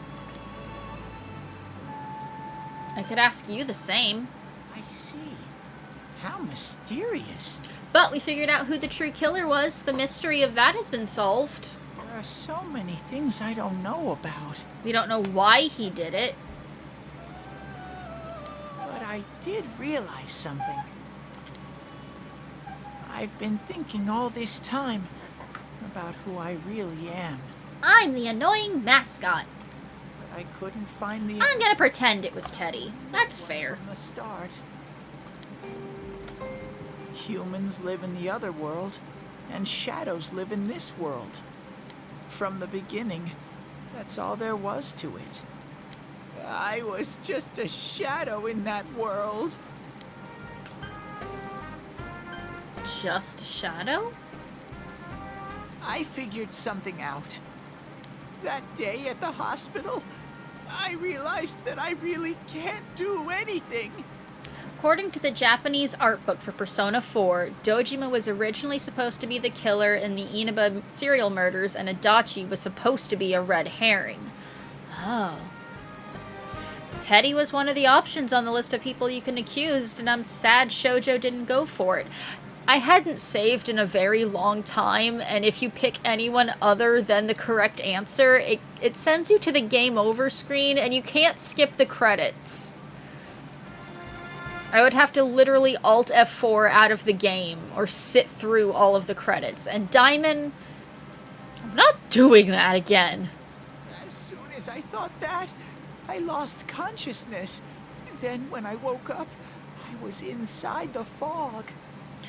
I could ask you the same. I see. How mysterious. But we figured out who the true killer was. The mystery of that has been solved. There are so many things I don't know about. We don't know why he did it. But I did realize something. I've been thinking all this time about who I really am. I'm the annoying mascot. But I couldn't find the... I'm gonna pretend it was Teddy. That's fair. From the start. Humans live in the other world, and shadows live in this world. From the beginning, that's all there was to it. I was just a shadow in that world. Just a shadow? I figured something out. That day at the hospital, I realized that I really can't do anything. According to the Japanese art book for Persona 4, Dojima was originally supposed to be the killer in the Inaba serial murders, and Adachi was supposed to be a red herring. Oh. Teddy was one of the options on the list of people you can accuse, and I'm sad Shoujo didn't go for it. I hadn't saved in a very long time, and if you pick anyone other than the correct answer, it sends you to the game over screen, and you can't skip the credits. I would have to literally Alt F4 out of the game, or sit through all of the credits. And Diamond, I'm not doing that again. As soon as I thought that, I lost consciousness. Then when I woke up, I was inside the fog.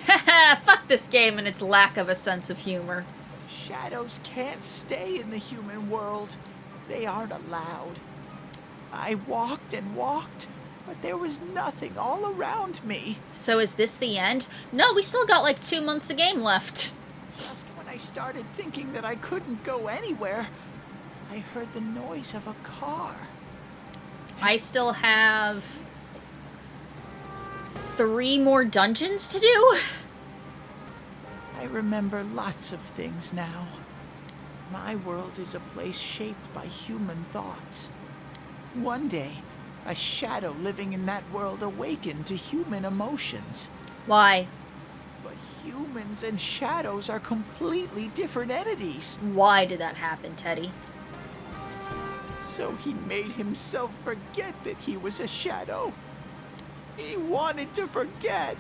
Haha, fuck this game and its lack of a sense of humor. Shadows can't stay in the human world. They aren't allowed. I walked and walked, but there was nothing all around me. So is this the end? No, we still got like 2 months of game left. Just when I started thinking that I couldn't go anywhere, I heard the noise of a car. I still have 3 more dungeons to do. I remember lots of things now. My world is a place shaped by human thoughts. One day, a shadow living in that world awakened to human emotions. Why? But humans and shadows are completely different entities. Why did that happen, Teddy? So he made himself forget that he was a shadow. He wanted to forget.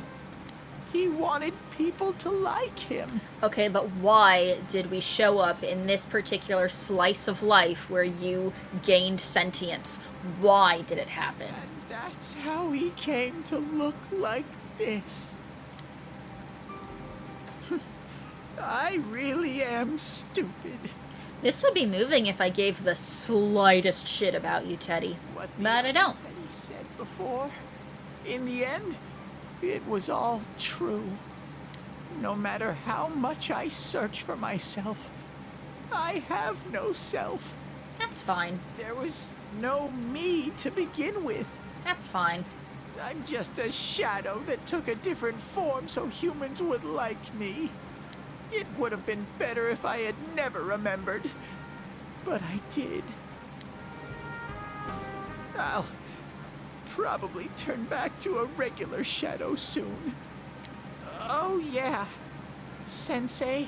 He wanted people to like him. Okay, but why did we show up in this particular slice of life where you gained sentience? Why did it happen? And that's how he came to look like this. I really am stupid. This would be moving if I gave the slightest shit about you, Teddy. But I don't. Teddy said before, in the end, it was all true. No matter how much I search for myself, I have no self. That's fine. There was no me to begin with. That's fine. I'm just a shadow that took a different form so humans would like me. It would have been better if I had never remembered, but I did. I'll probably turn back to a regular shadow soon. Oh yeah, Sensei,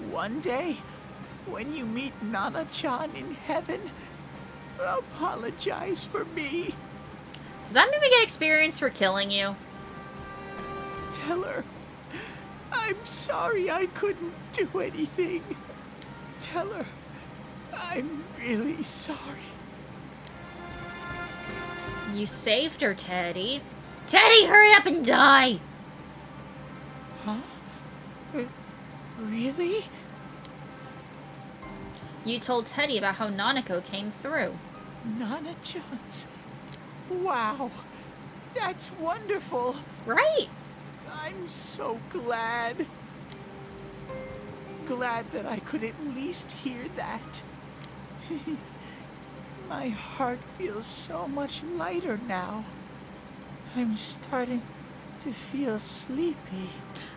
one day, when you meet Nana-chan in heaven, apologize for me. Does that mean we get experience for killing you? Tell her I'm sorry I couldn't do anything. Tell her I'm really sorry. You saved her, Teddy. Teddy, hurry up and die! Huh? Really? You told Teddy about how Nanako came through. Nana-chan's. Wow. That's wonderful. Right? I'm so glad. Glad that I could at least hear that. My heart feels so much lighter now. I'm starting to feel sleepy.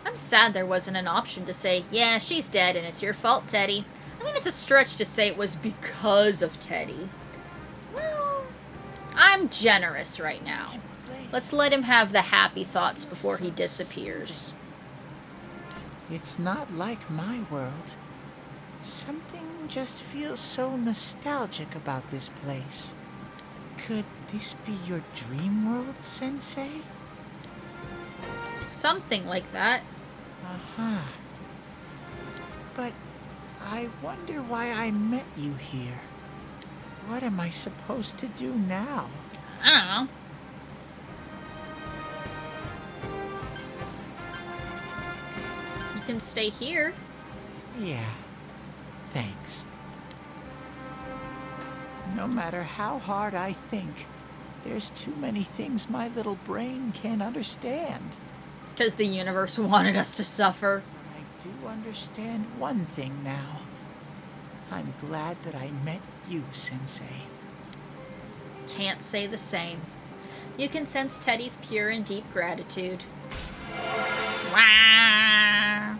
I'm sad there wasn't an option to say, yeah, she's dead and it's your fault, Teddy. I mean, it's a stretch to say it was because of Teddy. Well, I'm generous right now. Let's let him have the happy thoughts before he disappears. It's not like my world. Something just feels so nostalgic about this place. Could this be your dream world, Sensei? Something like that. Uh-huh. But I wonder why I met you here. What am I supposed to do now? I don't know. You can stay here. Yeah. Thanks. No matter how hard I think, there's too many things my little brain can't understand. Because the universe wanted us to suffer. I do understand one thing now. I'm glad that I met you, Sensei. Can't say the same. You can sense Teddy's pure and deep gratitude. Wah!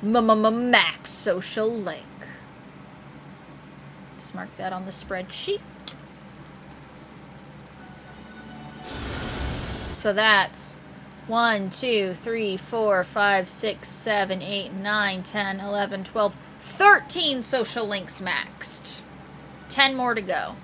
Max social link. Just mark that on the spreadsheet. So that's 1, 2, 3, 4, 5, 6, 7, 8, 9, 10, 11, 12, 13 social links maxed. 10 more to go.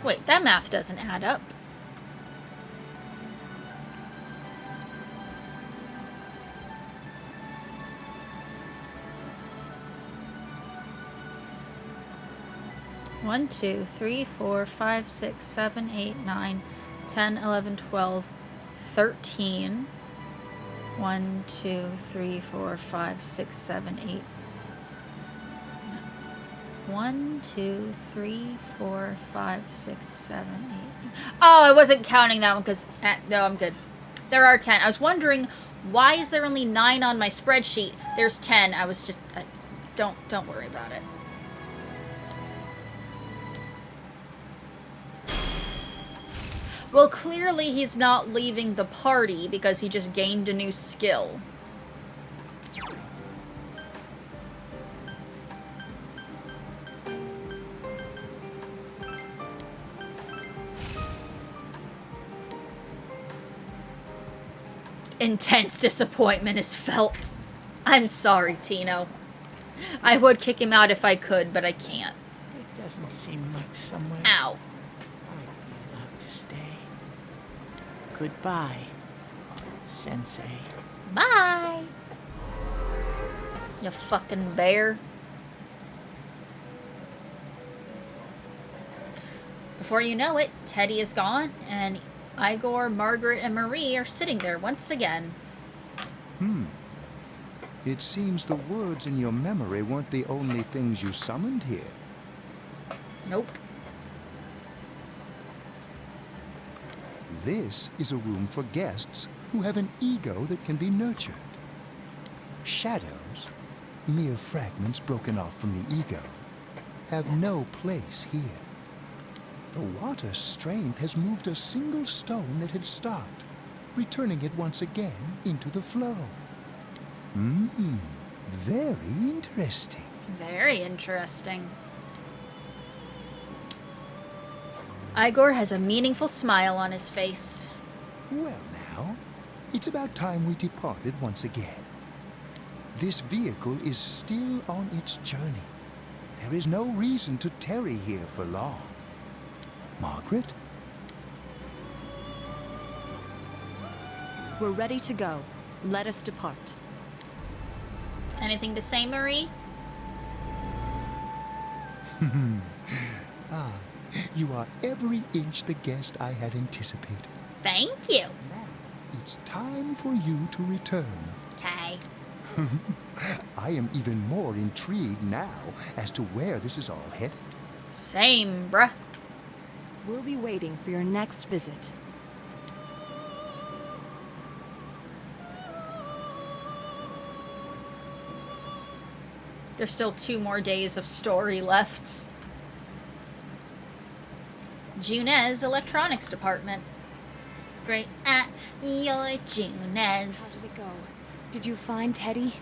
Wait, that math doesn't add up. One, 2, 3, 4, 5, 6, 7, 8, 9, 10, 11, 12, 13. 1, 2, 3, 4, 5, 6, 7, 8. 1, 2, 3, 4, 5, 6, 7, 8. Oh, I wasn't counting that one because no, I'm good. There are 10. I was wondering why is there only 9 on my spreadsheet? There's 10. I was just don't worry about it. Well, clearly he's not leaving the party because he just gained a new skill. Intense disappointment is felt. I'm sorry, Tino. I would kick him out if I could, but I can't. It doesn't seem like somewhere Ow. I'd be allowed to stay. Goodbye, Sensei. Bye. You fucking bear. Before you know it, Teddy is gone, and Igor, Margaret, and Marie are sitting there once again. It seems the words in your memory weren't the only things you summoned here. Nope. This is a room for guests who have an ego that can be nurtured. Shadows, mere fragments broken off from the ego, have no place here. The water's strength has moved a single stone that had stopped, returning it once again into the flow. Very interesting. Very interesting. Igor has a meaningful smile on his face. Well now, it's about time we departed once again. This vehicle is still on its journey. There is no reason to tarry here for long. Margaret? We're ready to go. Let us depart. Anything to say, Marie? You are every inch the guest I had anticipated. Thank you. Now, it's time for you to return. Okay. I am even more intrigued now as to where this is all headed. Same, bruh. We'll be waiting for your next visit. There's still 2 more days of story left. Junez Electronics Department. Great at your Junez. How did it go? Did you find Teddy?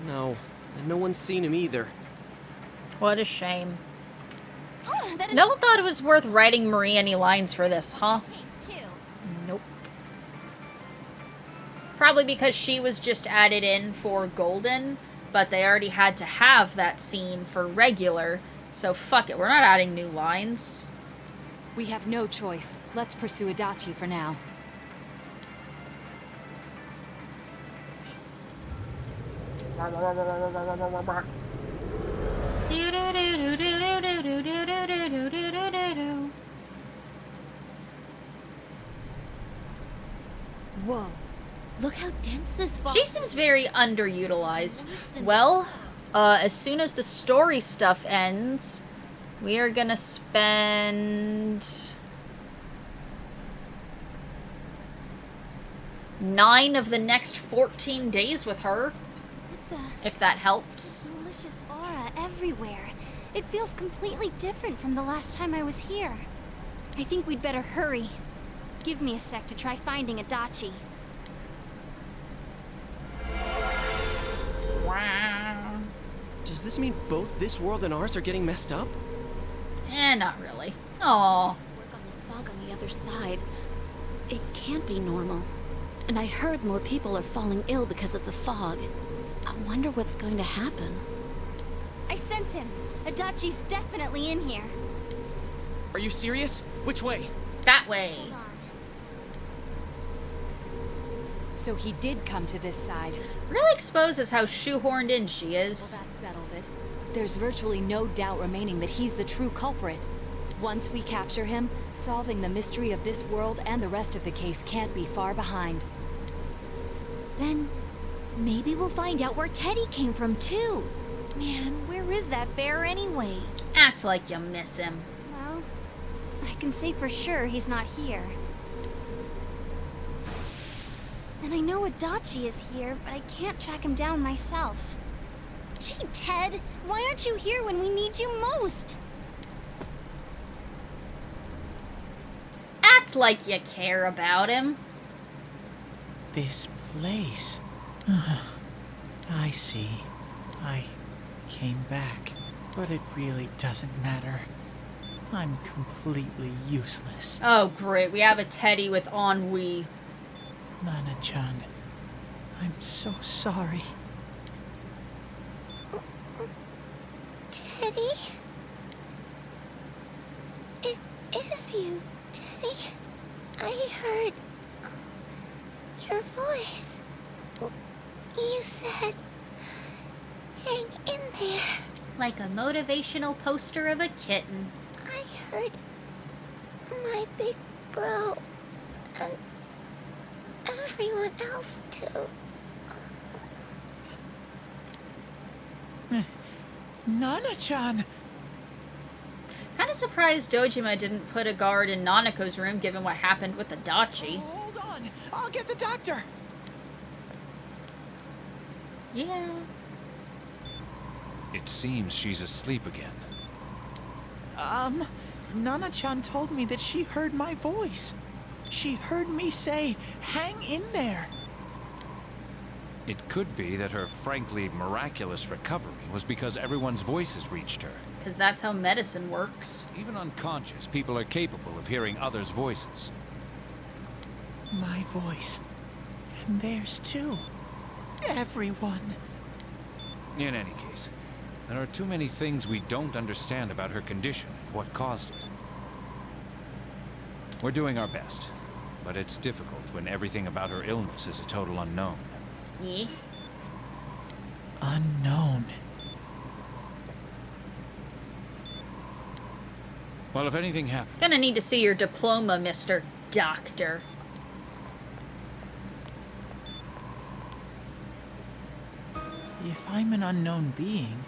No, and no one's seen him either. What a shame. No one thought it was worth writing Marie any lines for this, huh? Nope. Probably because she was just added in for Golden, but they already had to have that scene for regular, so fuck it, we're not adding new lines. We have no choice. Let's pursue Adachi for now. Whoa. Look how dense this fog. She seems very underutilized. Well, as soon as the story stuff ends, we are gonna spend 9 of the next 14 days with her. If that helps. Delicious aura everywhere. It feels completely different from the last time I was here. I think we'd better hurry. Give me a sec to try finding Adachi. Wow. Does this mean both this world and ours are getting messed up? Not really. Aww. Work on the fog on the other side. It can't be normal. And I heard more people are falling ill because of the fog. I wonder what's going to happen. I sense him. Adachi's definitely in here. Are you serious? Which way? That way. So he did come to this side. Really exposes how shoehorned in she is. Well, that settles it. There's virtually no doubt remaining that he's the true culprit. Once we capture him, solving the mystery of this world and the rest of the case can't be far behind. Then maybe we'll find out where Teddy came from too. Man, where is that bear anyway? Act like you miss him. Well, I can say for sure he's not here. And I know Adachi is here, but I can't track him down myself. Gee, Ted, why aren't you here when we need you most? Act like you care about him. This place. I see. I came back, but it really doesn't matter. I'm completely useless. Oh, great. We have a Teddy with ennui. Nana-chan, I'm so sorry. Teddy? It is you, Teddy. I heard your voice. You said, hang in there. Like a motivational poster of a kitten. I heard my big bro and everyone else too. Nana-chan! Kind of surprised Dojima didn't put a guard in Nanako's room given what happened with the Dachi. Hold on! I'll get the doctor! Yeah. It seems she's asleep again. Nana-chan told me that she heard my voice. She heard me say, hang in there. It could be that her frankly miraculous recovery was because everyone's voices reached her. Because that's how medicine works. Even unconscious, people are capable of hearing others' voices. My voice. And theirs too. Everyone. In any case, there are too many things we don't understand about her condition and what caused it. We're doing our best, but it's difficult when everything about her illness is a total unknown. Yeah. Unknown. Well, if anything happens... Gonna need to see your diploma, Mr. Doctor. If I'm an unknown being,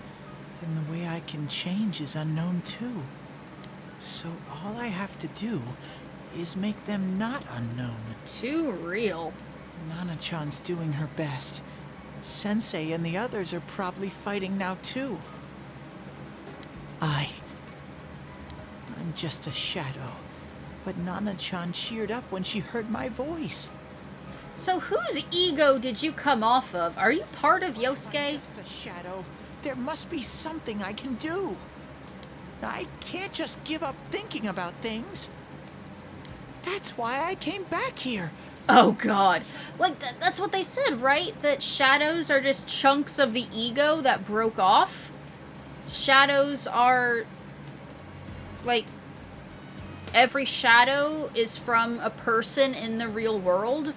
then the way I can change is unknown too. So all I have to do is make them not unknown. Too real. Nana-chan's doing her best. Sensei and the others are probably fighting now too. I'm just a shadow. But Nana-chan cheered up when she heard my voice. So whose ego did you come off of? Are you part of Yosuke? I'm just a shadow. There must be something I can do. I can't just give up thinking about things. That's why I came back here. Oh god. Like, that's what they said, right? That shadows are just chunks of the ego that broke off? Shadows are... like... every shadow is from a person in the real world?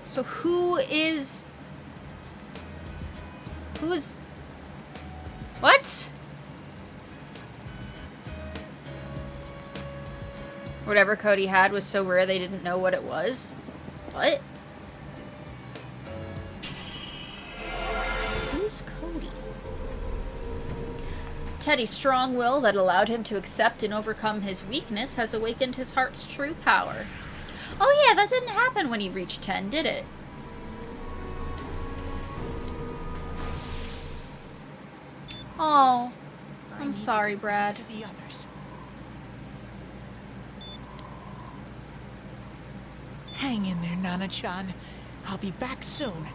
So who is... what? Whatever Cody had was so rare they didn't know what it was. What? Who's Cody? Teddy's strong will that allowed him to accept and overcome his weakness has awakened his heart's true power. Oh yeah, that didn't happen when he reached 10, did it? Oh, I'm sorry, Brad. To the others. Hang in there, Nana-chan. I'll be back soon.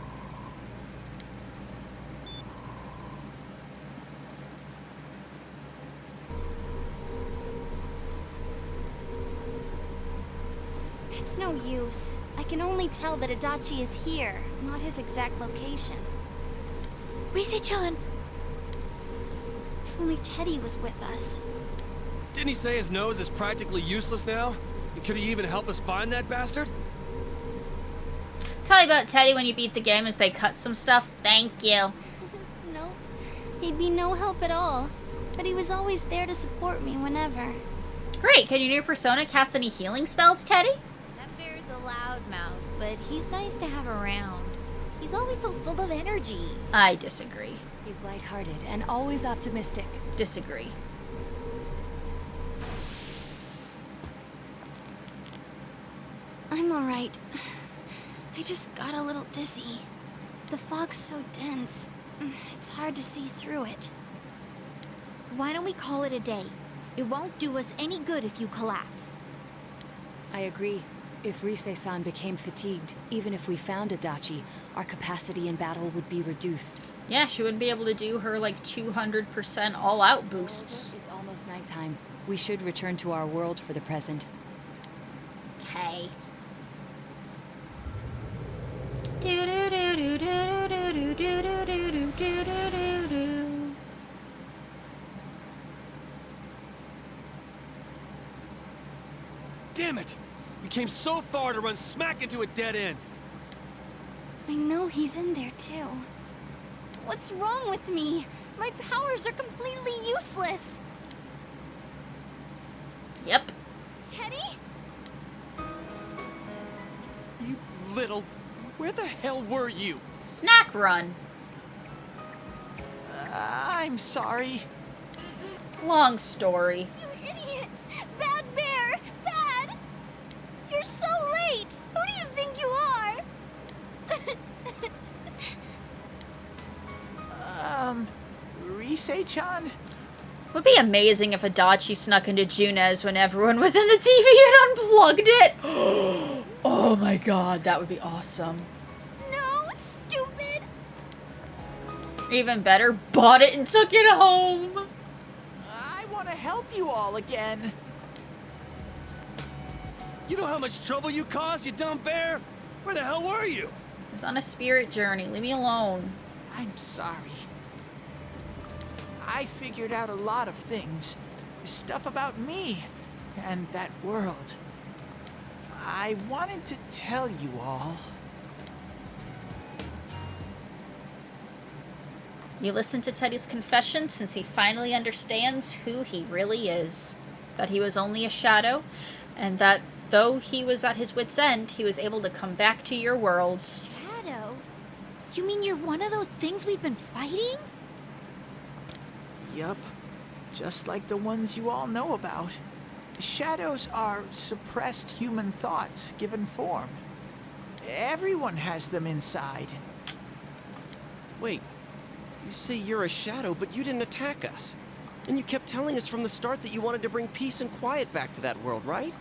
It's no use. I can only tell that Adachi is here, not his exact location. Rise-chan! If only Teddy was with us. Didn't he say his nose is practically useless now? And could he even help us find that bastard? Tell you about Teddy when you beat the game as they cut some stuff. Thank you. Nope. He'd be no help at all. But he was always there to support me whenever. Great. Can your new persona cast any healing spells, Teddy? That bear's a loudmouth, but he's nice to have around. He's always so full of energy. I disagree. He's lighthearted and always optimistic. Disagree. I'm alright. I just got a little dizzy. The fog's so dense. It's hard to see through it. Why don't we call it a day? It won't do us any good if you collapse. I agree. If Rise-san became fatigued, even if we found Adachi, our capacity in battle would be reduced. Yeah, she wouldn't be able to do her like 200% all-out boosts. It's almost nighttime. We should return to our world for the present. Okay. Damn it! We came so far to run smack into a dead end. I know he's in there too. What's wrong with me? My powers are completely useless. Yep. Teddy? You little... Where the hell were you? Snack run. I'm sorry. Long story. You idiot! Bad bear! Bad! You're so late! Who do you think you are? Rise-chan? Would be amazing if Adachi snuck into Junes when everyone was in the TV and unplugged it. Oh my god, that would be awesome. No, stupid! Even better, bought it and took it home. I want to help you all again. You know how much trouble you caused, you dumb bear? Where the hell were you? I was on a spirit journey. Leave me alone. I'm sorry. I figured out a lot of things. Stuff about me and that world. I wanted to tell you all. You listen to Teddy's confession since he finally understands who he really is. That he was only a shadow, and that though he was at his wit's end, he was able to come back to your world. Shadow? You mean you're one of those things we've been fighting? Yup. Just like the ones you all know about. Shadows are suppressed human thoughts given form. Everyone has them inside. Wait, you say you're a shadow, but you didn't attack us. And you kept telling us from the start that you wanted to bring peace and quiet back to that world, right?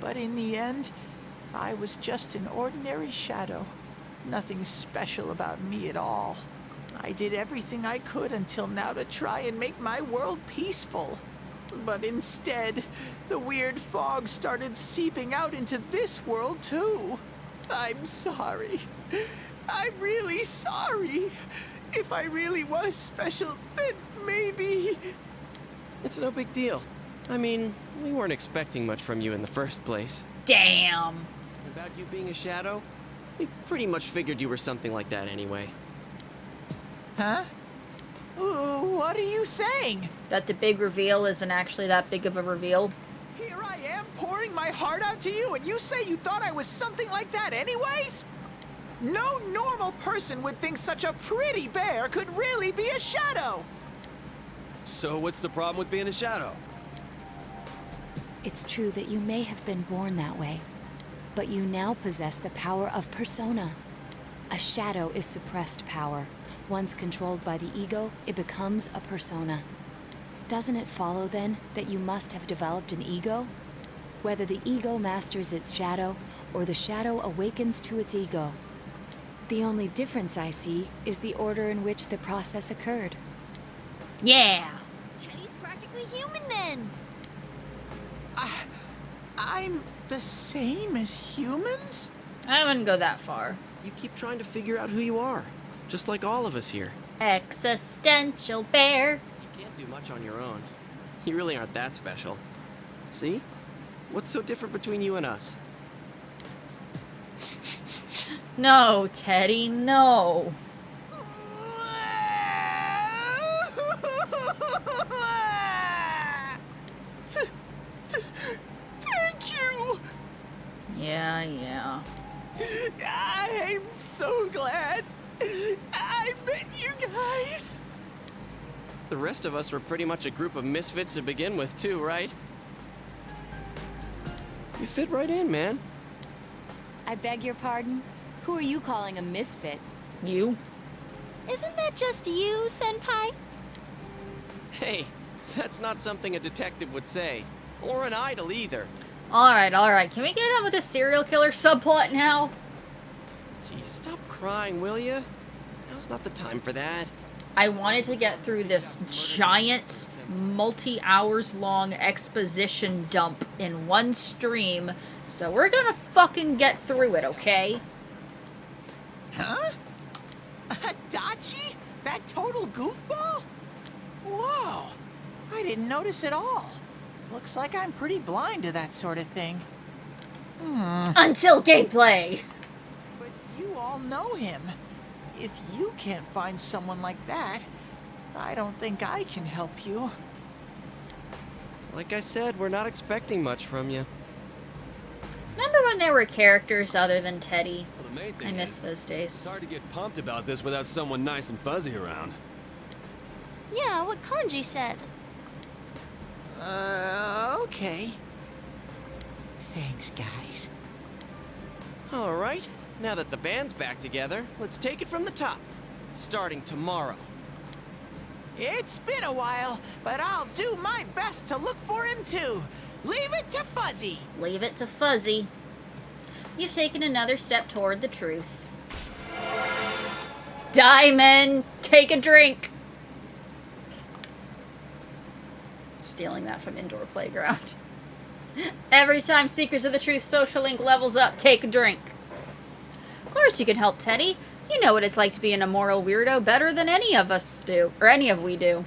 But in the end, I was just an ordinary shadow. Nothing special about me at all. I did everything I could until now to try and make my world peaceful. But instead, the weird fog started seeping out into this world too. I'm sorry. I'm really sorry. If I really was special, then maybe... It's no big deal. I mean, we weren't expecting much from you in the first place. Damn. About you being a shadow? We pretty much figured you were something like that anyway. Huh? What are you saying? That the big reveal isn't actually that big of a reveal. Here I am pouring my heart out to you, and you say you thought I was something like that anyways? No normal person would think such a pretty bear could really be a shadow. So what's the problem with being a shadow? It's true that you may have been born that way, but you now possess the power of persona. A shadow is suppressed power. Once controlled by the ego, it becomes a persona. Doesn't it follow, then, that you must have developed an ego? Whether the ego masters its shadow, or the shadow awakens to its ego. The only difference I see is the order in which the process occurred. Yeah! Teddy's practically human then! I'm the same as humans? I wouldn't go that far. You keep trying to figure out who you are, just like all of us here. Existential bear. You can't do much on your own. You really aren't that special. See? What's so different between you and us? No, Teddy, no. Thank you! Yeah. I'm so glad. I met you guys. The rest of us were pretty much a group of misfits to begin with, too, right? You fit right in, man. I beg your pardon? Who are you calling a misfit? You? Isn't that just you, Senpai? Hey, that's not something a detective would say. Or an idol, either. Alright. Can we get on with the serial killer subplot now? Geez, stop crying, will ya? Now's not the time for that. I wanted to get through this giant, multi-hours long exposition dump in one stream, so we're gonna fucking get through it, okay? Huh? Adachi? That total goofball? Whoa! I didn't notice at all. Looks like I'm pretty blind to that sort of thing. Until gameplay! But you all know him. If you can't find someone like that, I don't think I can help you. Like I said, we're not expecting much from you. Remember when there were characters other than Teddy? Well, the main thing I miss is, those days. It's hard to get pumped about this without someone nice and fuzzy around. Yeah, what Kanji said. Okay. Thanks, guys. All right, now that the band's back together, let's take it from the top. Starting tomorrow. It's been a while, but I'll do my best to look for him too. Leave it to Fuzzy. Leave it to Fuzzy. You've taken another step toward the truth. Diamond, take a drink. Stealing that from Indoor Playground. Every time Seekers of the Truth Social Link levels up, take a drink. Of course you can help Teddy. You know what it's like to be an immoral weirdo better than any of us do. Or any of we do.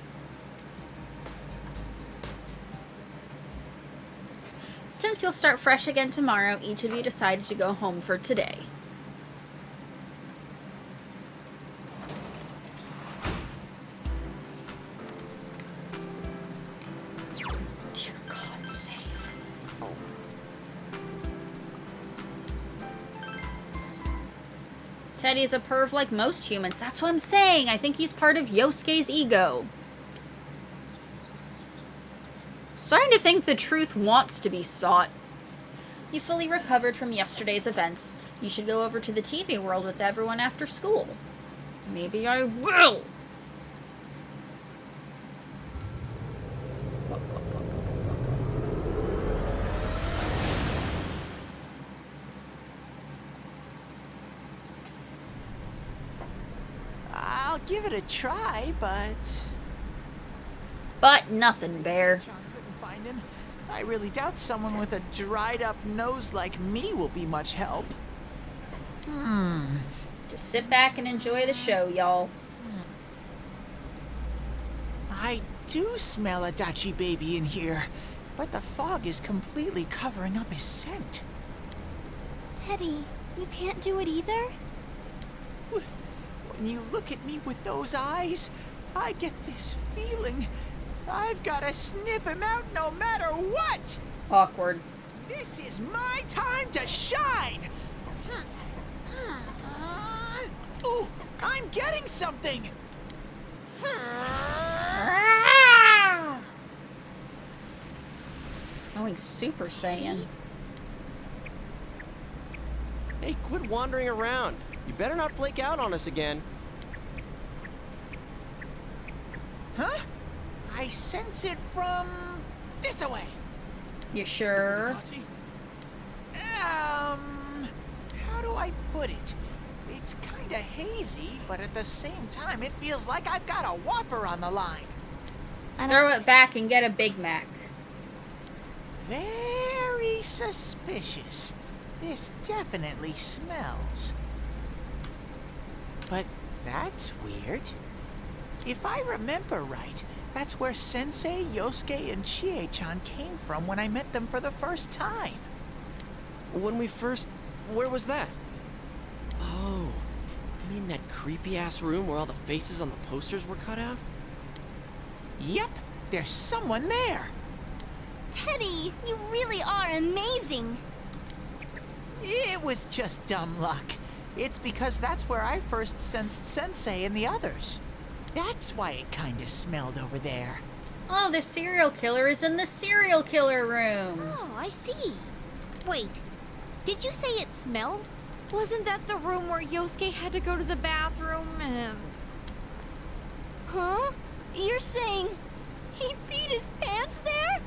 Since you'll start fresh again tomorrow, each of you decided to go home for today. Dear God, save. Teddy's a perv like most humans. That's what I'm saying. I think he's part of Yosuke's ego. Starting to think the truth wants to be sought. You fully recovered from yesterday's events. You should go over to the TV world with everyone after school. Maybe I will. I'll give it a try, but... But nothing, Bear. Couldn't find him. I really doubt someone with a dried-up nose like me will be much help. Just sit back and enjoy the show, y'all. I do smell a Adachi baby in here, but the fog is completely covering up his scent. Teddy, you can't do it either? When you look at me with those eyes, I get this feeling I've got to sniff him out no matter what! Awkward. This is my time to shine! Ooh, I'm getting something! It's going Super Saiyan. Hey, quit wandering around. You better not flake out on us again. Huh? I sense it from this away. You sure? How do I put it? It's kinda hazy, but at the same time, it feels like I've got a Whopper on the line. Throw it back and get a Big Mac. Very suspicious. This definitely smells. But that's weird. If I remember right, that's where Sensei, Yosuke, and Chie-chan came from when I met them for the first time. When we first... Where was that? Oh, you mean that creepy-ass room where all the faces on the posters were cut out? Yep, there's someone there. Teddy, you really are amazing. It was just dumb luck. It's because that's where I first sensed Sensei and the others. That's why it kinda smelled over there. Oh, the serial killer is in the serial killer room. Oh, I see. Wait, did you say it smelled? Wasn't that the room where Yosuke had to go to the bathroom and... Huh? You're saying he peed his pants there?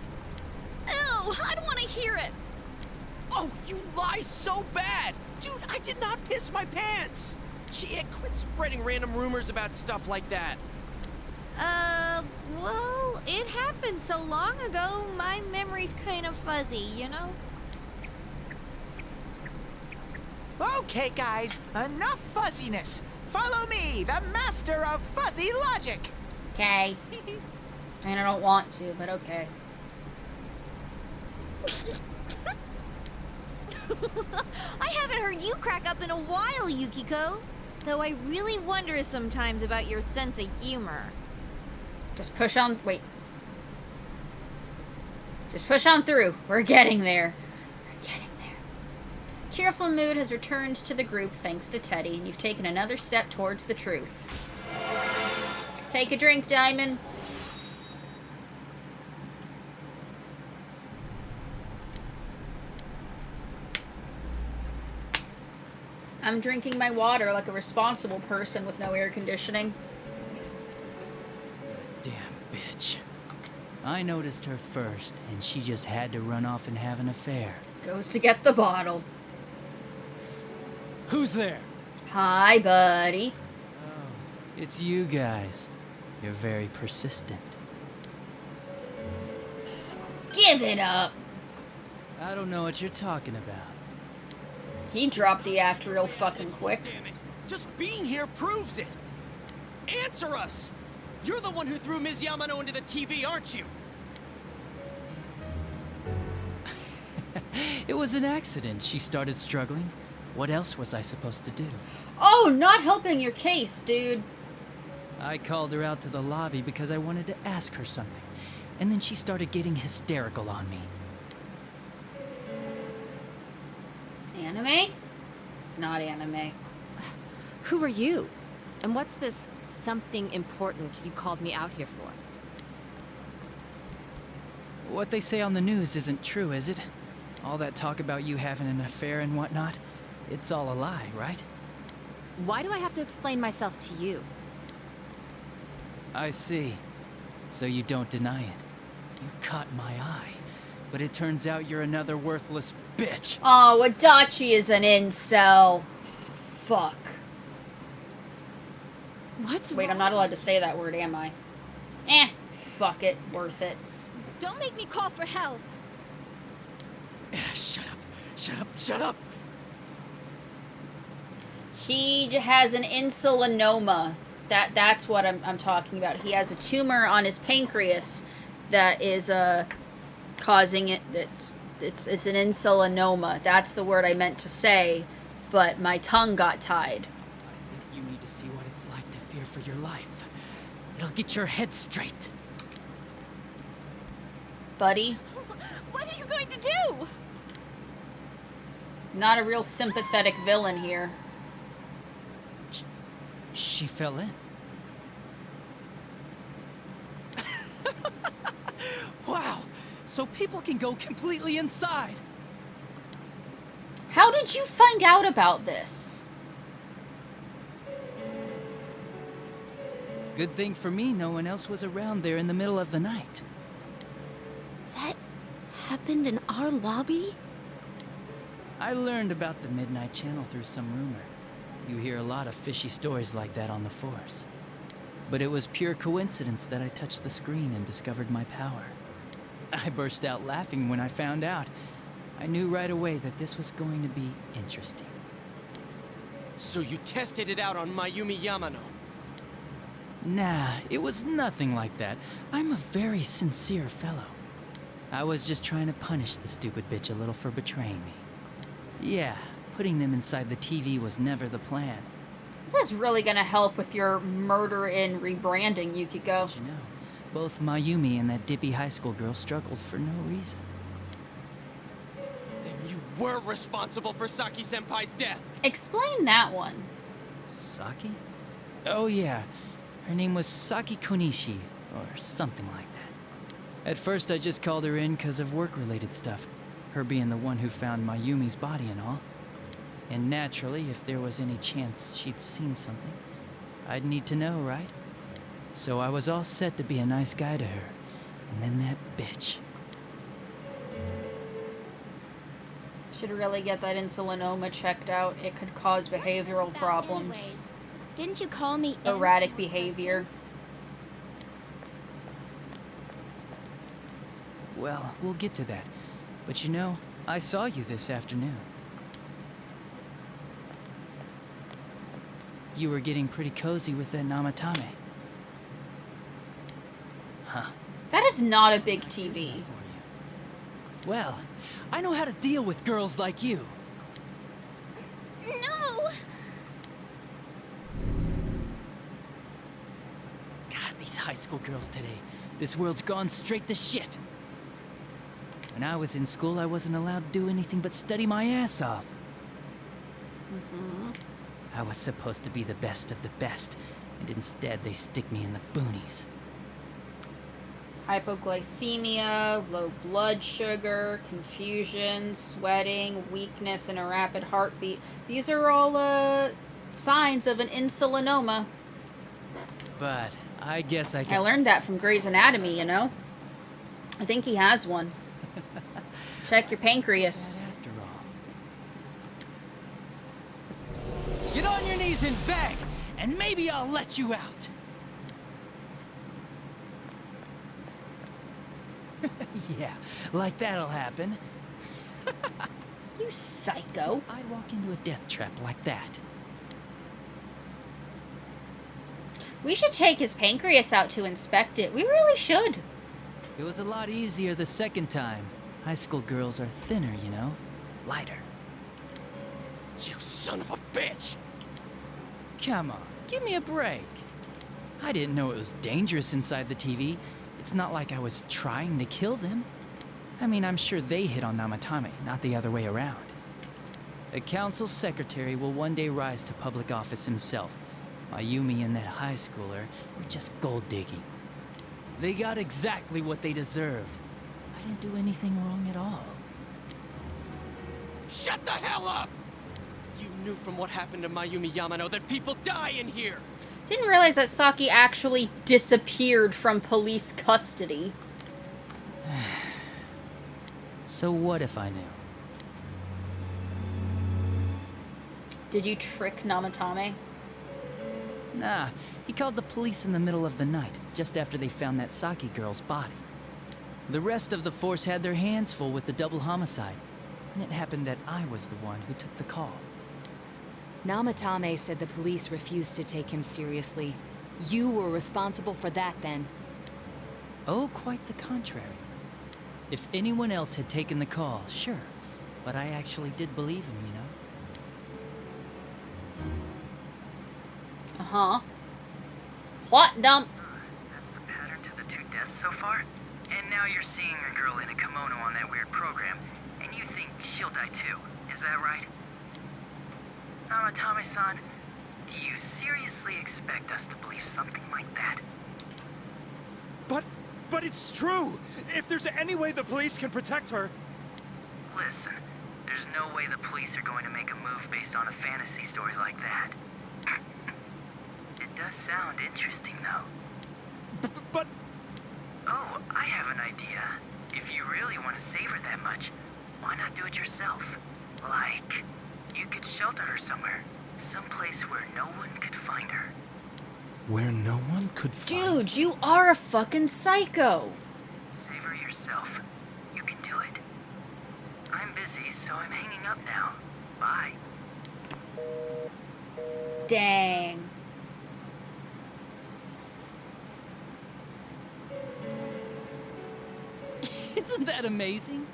Ew, I don't want to hear it. Oh, you lie so bad! Dude, I did not piss my pants! Chie, quit spreading random rumors about stuff like that. Well, it happened so long ago, my memory's kind of fuzzy, you know? Okay, guys, enough fuzziness. Follow me, the master of fuzzy logic. Okay. And I don't want to, but okay. I haven't heard you crack up in a while, Yukiko. Though I really wonder sometimes about your sense of humor. Just push on. Wait. Just push on through. We're getting there. We're getting there. Cheerful mood has returned to the group thanks to Teddy, and you've taken another step towards the truth. Take a drink, Diamond. I'm drinking my water like a responsible person with no air conditioning. Damn bitch. I noticed her first, and she just had to run off and have an affair. Goes to get the bottle. Who's there? Hi, buddy. Oh, it's you guys. You're very persistent. Give it up. I don't know what you're talking about. He dropped the act real fucking quick. Damn it. Just being here proves it. Answer us. You're the one who threw Ms. Yamano into the TV, aren't you? It was an accident. She started struggling. What else was I supposed to do? Oh, not helping your case, dude. I called her out to the lobby because I wanted to ask her something. And then she started getting hysterical on me. Anime? Not anime. Who are you? And what's this something important you called me out here for? What they say on the news isn't true, is it? All that talk about you having an affair and whatnot, it's all a lie, right? Why do I have to explain myself to you? I see. So you don't deny it. You caught my eye. But it turns out you're another worthless bitch. Oh, Adachi is an incel. Fuck. What's Wait, I'm not allowed to say that word, am I? Fuck it. Worth it. Don't make me call for help. Shut up. Shut up. Shut up. He has an insulinoma. That's what I'm talking about. He has a tumor on his pancreas that is causing it. It's an insulinoma. That's the word I meant to say, but my tongue got tied. I think you need to see what it's like to fear for your life. It'll get your head straight. Buddy? What are you going to do? Not a real sympathetic villain here. She fell in. Wow! So people can go completely inside! How did you find out about this? Good thing for me, no one else was around there in the middle of the night. That happened in our lobby? I learned about the Midnight Channel through some rumor. You hear a lot of fishy stories like that on the Force. But it was pure coincidence that I touched the screen and discovered my power. I burst out laughing when I found out. I knew right away that this was going to be interesting. So you tested it out on Mayumi Yamano? Nah, it was nothing like that. I'm a very sincere fellow. I was just trying to punish the stupid bitch a little for betraying me. Yeah, putting them inside the TV was never the plan. This is really gonna help with your murder and rebranding, Yukiko. You know, both Mayumi and that dippy high school girl struggled for no reason. Then you were responsible for Saki-senpai's death! Explain that one. Saki? Oh yeah, her name was Saki Konishi, or something like that. At first I just called her in because of work-related stuff. Her being the one who found Mayumi's body and all. And naturally, if there was any chance she'd seen something, I'd need to know, right? So I was all set to be a nice guy to her. And then that bitch. Should really get that insulinoma checked out. It could cause behavioral problems. Anyways, didn't you call me in? Erratic behavior. Well, we'll get to that. But you know, I saw you this afternoon. you were getting pretty cozy with that Namatame. Huh. That is not a big TV. Well, I know how to deal with girls like you. No! God, these high school girls today. This world's gone straight to shit. When I was in school, I wasn't allowed to do anything but study my ass off. I was supposed to be the best of the best, and instead they stick me in the boonies. Hypoglycemia, low blood sugar, confusion, sweating, weakness, and a rapid heartbeat. These are all signs of an insulinoma. But I guess I I learned that from Grey's Anatomy, you know? I think he has one. Check your pancreas. After all. Get on your knees and beg, and maybe I'll let you out. Yeah, like that'll happen. You psycho. So I'd walk into a death trap like that. We should take his pancreas out to inspect it. We really should. It was a lot easier the second time. High school girls are thinner, you know? Lighter. You son of a bitch! Come on, give me a break. I didn't know it was dangerous inside the TV. It's not like I was trying to kill them. I mean, I'm sure they hit on Namatame, not the other way around. A council secretary will one day rise to public office himself. Mayumi and that high schooler were just gold digging. They got exactly what they deserved. I didn't do anything wrong at all. Shut the hell up! You knew from what happened to Mayumi Yamano that people die in here! Didn't realize that Saki actually disappeared from police custody. So what if I knew? Did you trick Namatame? Nah, he called the police in the middle of the night, just after they found that Saki girl's body. The rest of the force had their hands full with the double homicide, and it happened that I was the one who took the call. Namatame said the police refused to take him seriously. You were responsible for that then. Oh, quite the contrary. If anyone else had taken the call, sure. But I actually did believe him, you know? Uh-huh. Plot dump. That's the pattern to the 2 deaths so far? And now you're seeing a girl in a kimono on that weird program, and you think she'll die too. Is that right? Namatame-san, do you seriously expect us to believe something like that? But it's true! If there's any way the police can protect her... Listen, there's no way the police are going to make a move based on a fantasy story like that. It does sound interesting, though. But... Oh, I have an idea. If you really want to save her that much, why not do it yourself? Like, you could shelter her somewhere. Someplace where no one could find her. Where no one could find... Dude, you are a fucking psycho. Save her yourself. You can do it. I'm busy, so I'm hanging up now. Bye. Dang. Isn't that amazing?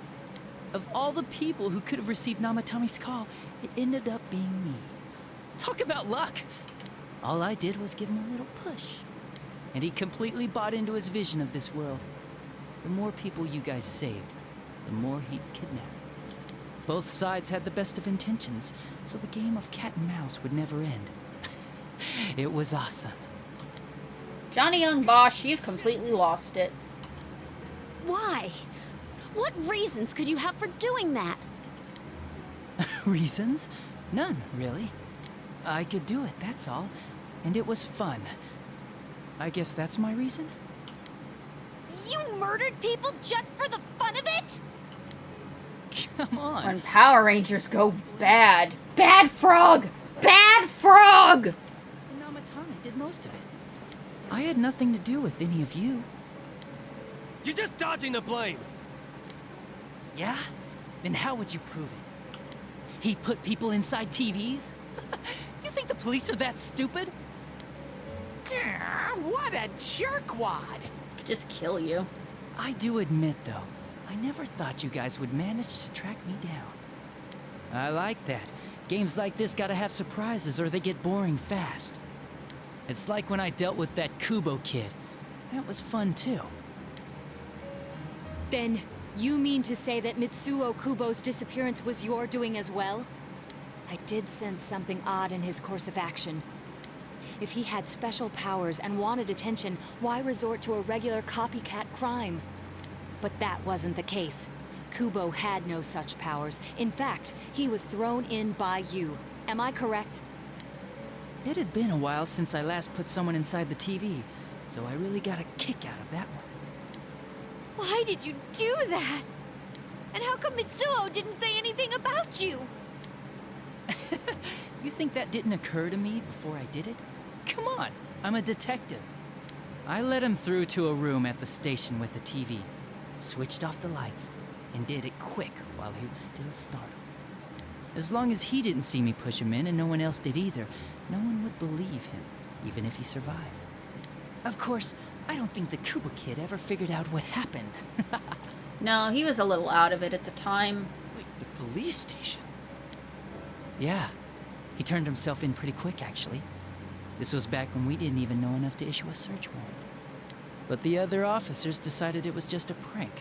Of all the people who could have received Namatame's call, it ended up being me. Talk about luck! All I did was give him a little push. And he completely bought into his vision of this world. The more people you guys saved, the more he'd kidnap. Both sides had the best of intentions, so the game of cat and mouse would never end. It was awesome. Johnny Young Bosch, you've completely lost it. Why? What reasons could you have for doing that? Reasons? None, really. I could do it, that's all. And it was fun. I guess that's my reason? You murdered people just for the fun of it? Come on. When Power Rangers go bad. Bad Frog! Bad Frog! Namatame did most of it. I had nothing to do with any of you. You're just dodging the blame! Yeah? Then how would you prove it? He put people inside TVs? You think the police are that stupid? What a jerkwad! Could just kill you. I do admit, though, I never thought you guys would manage to track me down. I like that. Games like this gotta have surprises or they get boring fast. It's like when I dealt with that Kubo kid. That was fun, too. Then, you mean to say that Mitsuo Kubo's disappearance was your doing as well? I did sense something odd in his course of action. If he had special powers and wanted attention, why resort to a regular copycat crime? But that wasn't the case. Kubo had no such powers. In fact, he was thrown in by you. Am I correct? It had been a while since I last put someone inside the TV, so I really got a kick out of that one. Why did you do that? And how come Mitsuo didn't say anything about you? You think that didn't occur to me before I did it? Come on, I'm a detective. I let him through to a room at the station with the TV, switched off the lights, and did it quick while he was still startled. As long as he didn't see me push him in and no one else did either, no one would believe him, even if he survived. Of course, I don't think the Kubo kid ever figured out what happened. No, he was a little out of it at the time. Wait, the police station? Yeah, he turned himself in pretty quick, actually. This was back when we didn't even know enough to issue a search warrant. But the other officers decided it was just a prank,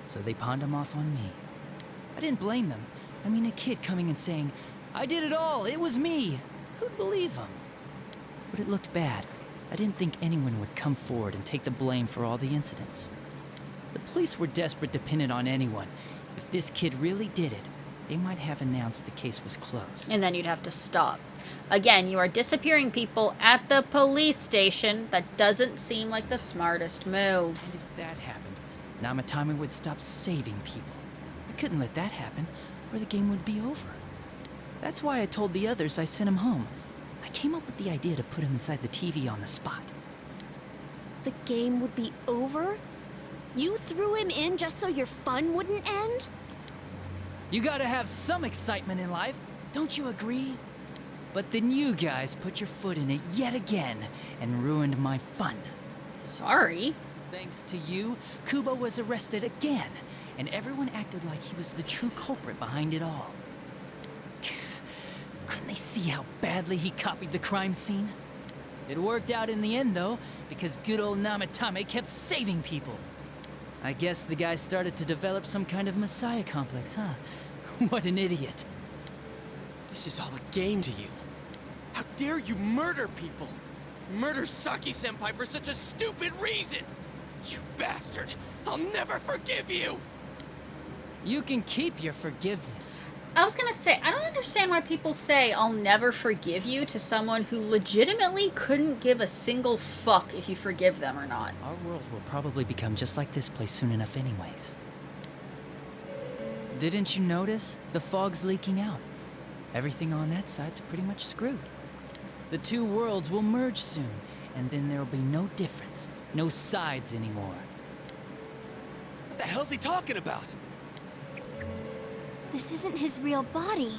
so they pawned him off on me. I didn't blame them. I mean, a kid coming and saying, "I did it all, it was me." Who'd believe him? But it looked bad. I didn't think anyone would come forward and take the blame for all the incidents. The police were desperate to pin it on anyone. If this kid really did it, they might have announced the case was closed. And then you'd have to stop. Again, you are disappearing people at the police station. That doesn't seem like the smartest move. And if that happened, Namatame would stop saving people. I couldn't let that happen, or the game would be over. That's why I told the others I sent him home. I came up with the idea to put him inside the TV on the spot. The game would be over? You threw him in just so your fun wouldn't end? You gotta have some excitement in life, don't you agree? But then you guys put your foot in it yet again and ruined my fun. Sorry. Thanks to you, Kubo was arrested again, and everyone acted like he was the true culprit behind it all. Couldn't they see how badly he copied the crime scene? It worked out in the end, though, because good old Namatame kept saving people. I guess the guy started to develop some kind of messiah complex, huh? What an idiot. This is all a game to you. How dare you murder people? Murder Saki-senpai for such a stupid reason! You bastard! I'll never forgive you! You can keep your forgiveness. I was gonna say, I don't understand why people say, "I'll never forgive you" to someone who legitimately couldn't give a single fuck if you forgive them or not. Our world will probably become just like this place soon enough anyways. Didn't you notice? The fog's leaking out. Everything on that side's pretty much screwed. The two worlds will merge soon, and then there'll be no difference, no sides anymore. What the hell's he talking about? This isn't his real body.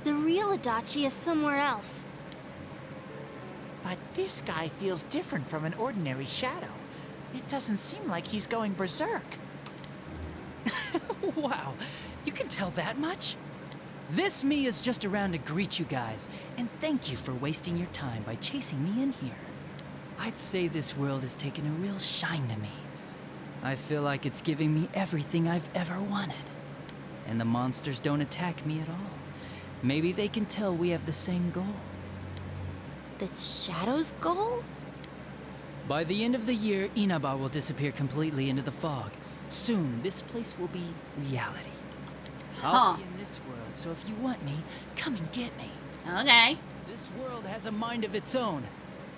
The real Adachi is somewhere else. But this guy feels different from an ordinary shadow. It doesn't seem like he's going berserk. Wow, you can tell that much? This me is just around to greet you guys, and thank you for wasting your time by chasing me in here. I'd say this world has taken a real shine to me. I feel like it's giving me everything I've ever wanted. And the monsters don't attack me at all. Maybe they can tell we have the same goal. The Shadow's goal? By the end of the year, Inaba will disappear completely into the fog. Soon, this place will be reality. I'll be in this world, so if you want me, come and get me. Okay. This world has a mind of its own.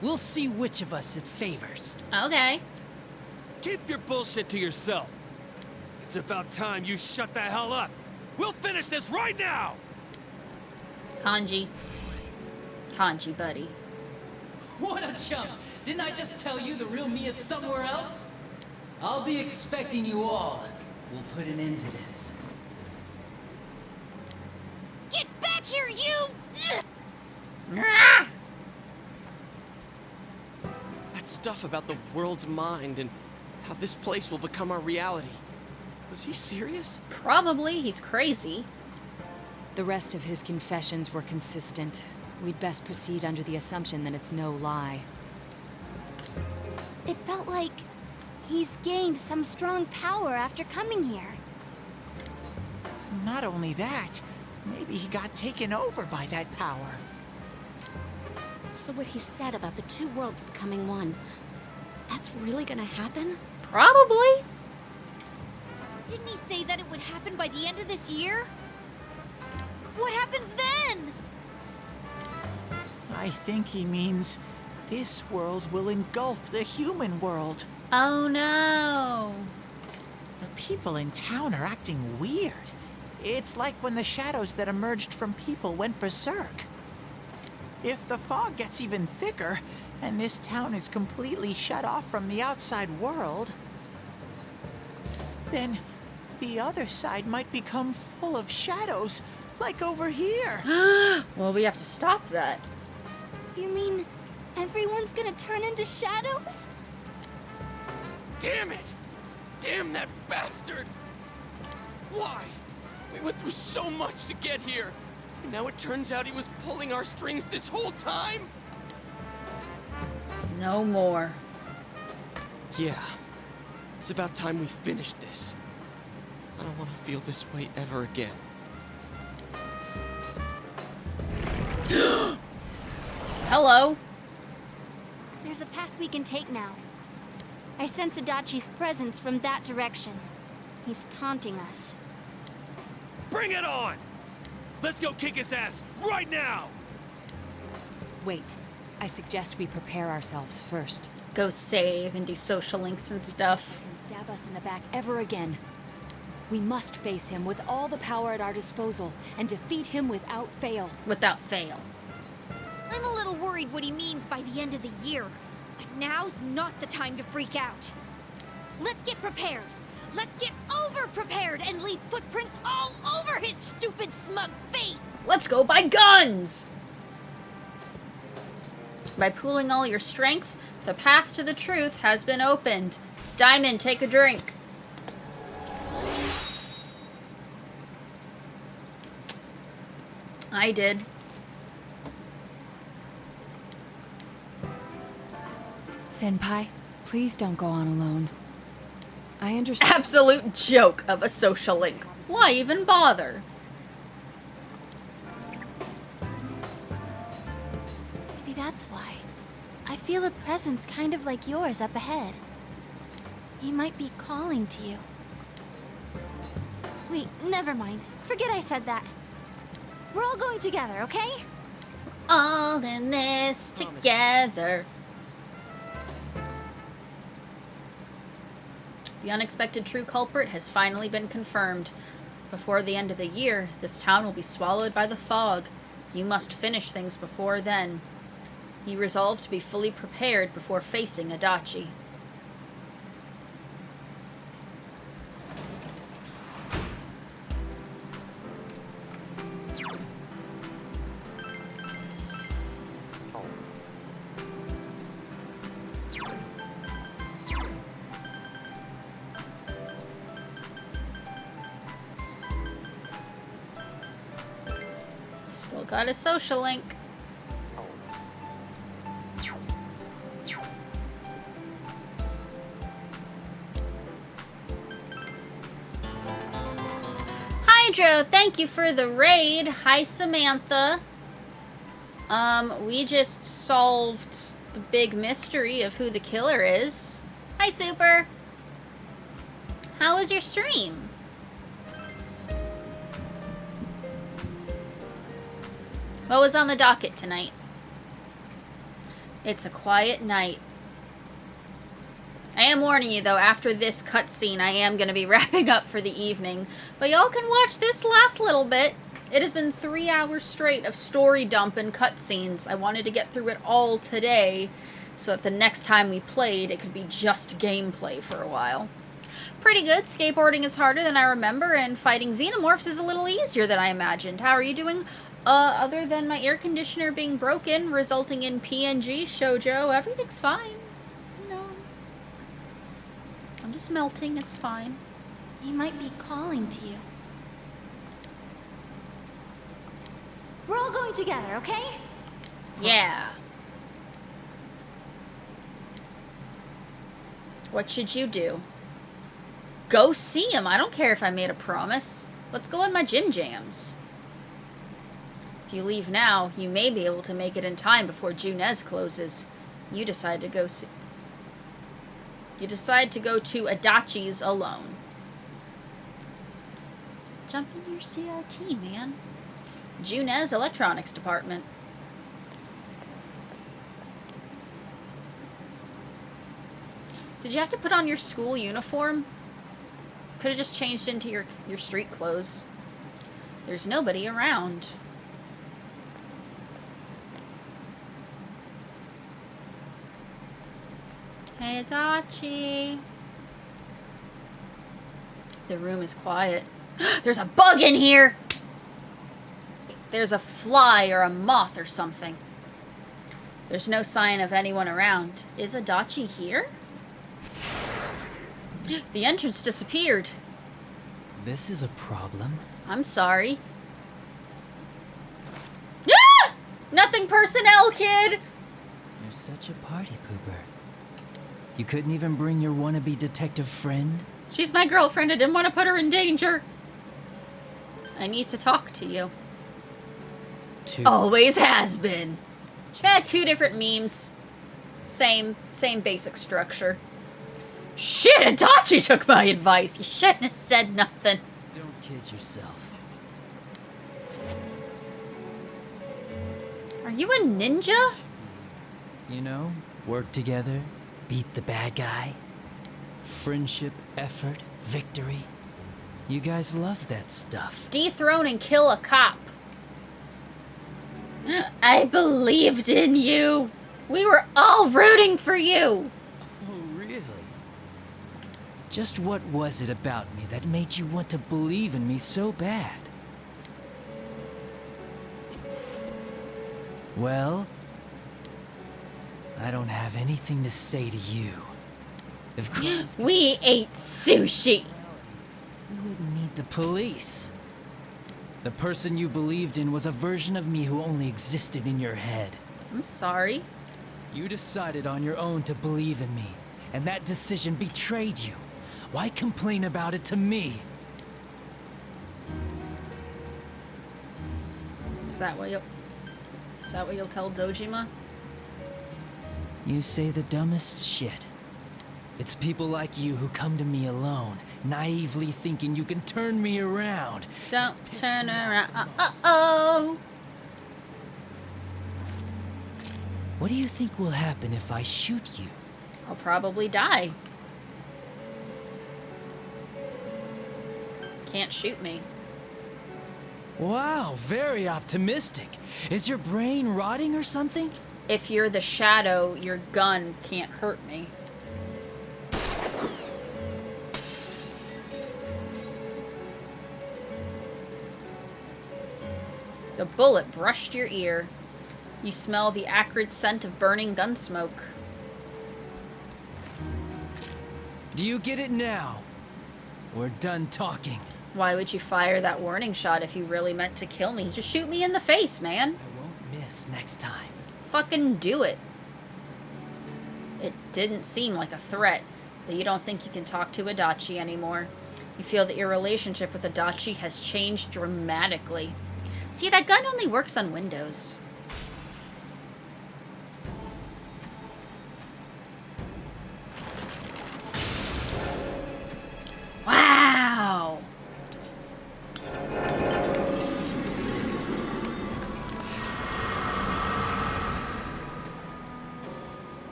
We'll see which of us it favors. Okay. Keep your bullshit to yourself. It's about time you shut the hell up. We'll finish this right now! Kanji. Kanji, buddy. What a chump! Didn't I just tell you the real me is somewhere else? I'll be expecting you all. We'll put an end to this. Get back here, you! that stuff about the world's mind and how this place will become our reality. Was he serious? Probably. He's crazy. The rest of his confessions were consistent. We'd best proceed under the assumption that it's no lie. It felt like he's gained some strong power after coming here. Not only that, maybe he got taken over by that power. So what he said about the two worlds becoming one, that's really gonna happen? Probably. Didn't he say that it would happen by the end of this year? What happens then? I think he means this world will engulf the human world. Oh no. The people in town are acting weird. It's like when the shadows that emerged from people went berserk. If the fog gets even thicker, and this town is completely shut off from the outside world, then the other side might become full of shadows, like over here. Well, we have to stop that. You mean everyone's gonna turn into shadows? Damn it! Damn that bastard! Why? We went through so much to get here. And now it turns out he was pulling our strings this whole time? No more. Yeah. It's about time we finished this. I don't want to feel this way ever again. Hello. There's a path we can take now. I sense Adachi's presence from that direction. He's taunting us. Bring it on! Let's go kick his ass right now! Wait. I suggest we prepare ourselves first. Go save and do social links and stuff. And stab us in the back ever again. We must face him with all the power at our disposal and defeat him without fail. Without fail. I'm a little worried what he means by the end of the year. But now's not the time to freak out. Let's get prepared. Let's get over-prepared and leave footprints all over his stupid, smug face! Let's go buy guns! By pooling all your strength, the path to the truth has been opened. Diamond, take a drink. I did. Senpai, please don't go on alone. I understand. Absolute joke of a social link. Why even bother? Maybe that's why. I feel a presence kind of like yours up ahead. He might be calling to you. Wait, never mind. Forget I said that. We're all going together, okay? All in this together. The unexpected true culprit has finally been confirmed. Before the end of the year, this town will be swallowed by the fog. You must finish things before then. He resolved to be fully prepared before facing Adachi. Still got a social link. Hydro, thank you for the raid. Hi, Samantha. We just solved the big mystery of who the killer is. Hi, Super. How was your stream? What was on the docket tonight? It's a quiet night. I am warning you, though, after this cutscene, I am going to be wrapping up for the evening. But y'all can watch this last little bit. It has been 3 hours straight of story dump and cutscenes. I wanted to get through it all today, so that the next time we played, it could be just gameplay for a while. Pretty good. Skateboarding is harder than I remember, and fighting xenomorphs is a little easier than I imagined. How are you doing? Other than my air conditioner being broken, resulting in PNG, shoujo, everything's fine. I'm just melting, it's fine. He might be calling to you. We're all going together, okay? Yeah. What should you do? Go see him. I don't care if I made a promise. Let's go on my gym jams. If you leave now, you may be able to make it in time before Junez closes. You decide to go to Adachi's alone. Just jump in your CRT, man. Junez Electronics Department. Did you have to put on your school uniform? Could have just changed into your street clothes. There's nobody around. Hey, Adachi. The room is quiet. There's a bug in here! There's a fly or a moth or something. There's no sign of anyone around. Is Adachi here? The entrance disappeared. This is a problem. I'm sorry. Ah! Nothing personnel, kid! You're such a party pooper. You couldn't even bring your wannabe detective friend? She's my girlfriend. I didn't want to put her in danger. I need to talk to you. Always has been. Yeah, 2 different memes. Same basic structure. Shit, Adachi took my advice. You shouldn't have said nothing. Don't kid yourself. Are you a ninja? You know, work together, beat the bad guy. Friendship, effort, victory. You guys love that stuff. Dethrone and kill a cop. I believed in you. We were all rooting for you. Oh, really? Just what was it about me that made you want to believe in me so bad? Well, I don't have anything to say to you. If we ate sushi. We wouldn't need the police. The person you believed in was a version of me who only existed in your head. I'm sorry. You decided on your own to believe in me, and that decision betrayed you. Why complain about it to me? Is that what you'll tell Dojima? You say the dumbest shit. It's people like you who come to me alone, naively thinking you can turn me around. Don't turn around. Uh-oh! What do you think will happen if I shoot you? I'll probably die. Can't shoot me. Wow, very optimistic. Is your brain rotting or something? If you're the shadow, your gun can't hurt me. The bullet brushed your ear. You smell the acrid scent of burning gun smoke. Do you get it now? We're done talking. Why would you fire that warning shot if you really meant to kill me? Just shoot me in the face, man. I won't miss next time. Fucking do it. It didn't seem like a threat, but you don't think you can talk to Adachi anymore. You feel that your relationship with Adachi has changed dramatically. See, that gun only works on Windows. Wow!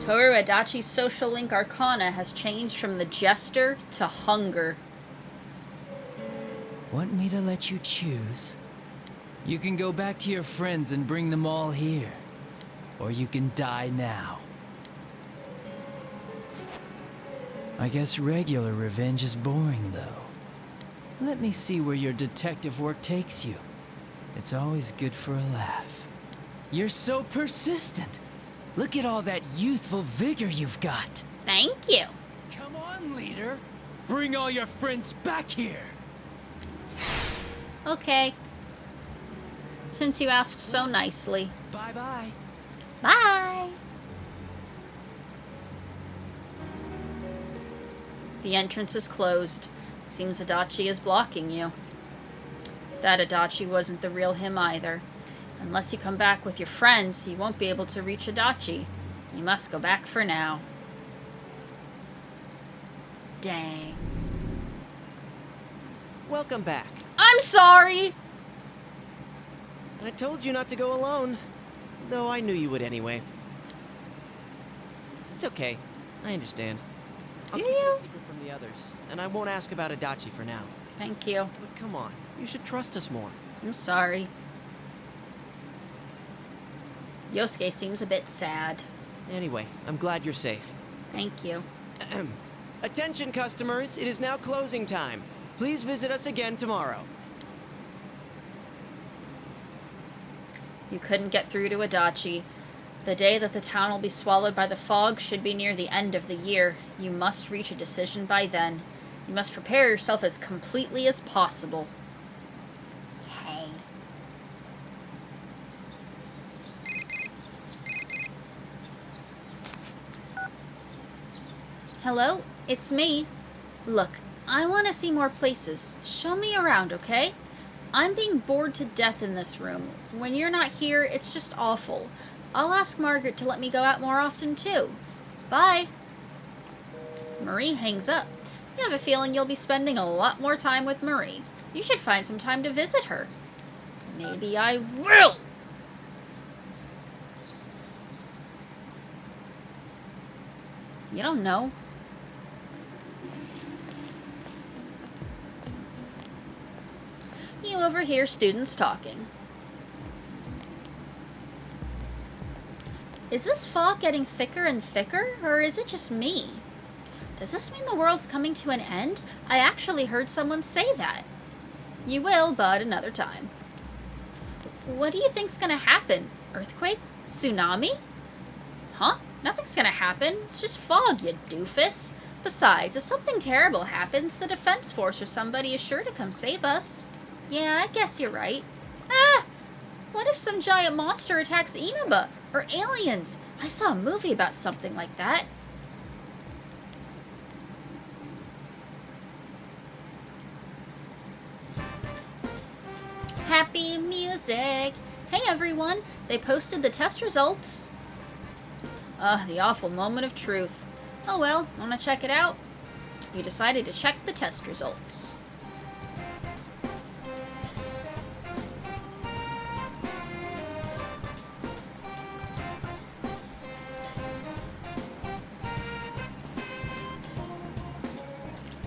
Toru Adachi's social link arcana has changed from the Jester to Hunger. Want me to let you choose? You can go back to your friends and bring them all here. Or you can die now. I guess regular revenge is boring, though. Let me see where your detective work takes you. It's always good for a laugh. You're so persistent. Look at all that youthful vigor you've got. Thank you. Come on, leader. Bring all your friends back here. Okay. Since you asked so nicely. Bye-bye. Bye. The entrance is closed. Seems Adachi is blocking you. That Adachi wasn't the real him either. Unless you come back with your friends, you won't be able to reach Adachi. You must go back for now. Dang. Welcome back. I'm sorry! I told you not to go alone. Though I knew you would anyway. It's okay. I understand. I'll keep it a secret from the others, and I won't ask about Adachi for now. Thank you. But come on, you should trust us more. I'm sorry. Yosuke seems a bit sad. Anyway, I'm glad you're safe. Thank you. Attention, customers. It is now closing time. Please visit us again tomorrow. You couldn't get through to Adachi. The day that the town will be swallowed by the fog should be near the end of the year. You must reach a decision by then. You must prepare yourself as completely as possible. Okay. Hello? It's me. Look, I want to see more places. Show me around, okay? I'm being bored to death in this room. When you're not here, it's just awful. I'll ask Margaret to let me go out more often, too. Bye. Marie hangs up. You have a feeling you'll be spending a lot more time with Marie. You should find some time to visit her. Maybe I will! You don't know. You overhear students talking. Is this fog getting thicker and thicker, or is it just me? Does this mean the world's coming to an end? I actually heard someone say that. You will, but another time. What do you think's gonna happen? Earthquake? Tsunami? Huh? Nothing's gonna happen. It's just fog, you doofus. Besides, if something terrible happens, the Defense Force or somebody is sure to come save us. Yeah, I guess you're right. Ah! What if some giant monster attacks Inaba? Or aliens? I saw a movie about something like that. Happy music! Hey everyone! They posted the test results. The awful moment of truth. Oh well, wanna check it out? You decided to check the test results.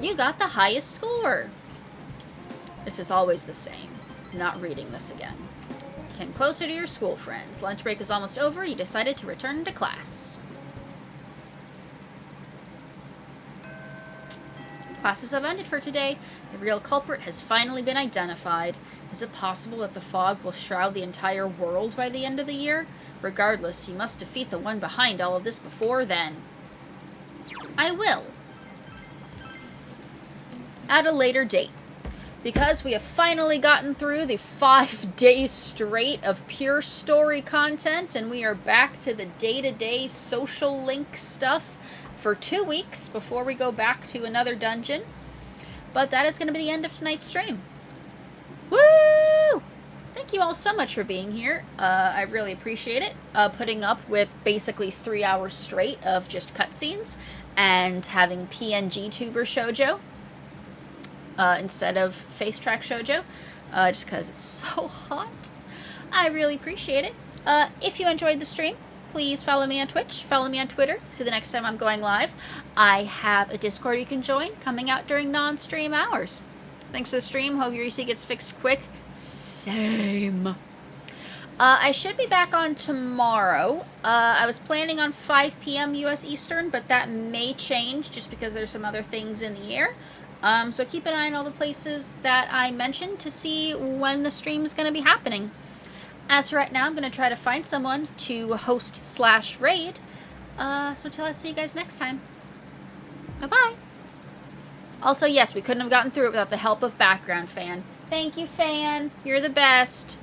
You got the highest score. This is always the same. Not reading this again. Came closer to your school friends. Lunch break is almost over. You decided to return to class. Classes have ended for today. The real culprit has finally been identified. Is it possible that the fog will shroud the entire world by the end of the year? Regardless, you must defeat the one behind all of this before then. I will. At a later date. Because we have finally gotten through the 5 days straight of pure story content, and we are back to the day-to-day social link stuff for 2 weeks before we go back to another dungeon. But that is going to be the end of tonight's stream. Woo! Thank you all so much for being here. I really appreciate it. Putting up with basically 3 hours straight of just cutscenes and having PNG tuber shoujo. Instead of face track shoujo, just because it's so hot. I really appreciate it. If you enjoyed the stream, please follow me on Twitch, follow me on Twitter, so the next time I'm going live. I have a Discord you can join, coming out during non-stream hours. Thanks for the stream, hope your EC gets fixed quick. Same. I should be back on tomorrow. I was planning on 5 p.m. US Eastern, but that may change just because there's some other things in the air. So keep an eye on all the places that I mentioned to see when the stream is going to be happening. As for right now, I'm going to try to find someone to host/raid. So until I see you guys next time. Bye-bye. Also, yes, we couldn't have gotten through it without the help of Background Fan. Thank you, Fan. You're the best.